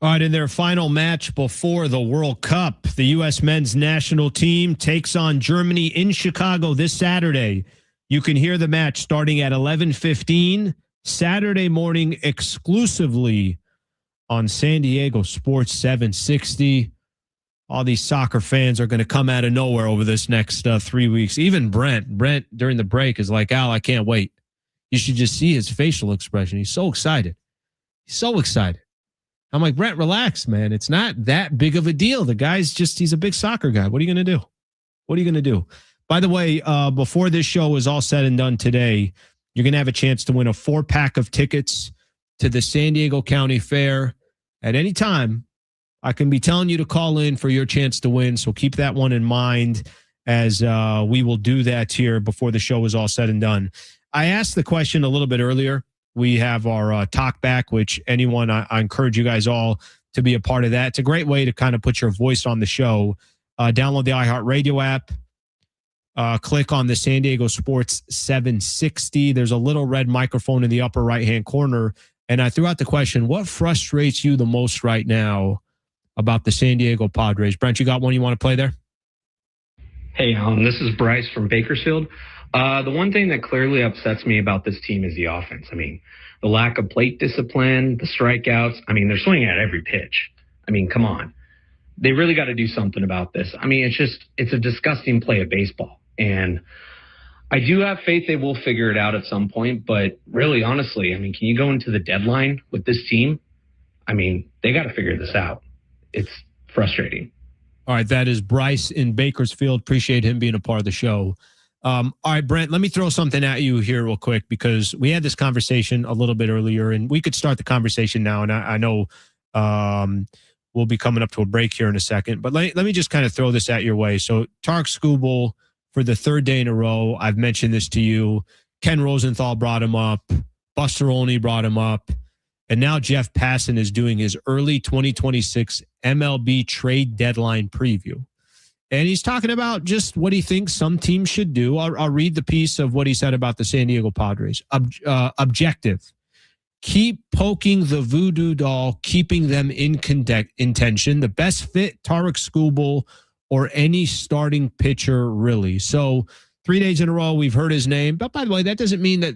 All right, in their final match before the World Cup, the U.S. men's national team takes on Germany in Chicago this Saturday. You can hear the match starting at 11:15 Saturday morning exclusively on San Diego Sports 760. All these soccer fans are going to come out of nowhere over this next 3 weeks. Even Brent during the break is like, Al, I can't wait. You should just see his facial expression. He's so excited. He's so excited. I'm like, Brent, relax, man. It's not that big of a deal. The guy's he's a big soccer guy. What are you going to do? What are you going to do? By the way, before this show is all said and done today, you're going to have a chance to win a 4-pack of tickets to the San Diego County Fair at any time. I can be telling you to call in for your chance to win. So keep that one in mind as we will do that here before the show is all said and done. I asked the question a little bit earlier. We have our talk back, which anyone, I encourage you guys all to be a part of that. It's a great way to kind of put your voice on the show. Download the iHeartRadio app. Click on the San Diego Sports 760. There's a little red microphone in the upper right-hand corner. And I threw out the question, what frustrates you the most right now about the San Diego Padres? Brent, you got one you want to play there? Hey, this is Bryce from Bakersfield. The one thing that clearly upsets me about this team is the offense. I mean, the lack of plate discipline, the strikeouts. I mean, they're swinging at every pitch. I mean, come on. They really got to do something about this. I mean, it's a disgusting play of baseball. And I do have faith they will figure it out at some point. But really, honestly, I mean, can you go into the deadline with this team? I mean, they got to figure this out. It's frustrating. All right, that is Bryce in Bakersfield. Appreciate him being a part of the show. All right, Brent, let me throw something at you here real quick because we had this conversation a little bit earlier, and we could start the conversation now. And I know we'll be coming up to a break here in a second, but let me just kind of throw this at your way. So Tarek Skubal, for the third day in a row, I've mentioned this to you. Ken Rosenthal brought him up. Buster Olney brought him up. And now Jeff Passan is doing his early 2026 MLB trade deadline preview. And he's talking about just what he thinks some teams should do. I'll read the piece of what he said about the San Diego Padres. Objective. Keep poking the voodoo doll, keeping them in contention. The best fit, Tarek Skubal, or any starting pitcher, really. So 3 days in a row, we've heard his name. But by the way, that doesn't mean that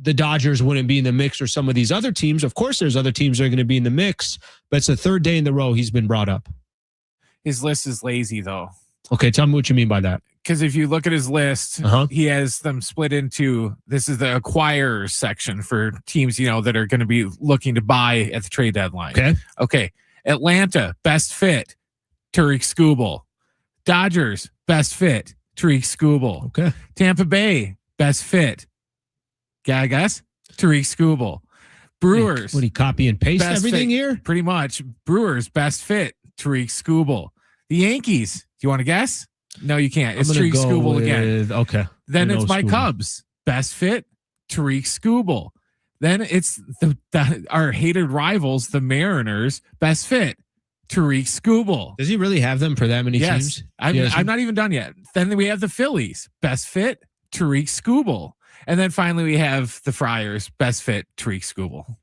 the Dodgers wouldn't be in the mix or some of these other teams. Of course, there's other teams that are going to be in the mix, but it's the third day in a row he's been brought up. His list is lazy, though. Okay, tell me what you mean by that. Because if you look at his list, he has them split into, this is the acquirers section for teams, that are going to be looking to buy at the trade deadline. Okay. Atlanta, best fit, Tarek Skubal. Dodgers, best fit, Tarek Skubal. Okay. Tampa Bay, best fit. Got a guess? Tarek Skubal. Brewers. What, do you copy and paste everything fit, here? Pretty much. Brewers, best fit, Tarek Skubal. The Yankees, do you want to guess? No, you can't. It's Tarek Skubal again. Okay. Then it's my Cubs. Best fit, Tarek Skubal. Then it's our hated rivals, the Mariners. Best fit, Tarek Skubal. Does he really have them for that many teams? I'm not even done yet. Then we have the Phillies. Best fit, Tarek Skubal. And then finally we have the Friars. Best fit, Tarek Skubal.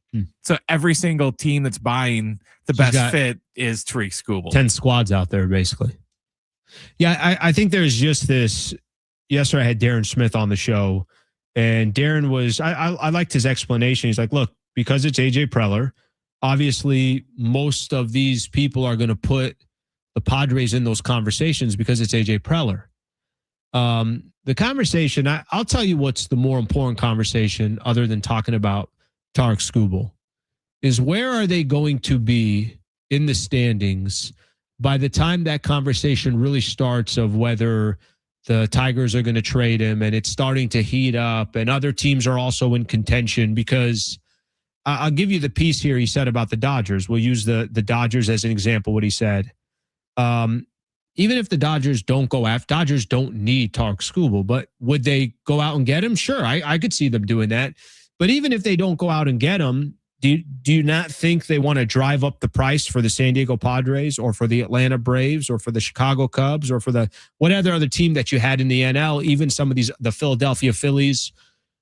So every single team that's buying the best fit is Tarek Skubal. 10 squads out there, basically. Yeah, I think there's just this. Yesterday I had Darren Smith on the show, and Darren was, I liked his explanation. He's like, look, because it's AJ Preller, obviously most of these people are going to put the Padres in those conversations because it's AJ Preller. The conversation, I'll tell you what's the more important conversation other than talking about Tarek Skubal is where are they going to be in the standings by the time that conversation really starts of whether the Tigers are going to trade him and it's starting to heat up and other teams are also in contention because I'll give you the piece here he said about the Dodgers. We'll use the Dodgers as an example, what he said. Even if the Dodgers don't go after, Dodgers don't need Tarek Skubal, but would they go out and get him? Sure, I could see them doing that. But even if they don't go out and get him, do you not think they want to drive up the price for the San Diego Padres or for the Atlanta Braves or for the Chicago Cubs or for the whatever other team that you had in the NL, even some of these, the Philadelphia Phillies?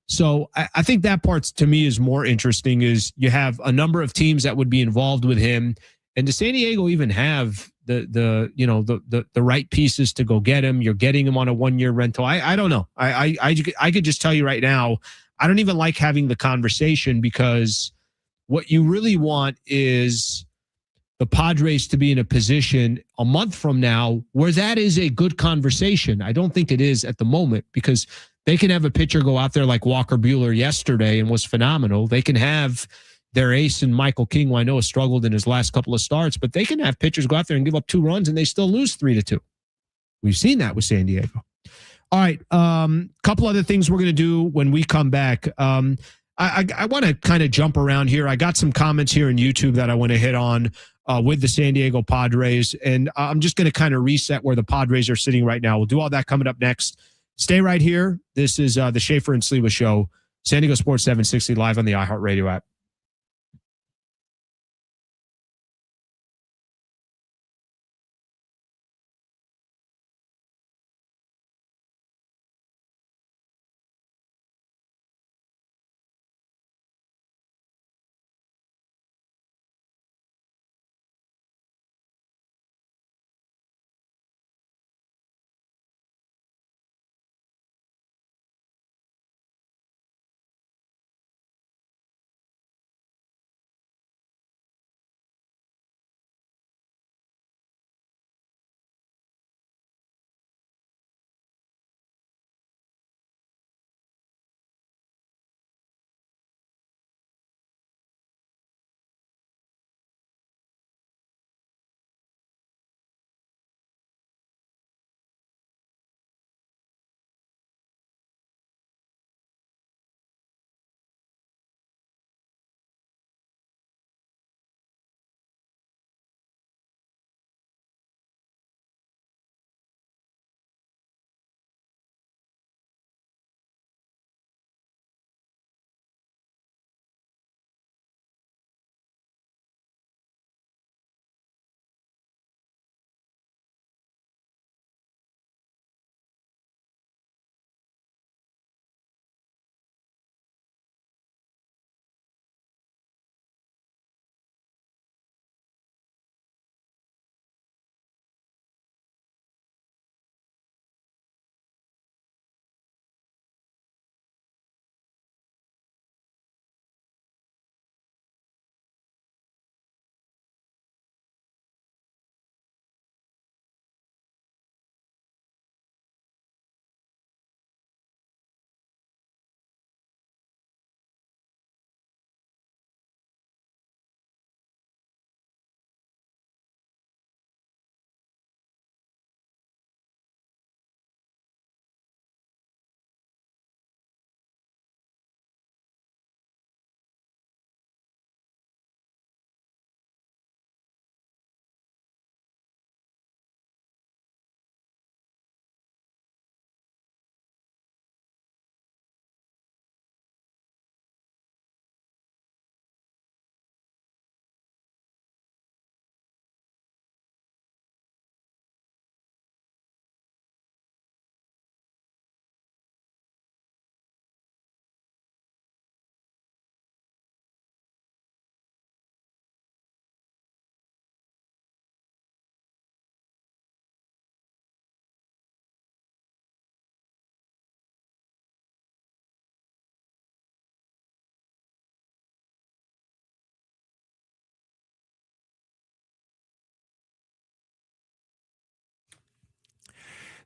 So I think that part to me is more interesting. Is you have a number of teams that would be involved with him, and does San Diego even have the right pieces to go get him? You're getting him on a 1-year rental. I don't know. I could just tell you right now, I don't even like having the conversation, because what you really want is the Padres to be in a position a month from now where that is a good conversation. I don't think it is at the moment, because they can have a pitcher go out there like Walker Buehler yesterday and was phenomenal. They can have their ace and Michael King, who I know has struggled in his last couple of starts, but they can have pitchers go out there and give up 2 runs and they still lose 3-2. We've seen that with San Diego. All right. Couple other things we're going to do when we come back. I want to kind of jump around here. I got some comments here on YouTube that I want to hit on with the San Diego Padres, and I'm just going to kind of reset where the Padres are sitting right now. We'll do all that coming up next. Stay right here. This is the Schaefer and Sliwa Show, San Diego Sports 760, live on the iHeartRadio app.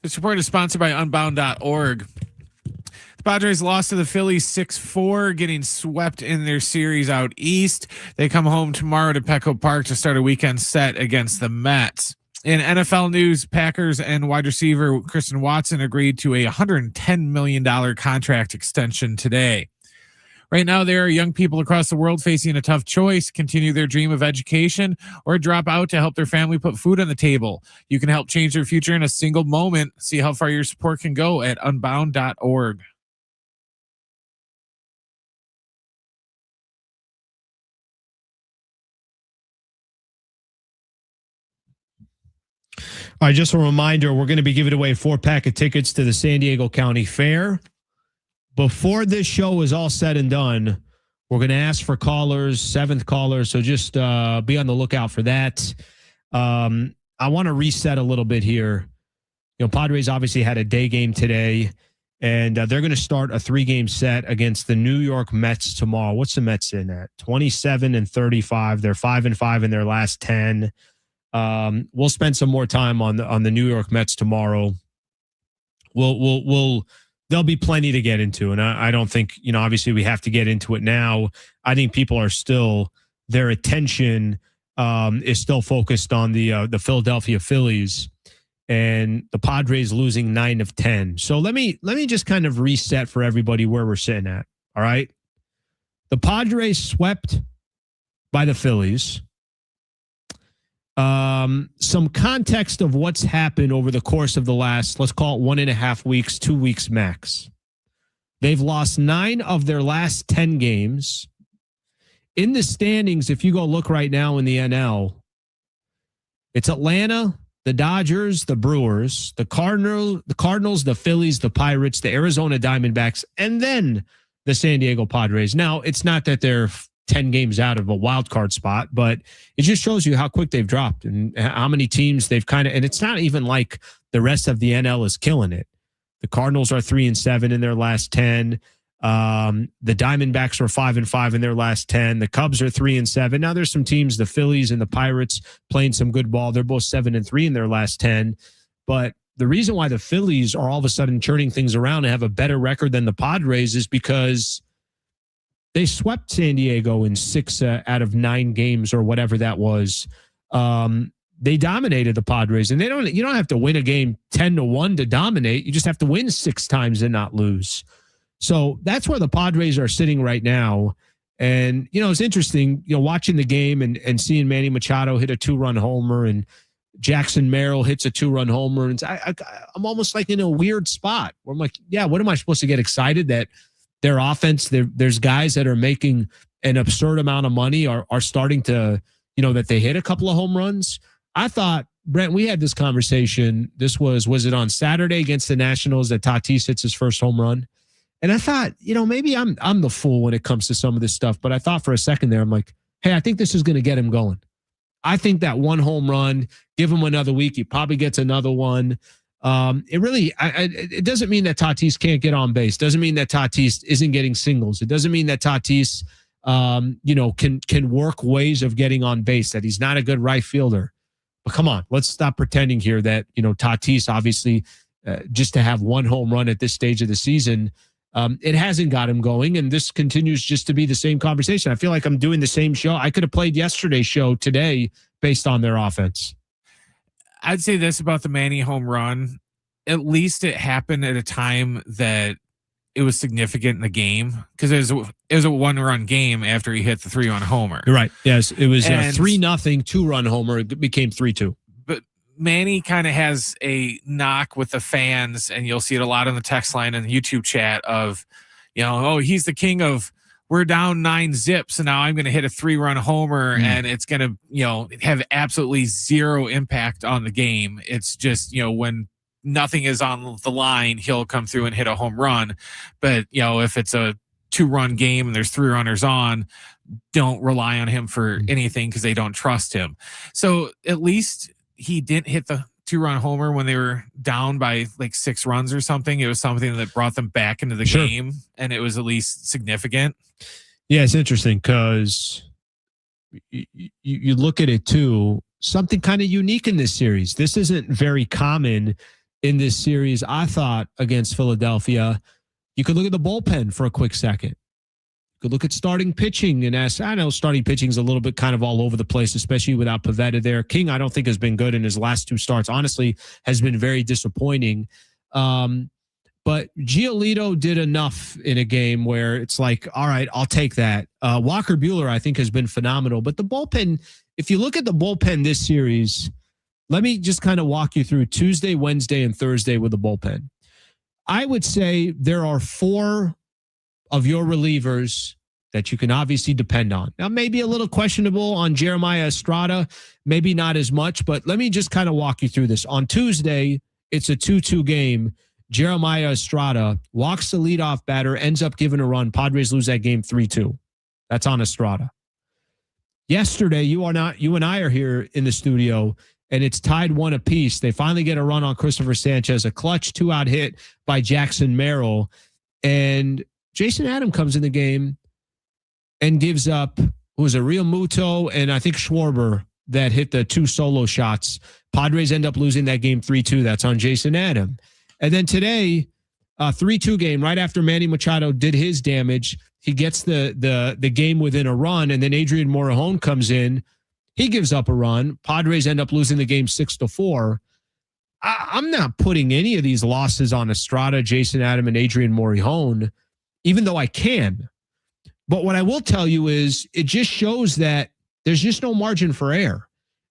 This report is sponsored by Unbound.org. The Padres lost to the Phillies 6-4, getting swept in their series out east. They come home tomorrow to Petco Park to start a weekend set against the Mets. In NFL news, Packers and wide receiver Christian Watson agreed to a $110 million contract extension today. Right now, there are young people across the world facing a tough choice: continue their dream of education or drop out to help their family put food on the table. You can help change their future in a single moment. See how far your support can go at unbound.org. All right, just a reminder, we're going to be giving away a 4-pack of tickets to the San Diego County Fair. before this show is all said and done, we're going to ask for callers, 7th caller. So just be on the lookout for that. I want to reset a little bit here. You know, Padres obviously had a day game today, and they're going to start a 3-game set against the New York Mets tomorrow. What's the Mets in at? 27-35. They're 5-5 in their last 10. We'll spend some more time on the New York Mets tomorrow. There'll be plenty to get into, and I don't think, you know, obviously we have to get into it now. I think people are still, their attention is still focused on the Philadelphia Phillies and the Padres losing 9 of 10. So let me just kind of reset for everybody where we're sitting at. All right. The Padres swept by the Phillies. Some context of what's happened over the course of the last, let's call it 1.5 weeks, 2 weeks max. They've lost 9 of their last 10 games. In the standings, if you go look right now in the NL, it's Atlanta, the Dodgers, the Brewers, the Cardinals, the Phillies, the Pirates, the Arizona Diamondbacks, and then the San Diego Padres. Now, it's not that they're 10 games out of a wild card spot, but it just shows you how quick they've dropped and how many teams they've kind of, and it's not even like the rest of the NL is killing it. The Cardinals are 3-7 in their last 10. The Diamondbacks are 5-5 in their last 10. The Cubs are 3-7. Now there's some teams, the Phillies and the Pirates, playing some good ball. They're both 7-3 in their last 10. But the reason why the Phillies are all of a sudden turning things around and have a better record than the Padres is because they swept San Diego in 6 out of 9 games or whatever that was. They dominated the Padres, and you don't have to win a game 10-1 to dominate. You just have to win 6 times and not lose. So that's where the Padres are sitting right now. And, you know, it's interesting, you know, watching the game and seeing Manny Machado hit a 2-run homer and Jackson Merrill hits a 2-run homer. And I'm almost like in a weird spot where I'm like, yeah, what am I supposed to get excited that their offense, there's guys that are making an absurd amount of money are starting to, you know, that they hit a couple of home runs. I thought, Brent, we had this conversation. This was it on Saturday against the Nationals that Tatis hits his first home run? And I thought, you know, maybe I'm the fool when it comes to some of this stuff. But I thought for a second there, I'm like, hey, I think this is going to get him going. I think that one home run, give him another week, he probably gets another one. It doesn't mean that Tatis can't get on base. Doesn't mean that Tatis isn't getting singles. It doesn't mean that Tatis, you know, can work ways of getting on base, that he's not a good right fielder. But come on, let's stop pretending here that, you know, Tatis obviously just to have one home run at this stage of the season, it hasn't got him going. And this continues just to be the same conversation. I feel like I'm doing the same show. I could have played yesterday's show today based on their offense. I'd say this about the Manny home run. At least it happened at a time that it was significant in the game, because it was a 1-run game after he hit the 3-run homer. You're right. Yes, it was 3-0, 2-run homer. It became 3-2. But Manny kind of has a knock with the fans, and you'll see it a lot on the text line and the YouTube chat of, you know, oh, he's the king of, we're down 9-0, and now I'm going to hit a 3-run homer, and it's going to, you know, have absolutely zero impact on the game. It's just, you know, when nothing is on the line, he'll come through and hit a home run. But, you know, if it's a 2-run game and there's 3 runners on, don't rely on him for anything because they don't trust him. So at least he didn't hit the 2-run homer when they were down by like 6 runs or something. It was something that brought them back into the game, and it was at least significant. Yeah, it's interesting because you look at it too, something kind of unique in this series. This isn't very common in this series, I thought, against Philadelphia. You could look at the bullpen for a quick second. You could look at starting pitching and ask, I know starting pitching is a little bit kind of all over the place, especially without Pivetta there. King, I don't think has been good in his last 2 starts. Honestly, has been very disappointing. But Giolito did enough in a game where it's like, all right, I'll take that. Walker Buehler, I think, has been phenomenal. But the bullpen, if you look at the bullpen this series, let me just kind of walk you through Tuesday, Wednesday, and Thursday with the bullpen. I would say there are 4 of your relievers that you can obviously depend on. Now, maybe a little questionable on Jeremiah Estrada, maybe not as much, but let me just kind of walk you through this. On Tuesday, it's a 2-2 game. Jeremiah Estrada walks the leadoff batter, ends up giving a run. Padres lose that game 3-2. That's on Estrada. Yesterday, you and I are here in the studio, and it's tied 1 apiece. They finally get a run on Christopher Sanchez, a clutch 2-out hit by Jackson Merrill, and Jason Adam comes in the game and gives up, who was a Real Muto and I think Schwarber that hit the 2 solo shots. Padres end up losing that game 3-2. That's on Jason Adam. And then today, 3-2 game, right after Manny Machado did his damage, he gets the game within a run, and then Adrian Morejon comes in. He gives up a run. Padres end up losing the game 6-4. I'm not putting any of these losses on Estrada, Jason Adam, and Adrian Morejon, even though I can. But what I will tell you is it just shows that there's just no margin for error.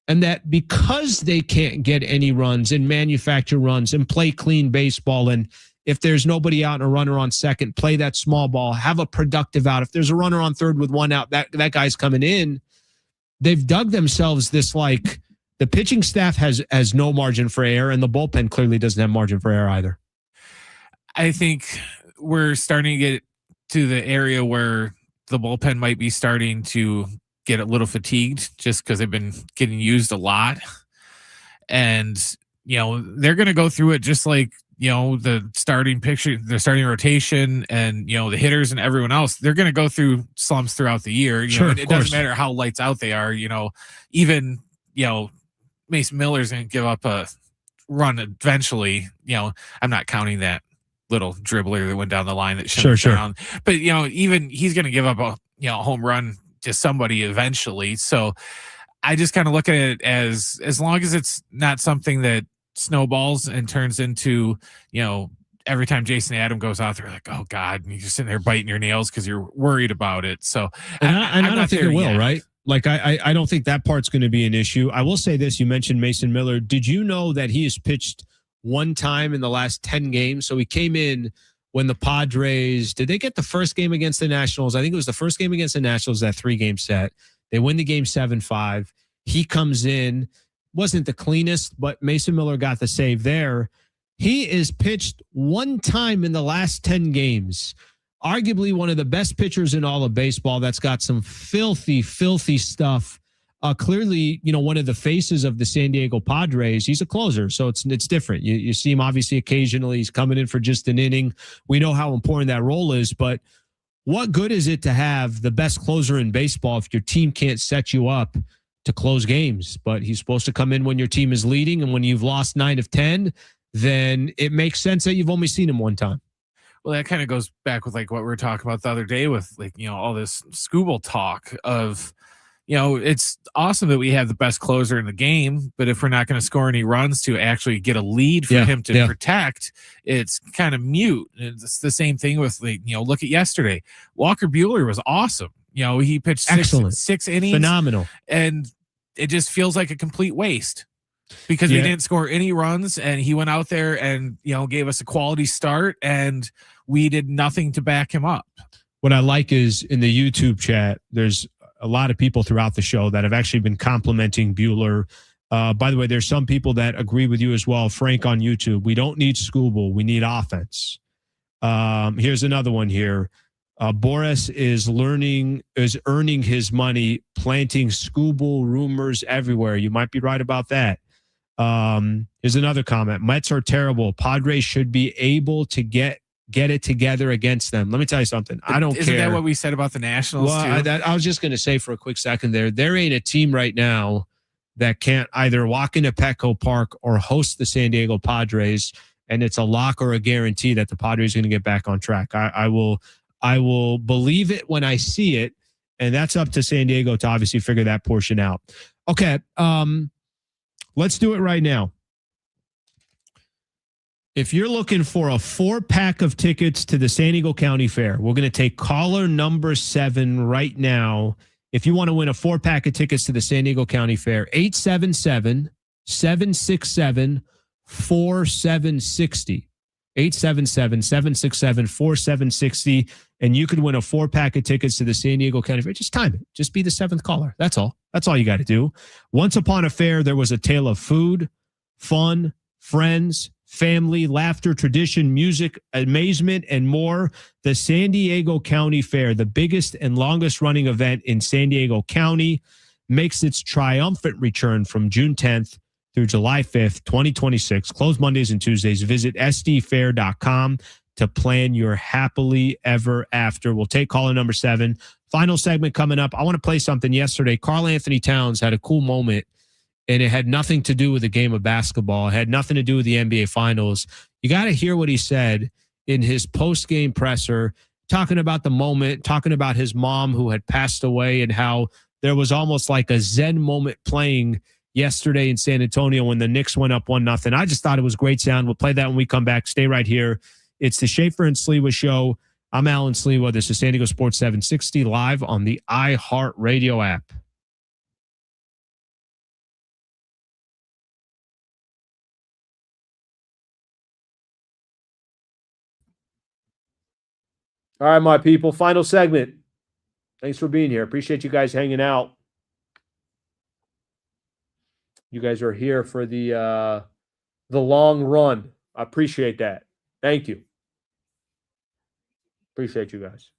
And that because they can't get any runs and manufacture runs and play clean baseball, and if there's nobody out and a runner on second, play that small ball, have a productive out. If there's a runner on third with 1 out, that guy's coming in. They've dug themselves this, like, the pitching staff has no margin for error, and the bullpen clearly doesn't have margin for error either. I think we're starting to get to the area where the bullpen might be starting to get a little fatigued just because they've been getting used a lot. And, they're going to go through it just like, the starting rotation and, the hitters and everyone else. They're going to go through slumps throughout the year. It doesn't matter how lights out they are, even, Mason Miller's going to give up a run eventually. I'm not counting that little dribbler that went down the line that shut down. But, even he's going to give up a, home run to somebody eventually. So I just kind of look at it as long as it's not something that snowballs and turns into, every time Jason Adam goes out there, like, oh God, and you're just sitting there biting your nails because you're worried about it. So I don't think it will, right? Like, I don't think that part's going to be an issue. I will say this. You mentioned Mason Miller. Did you know that he has pitched 1 time in the last 10 games? So he came in when the Padres, did they get the first game against the Nationals? I think it was the first game against the Nationals, that 3-game set. They win the game 7-5. He comes in, wasn't the cleanest, but Mason Miller got the save there. He is pitched 1 time in the last 10 games. Arguably one of the best pitchers in all of baseball. That's got some filthy, filthy stuff. Clearly, one of the faces of the San Diego Padres. He's a closer, so it's different. You see him obviously occasionally. He's coming in for just an inning. We know how important that role is, but what good is it to have the best closer in baseball if your team can't set you up to close games? But he's supposed to come in when your team is leading, and when you've lost 9 of 10, then it makes sense that you've only seen him 1 time. Well, that kind of goes back with like what we were talking about the other day with all this Scooble talk of, it's awesome that we have the best closer in the game, but if we're not going to score any runs to actually get a lead for him to protect, it's kind of mute. It's the same thing with, look at yesterday. Walker Buehler was awesome. He pitched six innings. Phenomenal. And it just feels like a complete waste because we didn't score any runs, and he went out there and, gave us a quality start, and we did nothing to back him up. What I like is in the YouTube chat, there's a lot of people throughout the show that have actually been complimenting Buehler. By the way, there's some people that agree with you as well. Frank on YouTube, we don't need Scooble. We need offense. Here's another one here. Boris is earning his money, planting Scooble rumors everywhere. You might be right about that. Here's another comment. Mets are terrible. Padres should be able to get it together against them. Let me tell you something. I don't care. Isn't that what we said about the Nationals too? I was just going to say for a quick second there ain't a team right now that can't either walk into Petco Park or host the San Diego Padres, and it's a lock or a guarantee that the Padres are going to get back on track. I will believe it when I see it, and that's up to San Diego to obviously figure that portion out. Okay, let's do it right now. If you're looking for a 4-pack of tickets to the San Diego County Fair, we're going to take caller number 7 right now. If you want to win a 4-pack of tickets to the San Diego County Fair, 877-767-4760. 877-767-4760. And you could win a 4-pack of tickets to the San Diego County Fair. Just time it. Just be the 7th caller. That's all. That's all you got to do. Once upon a fair, there was a tale of food, fun, friends, family, laughter, tradition, music, amazement, and more. The San Diego County Fair, the biggest and longest running event in San Diego County, makes its triumphant return from June 10th through July 5th, 2026. Closed Mondays and Tuesdays. Visit sdfair.com to plan your happily ever after. We'll take caller number 7. Final segment coming up. I want to play something yesterday. Karl-Anthony Towns had a cool moment, and it had nothing to do with the game of basketball. It had nothing to do with the NBA Finals. You got to hear what he said in his post-game presser, talking about the moment, talking about his mom who had passed away and how there was almost like a Zen moment playing yesterday in San Antonio when the Knicks went up 1-0. I just thought it was great sound. We'll play that when we come back. Stay right here. It's the Schaefer and Sliwa Show. I'm Alan Sliwa. This is San Diego Sports 760 live on the iHeartRadio app. All right, my people. Final segment. Thanks for being here. Appreciate you guys hanging out. You guys are here for the long run. I appreciate that. Thank you. Appreciate you guys.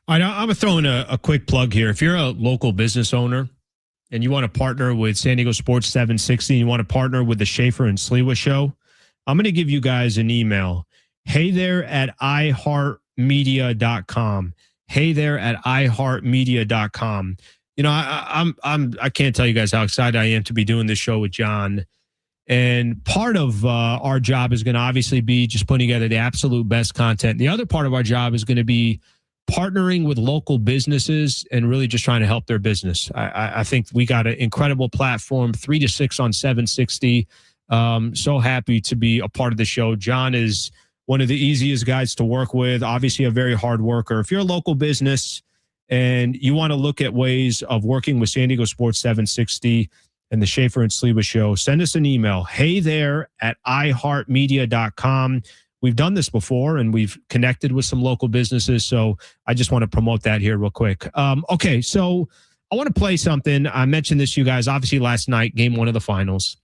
All right, I'm throwing a quick plug here. If you're a local business owner and you want to partner with San Diego Sports 760, you want to partner with the Schaefer and Sliwa Show, I'm going to give you guys an email. Hey there at iHeartMedia.com. Hey there at iHeartMedia.com. You know, I can't tell you guys how excited I am to be doing this show with John. And part of our job is going to obviously be just putting together the absolute best content. The other part of our job is going to be partnering with local businesses and really just trying to help their business. I think we got an incredible platform, 3 to 6 on 760. So happy to be a part of the show. John is one of the easiest guys to work with, obviously a very hard worker. If you're a local business and you want to look at ways of working with San Diego Sports 760 and the Schaefer and Sleba Show, send us an email. Hey there at iHeartMedia.com. We've done this before, and we've connected with some local businesses, so I just want to promote that here real quick. Okay, so I want to play something. I mentioned this to you guys, obviously, last night, game 1 of the finals,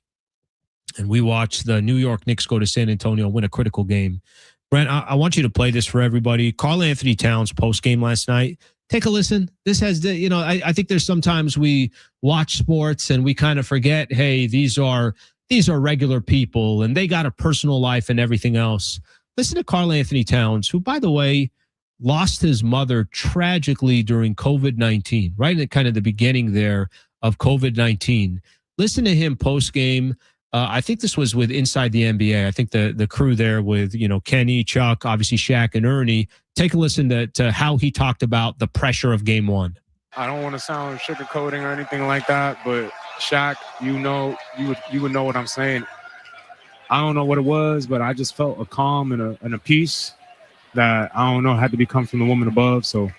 and we watched the New York Knicks go to San Antonio, win a critical game. Brent, I want you to play this for everybody. Karl-Anthony Towns post-game last night. Take a listen. This has the, you know, I think there's sometimes we watch sports and we kind of forget, hey, these are regular people and they got a personal life and everything else. Listen to Karl-Anthony Towns, who, by the way, lost his mother tragically during COVID-19, right at kind of the beginning there of COVID-19. Listen to him post-game. I think this was with Inside the NBA. I think the crew there with, you know, Kenny, Chuck, obviously Shaq and Ernie. Take a listen to how he talked about the pressure of game 1. I don't want to sound sugarcoating or anything like that, but Shaq, you would know what I'm saying. I don't know what it was, but I just felt a calm and a peace that, I don't know, had to be come from the woman above. So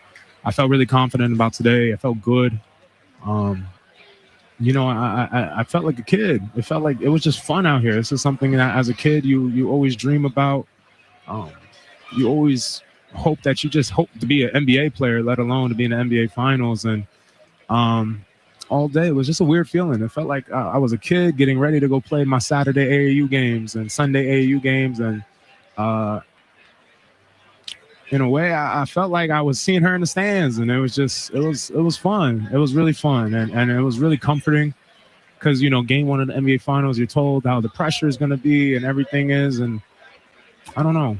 I felt really confident about today. I felt good. You know, I felt like a kid. It felt like it was just fun out here. This is something that as a kid you always dream about. You always hope that you just hope to be an NBA player, let alone to be in the NBA finals. And all day it was just a weird feeling. It felt like I was a kid getting ready to go play my Saturday AAU games and Sunday AAU games. And in a way, I felt like I was seeing her in the stands, and it was fun. It was really fun, and it was really comforting because, you know, game 1 of the NBA finals, you're told how the pressure is going to be and everything is, and I don't know.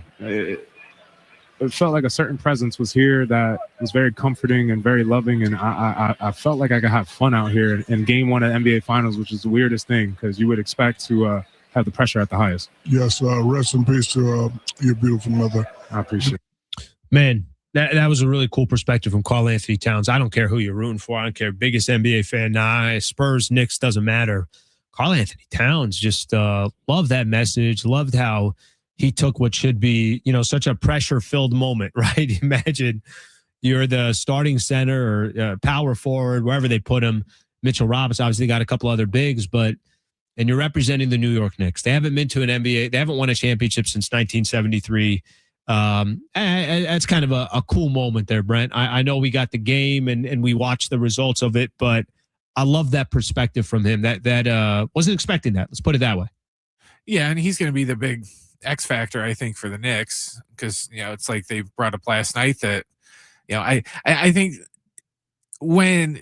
It felt like a certain presence was here that was very comforting and very loving, and I felt like I could have fun out here in game 1 of the NBA finals, which is the weirdest thing because you would expect to have the pressure at the highest. Yes, rest in peace to your beautiful mother. I appreciate it. Man, that was a really cool perspective from Karl-Anthony Towns. I don't care who you're rooting for. I don't care. Biggest NBA fan. Nah, Spurs, Knicks, doesn't matter. Karl-Anthony Towns just loved that message. Loved how he took what should be, you know, such a pressure-filled moment, right? Imagine you're the starting center or power forward, wherever they put him. Mitchell Robinson obviously got a couple other bigs, and you're representing the New York Knicks. They haven't been to an NBA. They haven't won a championship since 1973. That's kind of a cool moment there, Brent. I know we got the game and we watched the results of it, but I love that perspective from him. That wasn't expecting that. Let's put it that way. Yeah, and he's going to be the big X factor, I think, for the Knicks because, you know, it's like they brought up last night that, you know, I think when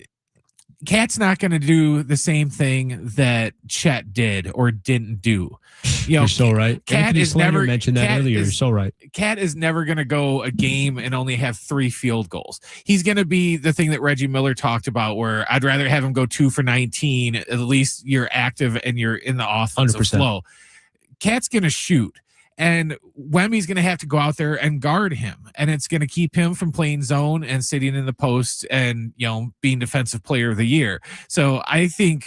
Cat's not going to do the same thing that Chet did or didn't do. You know, you're so right. Cat is Slater never mentioned that earlier. You're so right. Cat is never going to go a game and only have 3 field goals. He's going to be the thing that Reggie Miller talked about, where I'd rather have him go 2 for 19. At least you're active and you're in the offensive 100%. flow. Cat's going to shoot. And Wemmy's going to have to go out there and guard him. And it's going to keep him from playing zone and sitting in the post and, you know, being defensive player of the year. So I think,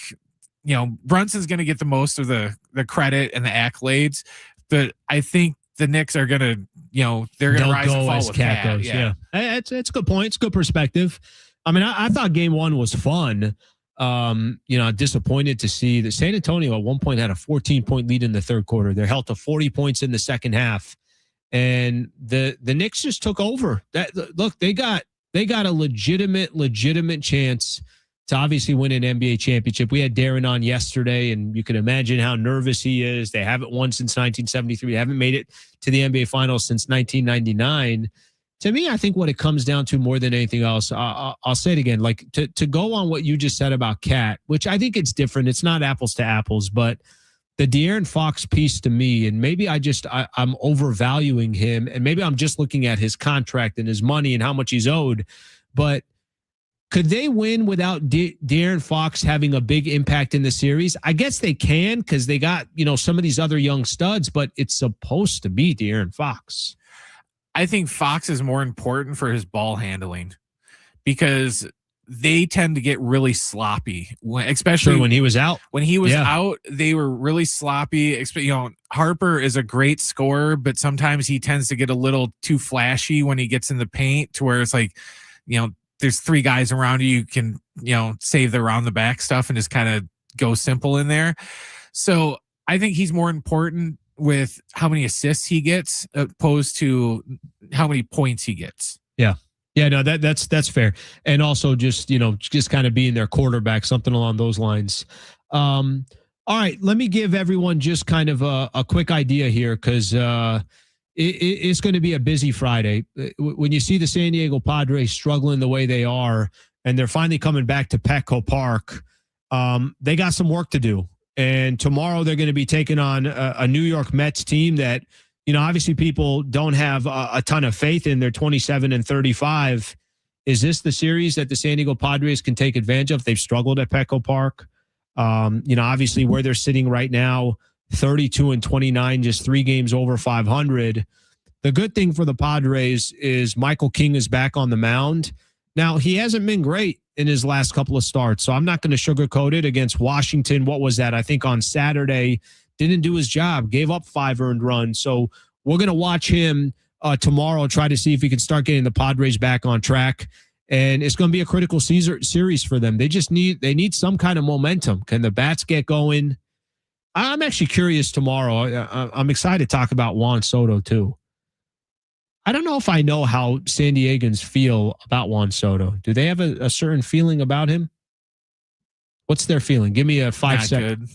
you know, Brunson's going to get the most of the credit and the accolades. But I think the Knicks are going to, you know, they're going to rise and fall with Cat. Goes. Yeah. It's a good point. It's a good perspective. I mean, I thought game 1 was fun. You know, disappointed to see that San Antonio at one point had a 14-point lead in the third quarter. They're held to 40 points in the second half, and the Knicks just took over. Look, they got a legitimate chance to obviously win an NBA championship. We had Darren on yesterday, and you can imagine how nervous he is. They haven't won since 1973. They haven't made it to the NBA Finals since 1999. To me, I think what it comes down to more than anything else, I'll say it again, like to go on what you just said about Cat, which I think it's different. It's not apples to apples, but the De'Aaron Fox piece to me, and maybe I'm overvaluing him, and maybe I'm just looking at his contract and his money and how much he's owed, but could they win without De'Aaron Fox having a big impact in the series? I guess they can because they got, some of these other young studs, but it's supposed to be De'Aaron Fox. I think Fox is more important for his ball handling because they tend to get really sloppy, especially when he was out. When he was out, they were really sloppy. Harper is a great scorer, but sometimes he tends to get a little too flashy when he gets in the paint to where it's like, there's three guys around you can, save the around the back stuff and just kind of go simple in there. So I think he's more important with how many assists he gets opposed to how many points he gets. Yeah. Yeah, no, that's fair. And also just kind of being their quarterback, something along those lines. All right, let me give everyone just kind of a quick idea here because it's going to be a busy Friday. When you see the San Diego Padres struggling the way they are, and they're finally coming back to Petco Park, they got some work to do. And tomorrow they're going to be taking on a New York Mets team that, obviously people don't have a ton of faith in. They're 27-35. Is this the series that the San Diego Padres can take advantage of? They've struggled at Petco Park. Obviously where they're sitting right now, 32-29, just 3 games over 500. The good thing for the Padres is Michael King is back on the mound. Now, he hasn't been great in his last couple of starts, so I'm not going to sugarcoat it. Against Washington, what was that? I think on Saturday, didn't do his job, gave up 5 earned runs. So we're going to watch him tomorrow, try to see if he can start getting the Padres back on track. And it's going to be a critical series for them. They need some kind of momentum. Can the bats get going? I'm actually curious tomorrow. I'm excited to talk about Juan Soto too. I don't know if I know how San Diegans feel about Juan Soto. Do they have a certain feeling about him? What's their feeling? Give me a 5 second. Good.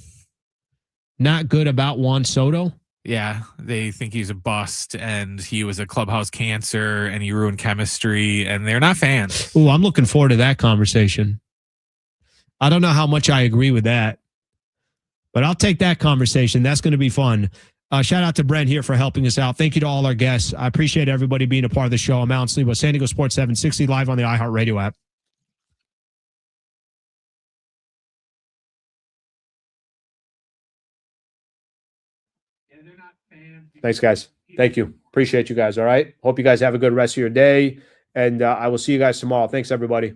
Not good about Juan Soto? Yeah, they think he's a bust and he was a clubhouse cancer and he ruined chemistry and they're not fans. Oh, I'm looking forward to that conversation. I don't know how much I agree with that, but I'll take that conversation. That's going to be fun. Shout out to Brent here for helping us out. Thank you to all our guests. I appreciate everybody being a part of the show. I'm Alan Sleep with San Diego Sports 760 live on the iHeartRadio app. Thanks, guys. Thank you. Appreciate you guys. All right. Hope you guys have a good rest of your day. And I will see you guys tomorrow. Thanks, everybody.